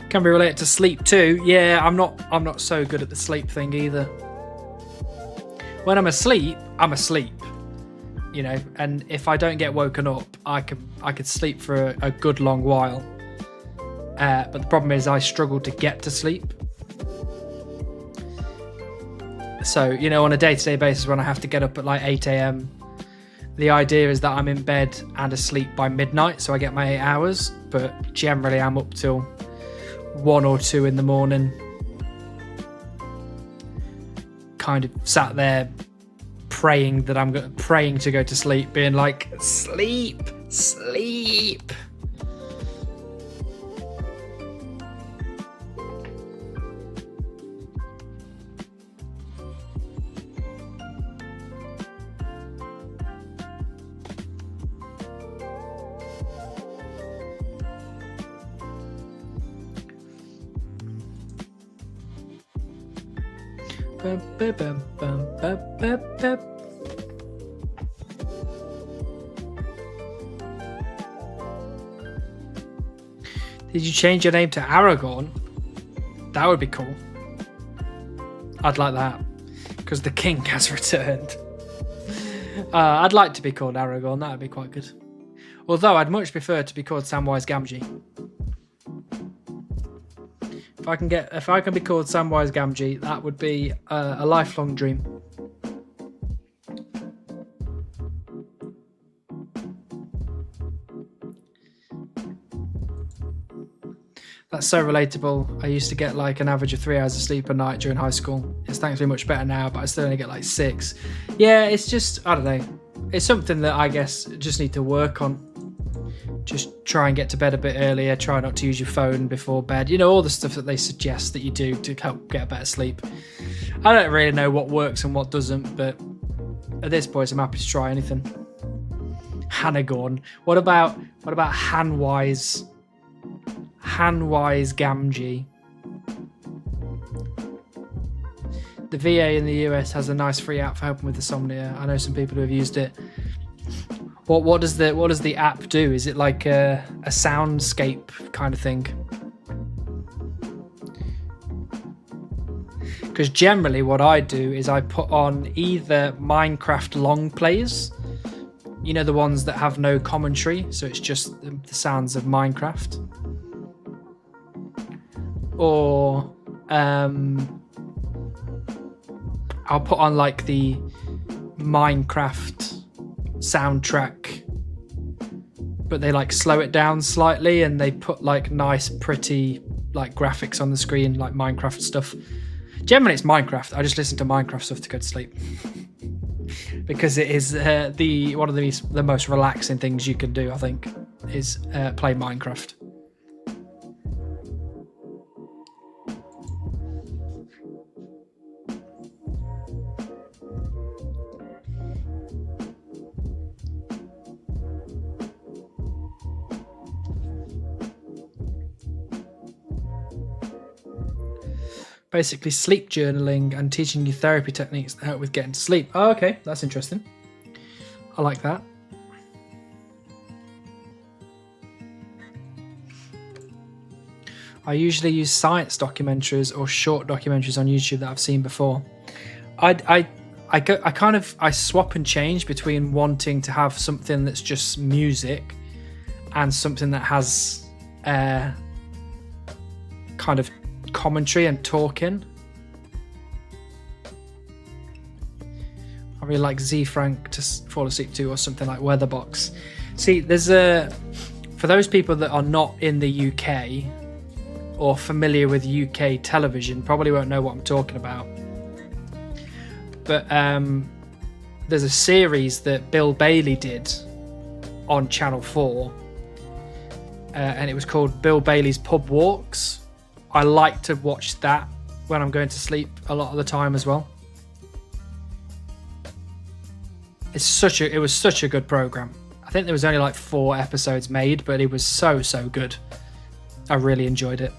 Can be related to sleep too. Yeah, I'm not so good at the sleep thing either. When I'm asleep, you know, and if I don't get woken up, I could sleep for a good long while. But the problem is I struggle to get to sleep. So, you know, on a day-to-day basis when I have to get up at like 8 a.m, the idea is that I'm in bed and asleep by midnight, so I get my 8 hours, but generally I'm up till 1 or 2 in the morning, kind of sat there praying to go to sleep, being like, sleep. Bum, bum, bum, bum, bum, bum, bum. Did you change your name to Aragorn? That would be cool. I'd like that, because the king has returned. I'd like to be called Aragorn. That would be quite good. Although I'd much prefer to be called Samwise Gamgee. If I can be called Samwise Gamgee, that would be a lifelong dream. That's so relatable. I used to get like an average of 3 hours of sleep a night during high school. It's thankfully much better now, but I still only get like 6. Yeah, it's just, I don't know. It's something that I guess just need to work on. Just try and get to bed a bit earlier. Try not to use your phone before bed. You know, all the stuff that they suggest that you do to help get a better sleep. I don't really know what works and what doesn't, but at this point, I'm happy to try anything. Hanagorn. What about Hanwise? Hanwise Gamgee. The VA in the US has a nice free app for helping with insomnia. I know some people who have used it. What does the app do? Is it like a soundscape kind of thing? Because generally what I do is I put on either Minecraft long plays, you know, the ones that have no commentary, so it's just the sounds of Minecraft, or I'll put on like the Minecraft soundtrack, but they like slow it down slightly and they put like nice pretty like graphics on the screen, like Minecraft stuff. Generally it's Minecraft. I just listen to Minecraft stuff to go to sleep because it is one of the most relaxing things you can do, I think, is play Minecraft. Basically sleep journaling and teaching you therapy techniques that help with getting to sleep. Oh, okay, that's interesting. I like that. I usually use science documentaries or short documentaries on YouTube that I've seen before. I swap and change between wanting to have something that's just music and something that has kind of commentary and talking. I really like Z Frank to fall asleep to, or something like Weatherbox. See, there's for those people that are not in the UK or familiar with UK television, probably won't know what I'm talking about. But there's a series that Bill Bailey did on Channel 4, and it was called Bill Bailey's Pub Walks. I like to watch that when I'm going to sleep a lot of the time as well. It was such a good program. I think there was only like 4 episodes made, but it was so good. I really enjoyed it.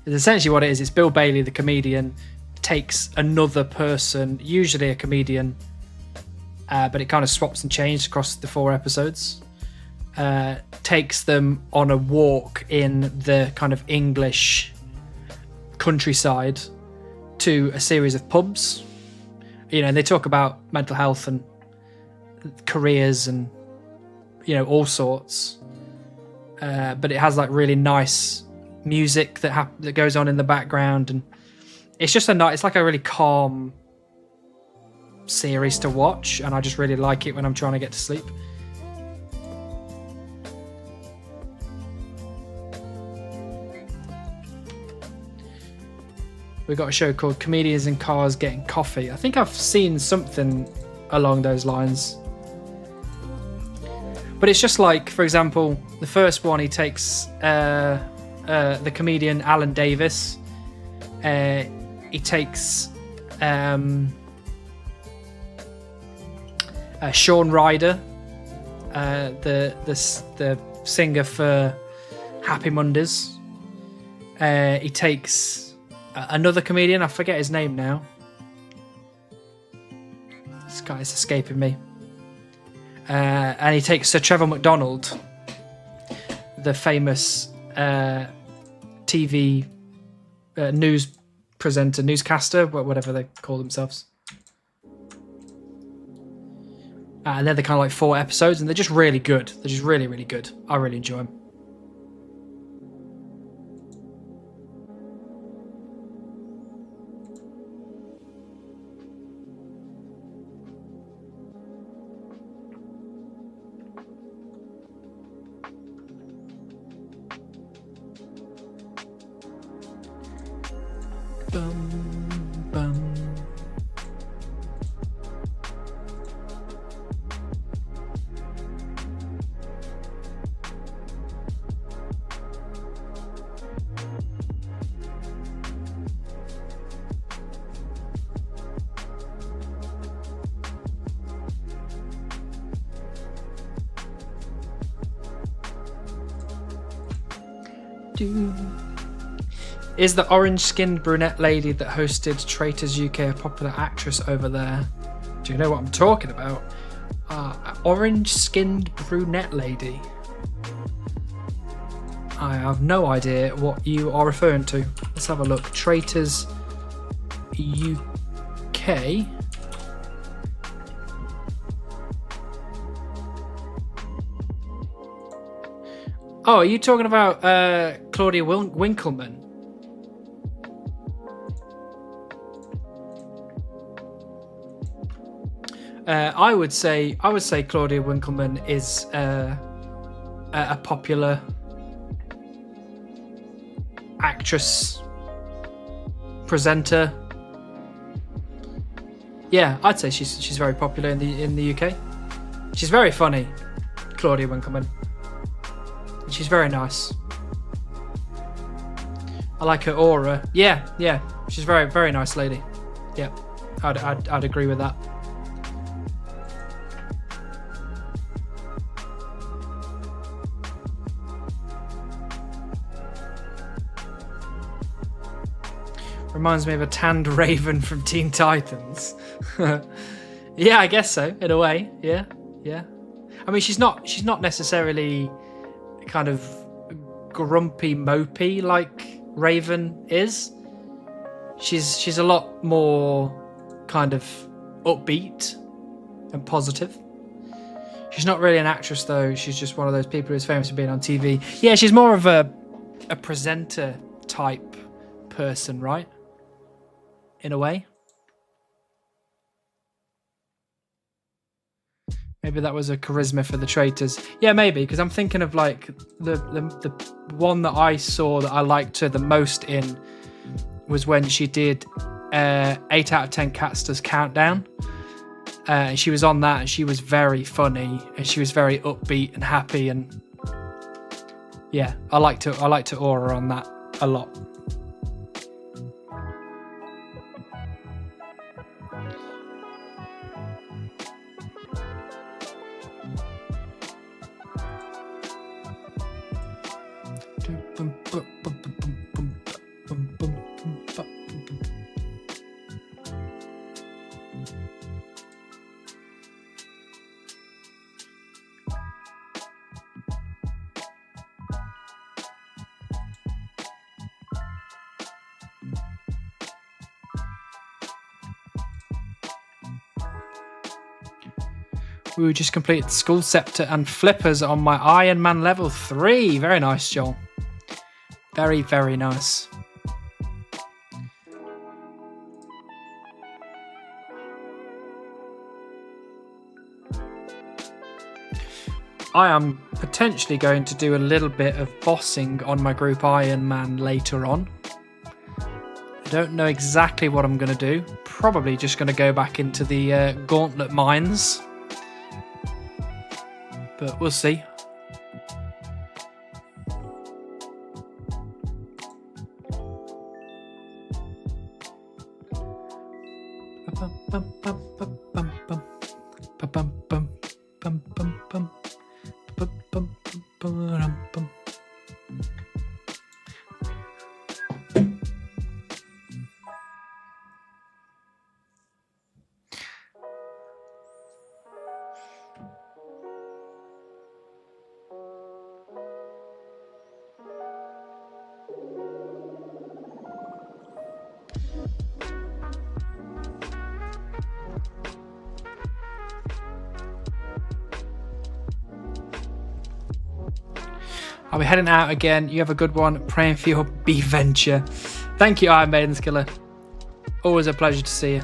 It's essentially what it is. It's Bill Bailey, the comedian, takes another person, usually a comedian, but it kind of swaps and changes across the 4 episodes. Takes them on a walk in the kind of English countryside to a series of pubs. And they talk about mental health and careers and all sorts. But it has like really nice music that goes on in the background, and it's just it's like a really calm series to watch, and I just really like it when I'm trying to get to sleep. We've got a show called Comedians in Cars Getting Coffee. I think I've seen something along those lines. But it's just like, for example, the first one, he takes the comedian Alan Davis. He takes Sean Ryder, the singer for Happy Mondays. He takes another comedian, I forget his name now. This guy is escaping me. And he takes Sir Trevor McDonald, the famous TV news presenter, newscaster, whatever they call themselves. And they're the kind of like 4 episodes, and they're just really good. They're just really, really good. I really enjoy them. Bum, bum. Is the orange-skinned brunette lady that hosted Traitors UK a popular actress over there? Do you know what I'm talking about? Orange-skinned brunette lady. I have no idea what you are referring to. Let's have a look. Traitors UK. Oh, are you talking about Claudia Winkleman? I would say Claudia Winkleman is a popular actress, presenter. Yeah, I'd say she's very popular in the UK. She's very funny, Claudia Winkleman. She's very nice. I like her aura. Yeah. She's a very, very nice lady. Yeah, I'd agree with that. Reminds me of a tanned raven from Teen Titans. Yeah, I guess so, in a way. Yeah. I mean, she's not necessarily kind of grumpy, mopey like Raven is. She's a lot more kind of upbeat and positive. She's not really an actress though. She's just one of those people who's famous for being on TV. Yeah, she's more of a presenter type person, right? In a way. Maybe that was a charisma for the Traitors. Yeah, maybe, because I'm thinking of like the one that I saw that I liked her the most in was when she did 8 out of 10 Catsters Countdown. She was on that and she was very funny and she was very upbeat and happy, and yeah, I liked her aura on that a lot. We just completed the Skull Scepter and Flippers on my Iron Man level 3. Very nice, Joel. Very, very nice. I am potentially going to do a little bit of bossing on my group Iron Man later on. I don't know exactly what I'm going to do. Probably just going to go back into the Gauntlet Mines. But we'll see. I'll be heading out again. You have a good one. Praying for your beef venture. Thank you, Iron Maiden's Killer. Always a pleasure to see you.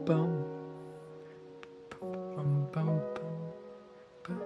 Boom. Bum, bum, bum,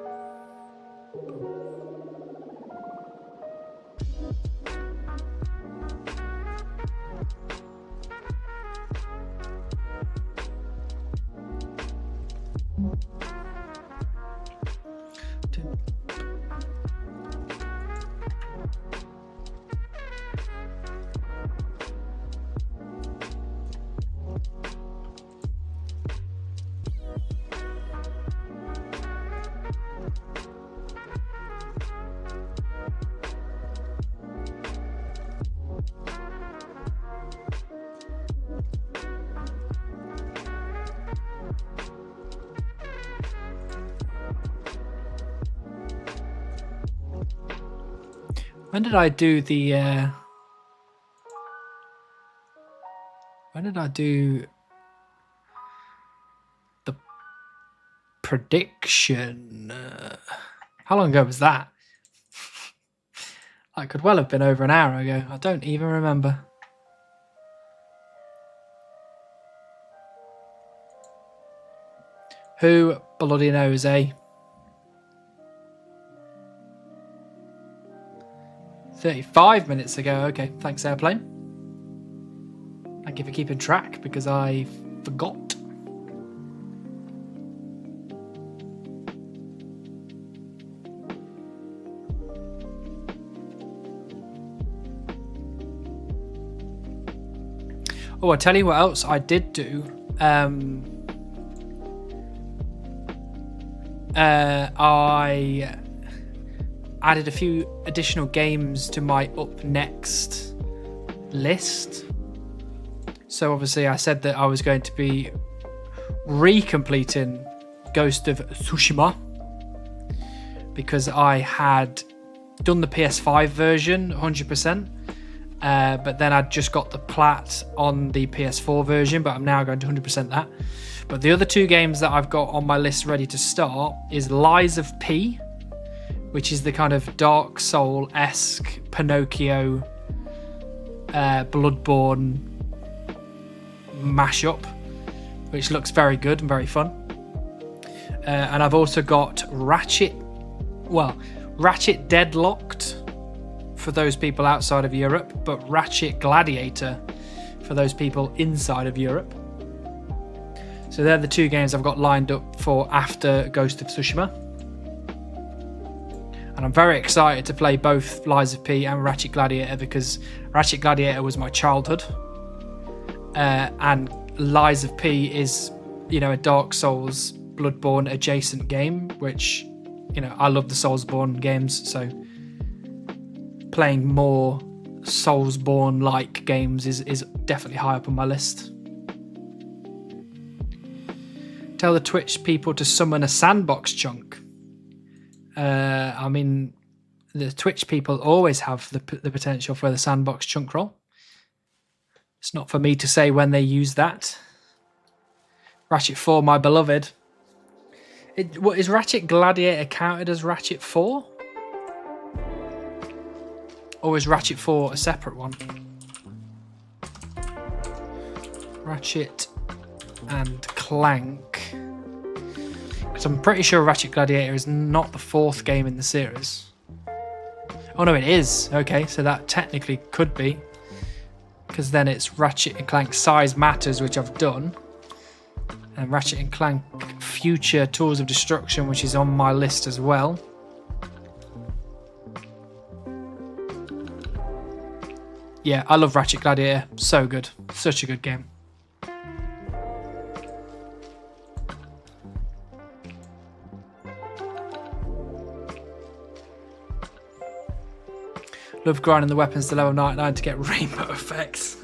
When did I do the when did I do the prediction? How long ago was that? That could well have been over an hour ago. I don't even remember. Who bloody knows, eh? 35 minutes ago. Okay, thanks, Airplane. Thank you for keeping track, because I forgot. Oh, I'll tell you what else I did do. I added a few additional games to my up next list. So obviously I said that I was going to be recompleting Ghost of Tsushima because I had done the PS5 version 100%, but then I'd just got the plat on the PS4 version, but I'm now going to 100% that. But the other two games that I've got on my list ready to start is Lies of P, which is the kind of Dark Soul-esque Pinocchio Bloodborne mashup, which looks very good and very fun. And I've also got Ratchet Deadlocked for those people outside of Europe, but Ratchet Gladiator for those people inside of Europe. So they're the two games I've got lined up for after Ghost of Tsushima. And I'm very excited to play both Lies of P and Ratchet Gladiator, because Ratchet Gladiator was my childhood. And Lies of P is, you know, a Dark Souls Bloodborne adjacent game, which, you know, I love the Soulsborne games, so playing more Soulsborne-like games is definitely high up on my list. Tell the Twitch people to summon a sandbox chunk. I mean, the Twitch people always have the potential for the sandbox chunk roll. It's not for me to say when they use that. Ratchet 4, my beloved. What is Ratchet Gladiator counted as Ratchet 4? Or is Ratchet 4 a separate one? Ratchet and Clank. Because I'm pretty sure Ratchet Gladiator is not the 4th game in the series. Oh no, it is. Okay, so that technically could be. Because then it's Ratchet and Clank Size Matters, which I've done. And Ratchet and Clank Future Tools of Destruction, which is on my list as well. Yeah, I love Ratchet Gladiator. So good. Such a good game. Love grinding the weapons to level 99 to get rainbow effects.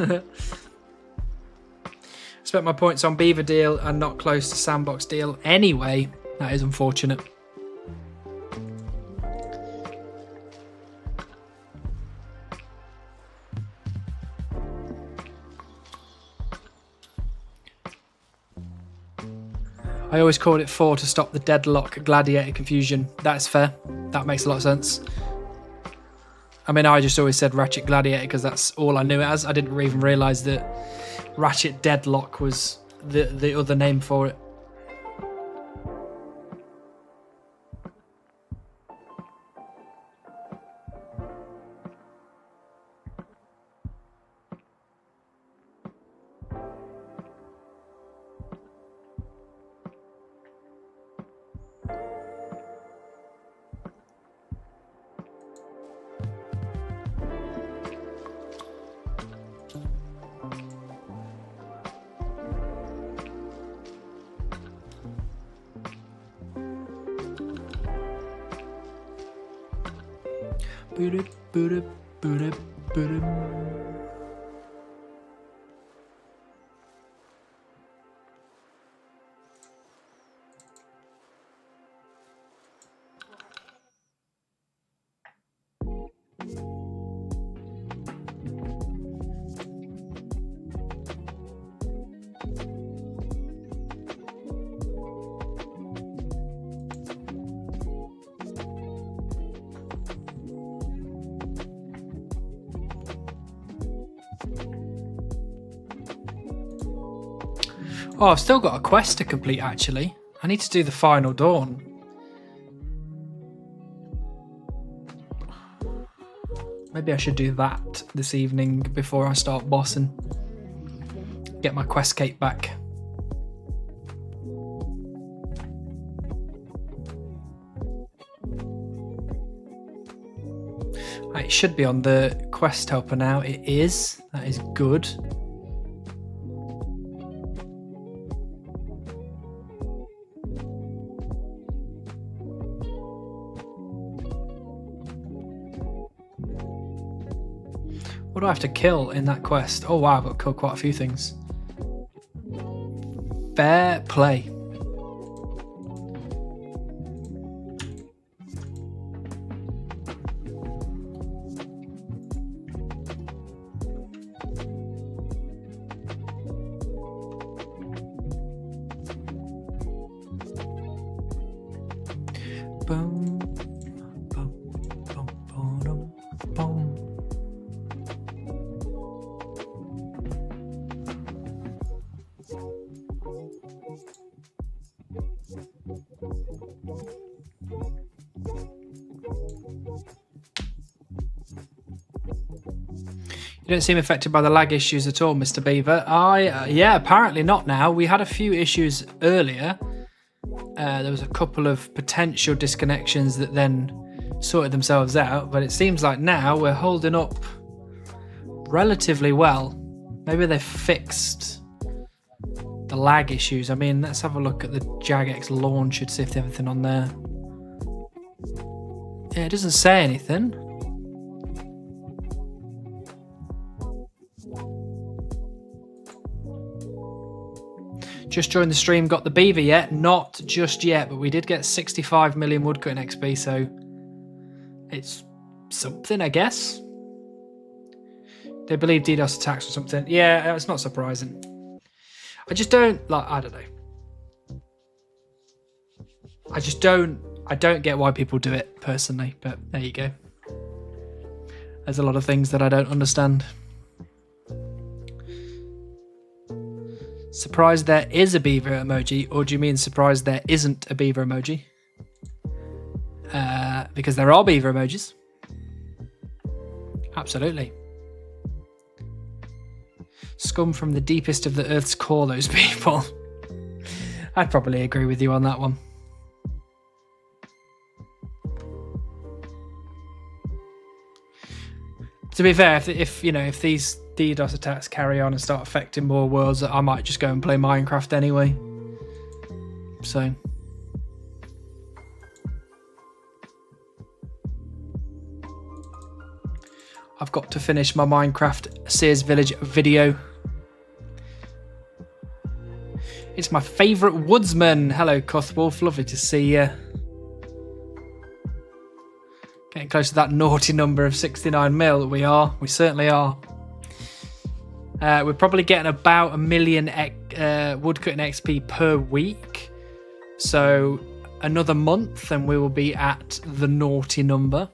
Spent my points on Beaver Deal and not close to Sandbox Deal anyway. That is unfortunate. I always called it 4 to stop the deadlock gladiator confusion. That's fair. That makes a lot of sense. I mean, I just always said Ratchet Gladiator because that's all I knew it as. I didn't even realise that Ratchet Deadlock was the other name for it. Oh, I've still got a quest to complete, actually. I need to do the Final Dawn. Maybe I should do that this evening before I start bossing. Get my quest cape back. It should be on the quest helper now. It is. That is good. What do I have to kill in that quest? Oh wow, I've got to kill quite a few things. Fair play. Boom, boom, boom, boom, boom. You don't seem affected by the lag issues at all, Mr. Beaver. Yeah, apparently not now. We had a few issues earlier. There was a couple of potential disconnections that then sorted themselves out, but it seems like now we're holding up relatively well. Maybe they fixed the lag issues. I mean, let's have a look at the Jagex launcher to see if there's anything on there. Yeah, it doesn't say anything. Just joined the stream, got the beaver yet? Not just yet, but we did get 65 million woodcutting XP, so it's something, I guess. They believe DDoS attacks or something. Yeah, it's not surprising. I just don't, like, I don't know. I don't get why people do it, personally, but there you go. There's a lot of things that I don't understand. Surprised there is a beaver emoji, or do you mean surprised there isn't a beaver emoji? Because there are beaver emojis. Absolutely. Scum from the deepest of the earth's core, those people. I'd probably agree with you on that one. To be fair, if you know, if these DDoS attacks carry on and start affecting more worlds, I might just go and play Minecraft anyway. So I've got to finish my Minecraft Sears Village video. It's my favourite woodsman. Hello, Cuthwolf. Lovely to see you. Getting close to that naughty number of 69 mil. We are. We certainly are. We're probably getting about 1 million woodcutting XP per week. So another month and we will be at the naughty number.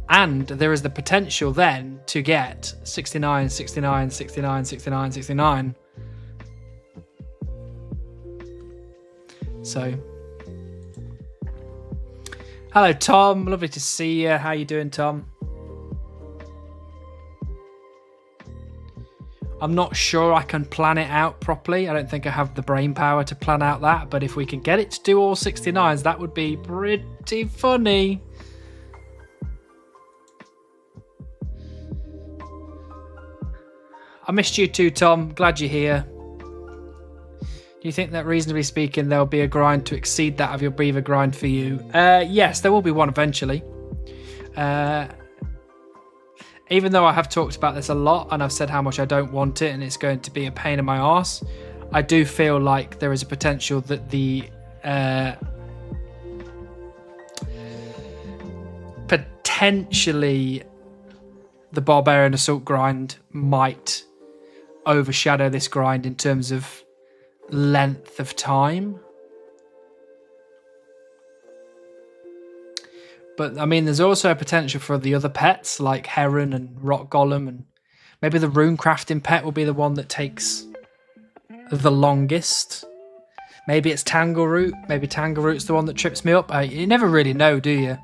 And there is the potential then to get 69, 69, 69, 69, 69. So, hello Tom, lovely to see you. How you doing, Tom? I'm not sure I can plan it out properly. I don't think I have the brain power to plan out that, but if we can get it to do all 69s, that would be pretty funny. I missed you too, Tom. Glad you're here. Do you think that, reasonably speaking, there'll be a grind to exceed that of your beaver grind for you? Yes, there will be one eventually. Even though I have talked about this a lot and I've said how much I don't want it and it's going to be a pain in my arse, I do feel like there is a potential that the potentially the Barbarian Assault grind might overshadow this grind in terms of length of time. But I mean, there's also a potential for the other pets like Heron and Rock Golem, and maybe the rune crafting pet will be the one that takes the longest. Maybe it's Tangleroot. Maybe Tangleroot's the one that trips me up. You never really know, do you?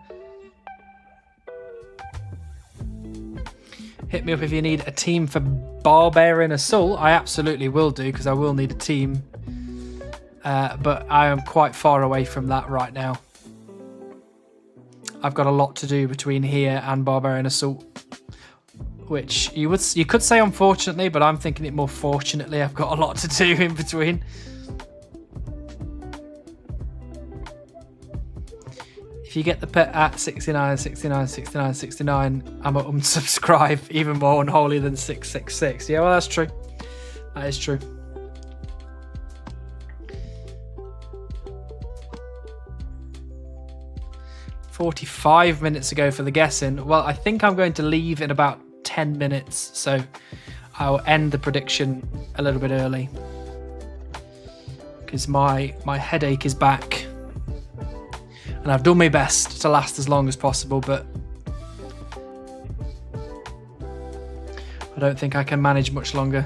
Hit me up if you need a team for Barbarian Assault. I absolutely will do, because I will need a team. But I am quite far away from that right now. I've got a lot to do between here and Barbarian Assault, which you could say unfortunately, but I'm thinking it more fortunately. I've got a lot to do in between. If you get the pet at 69, 69, 69, 69, I'm going to unsubscribe even more unholy than 666. Yeah, well, that's true. That is true. "45 minutes ago for the guessing." Well, I think I'm going to leave in about 10 minutes, so I'll end the prediction a little bit early because my headache is back. And I've done my best to last as long as possible, but I don't think I can manage much longer.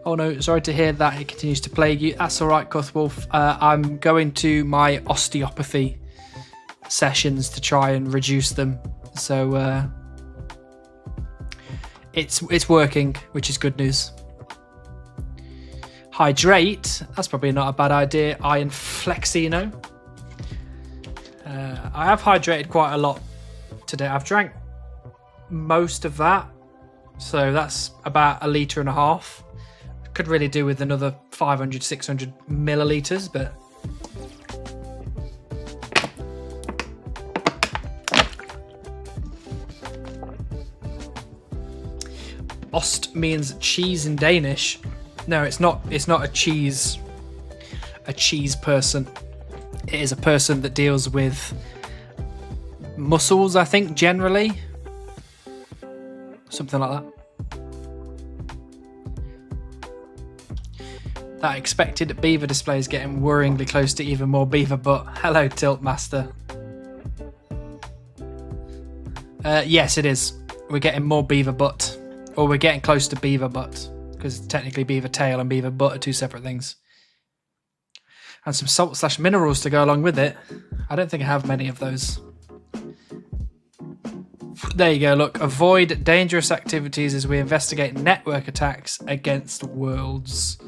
Oh no, sorry to hear that it continues to plague you. That's alright, Cuthwolf. I'm going to my osteopathy sessions to try and reduce them. So it's working, which is good news. Hydrate, that's probably not a bad idea. Iron Flexino. I have hydrated quite a lot today. I've drank most of that, so that's about 1.5 litres. Could really do with another 500, 600 milliliters, but Ost means cheese in Danish. No, it's not. It's not a cheese person. It is a person that deals with mussels, I think, generally. Something like that. That expected beaver display is getting worryingly close to even more beaver butt. Hello, Tilt Master. Yes, it is. We're getting more beaver butt. Or we're getting close to beaver butt. Because technically beaver tail and beaver butt are two separate things. And some salt / minerals to go along with it. I don't think I have many of those. There you go, look. Avoid dangerous activities as we investigate network attacks against worlds.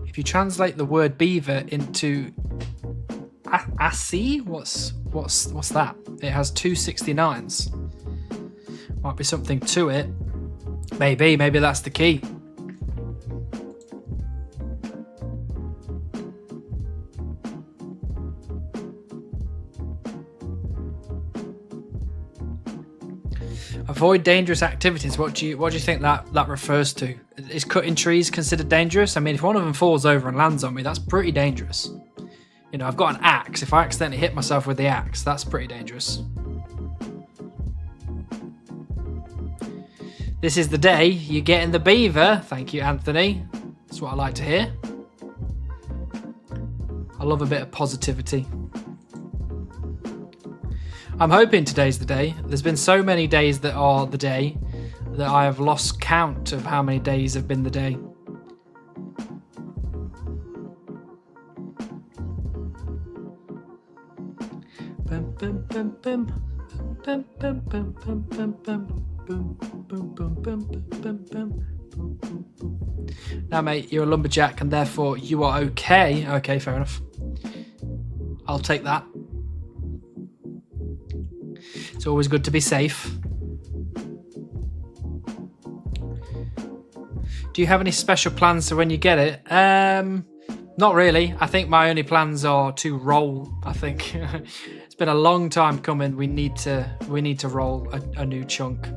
If you translate the word beaver into Asi, what's that? It has 269s. Might be something to it. Maybe that's the key. Avoid dangerous activities. What do you think that refers to? Is cutting trees considered dangerous? I mean, if one of them falls over and lands on me, that's pretty dangerous. You know, I've got an axe. If I accidentally hit myself with the axe, that's pretty dangerous. This is the day you get in the beaver. Thank you, Anthony. That's what I like to hear. I love a bit of positivity. I'm hoping today's the day. There's been so many days that are the day that I have lost count of how many days have been the day. Now, mate, you're a lumberjack and therefore you are okay. Okay, fair enough. I'll take that. It's always good to be safe. Do you have any special plans for when you get it? Not really. I think my only plans are to roll. I think it's been a long time coming. We need to roll a new chunk.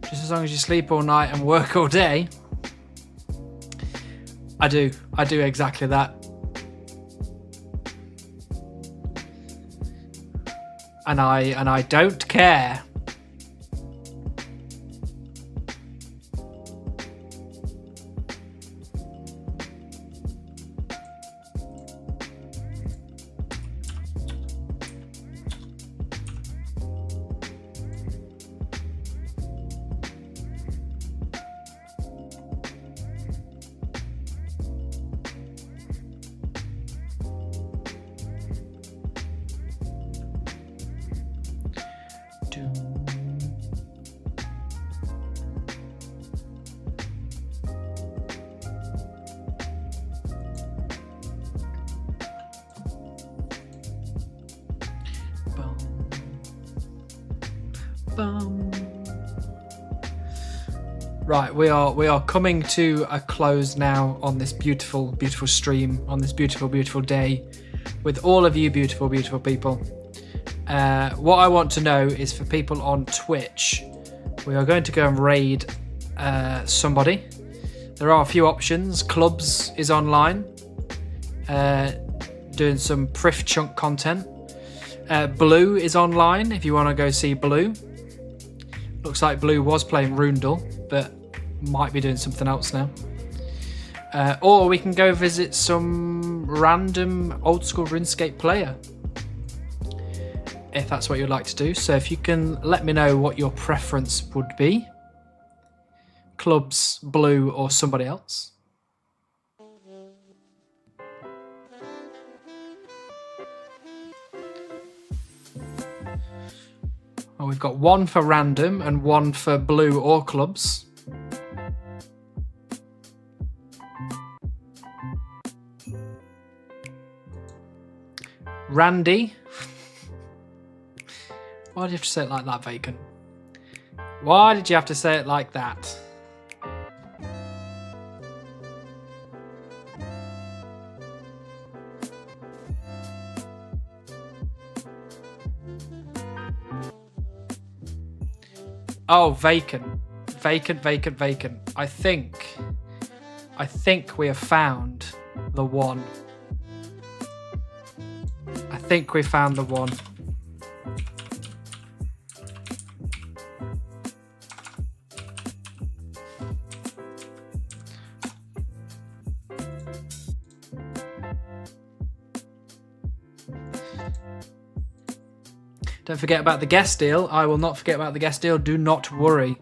Just as long as you sleep all night and work all day. I do exactly that. And I don't care. Right, we are coming to a close now on this beautiful, beautiful stream, on this beautiful, beautiful day, with all of you beautiful, beautiful people. What I want to know is for people on Twitch, we are going to go and raid somebody. There are a few options. Clubs is online. doing some Priff Chunk content. Blue is online if you want to go see Blue. Looks like Blue was playing Rundle, but might be doing something else now. Or we can go visit some random old school RuneScape player, if that's what you'd like to do. So if you can let me know what your preference would be. Clubs, Blue, or somebody else. Oh, we've got one for random and one for Blue or clubs. Randy. Why did you have to say it like that, Vacant? Why did you have to say it like that? Oh, vacant. Vacant, vacant, vacant. I think we have found the one. I think we found the one. Don't forget about the guest deal. I will not forget about the guest deal. Do not worry.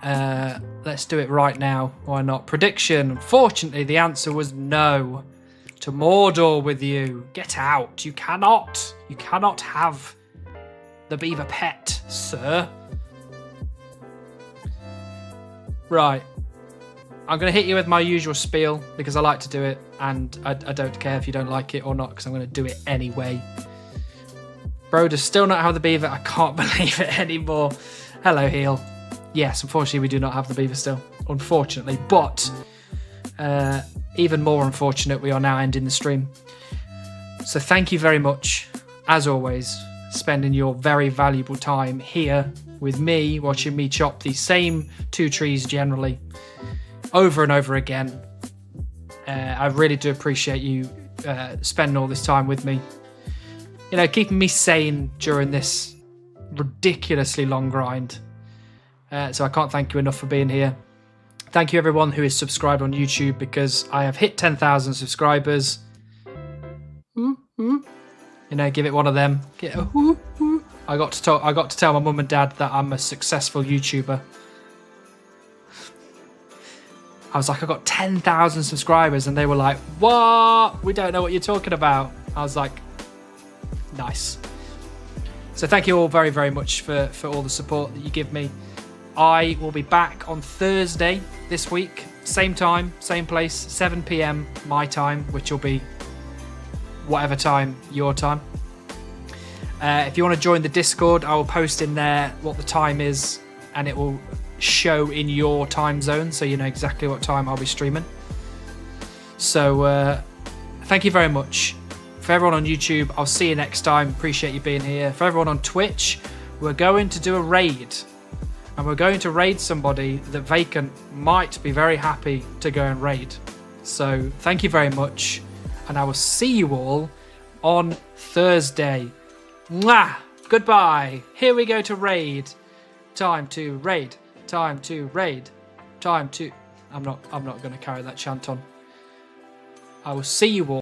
Let's do it right now. Why not? Prediction. Unfortunately, the answer was no. To Mordor with you. Get out. You cannot. You cannot have the beaver pet, sir. Right. I'm going to hit you with my usual spiel because I like to do it, and I don't care if you don't like it or not because I'm going to do it anyway. Bro does still not have the beaver. I can't believe it anymore. Hello, Heel. Yes, unfortunately, we do not have the beaver still. Unfortunately. But even more unfortunate, we are now ending the stream. So thank you very much, as always, spending your very valuable time here with me, watching me chop these same two trees generally over and over again. I really do appreciate you spending all this time with me. You know, keeping me sane during this ridiculously long grind. So I can't thank you enough for being here. Thank you everyone who is subscribed on YouTube because I have hit 10,000 subscribers. You know, give it one of them. Get a I got to tell my mum and dad that I'm a successful YouTuber. I was like, I got 10,000 subscribers, and they were like, "What? We don't know what you're talking about." I was like, nice. So thank you all very, very much for all the support that you give me. I will be back on Thursday this week. Same time, same place, 7 PM my time, which will be whatever time your time. If you want to join the Discord, I will post in there what the time is, and it will show in your time zone, so you know exactly what time I'll be streaming. So thank you very much. For everyone on YouTube, I'll see you next time. Appreciate you being here. For everyone on Twitch, we're going to do a raid. And we're going to raid somebody that Vacant might be very happy to go and raid. So thank you very much. And I will see you all on Thursday. Mwah! Goodbye. Here we go to raid. Time to raid. Time to raid. Time to... I'm not going to carry that chant on. I will see you all.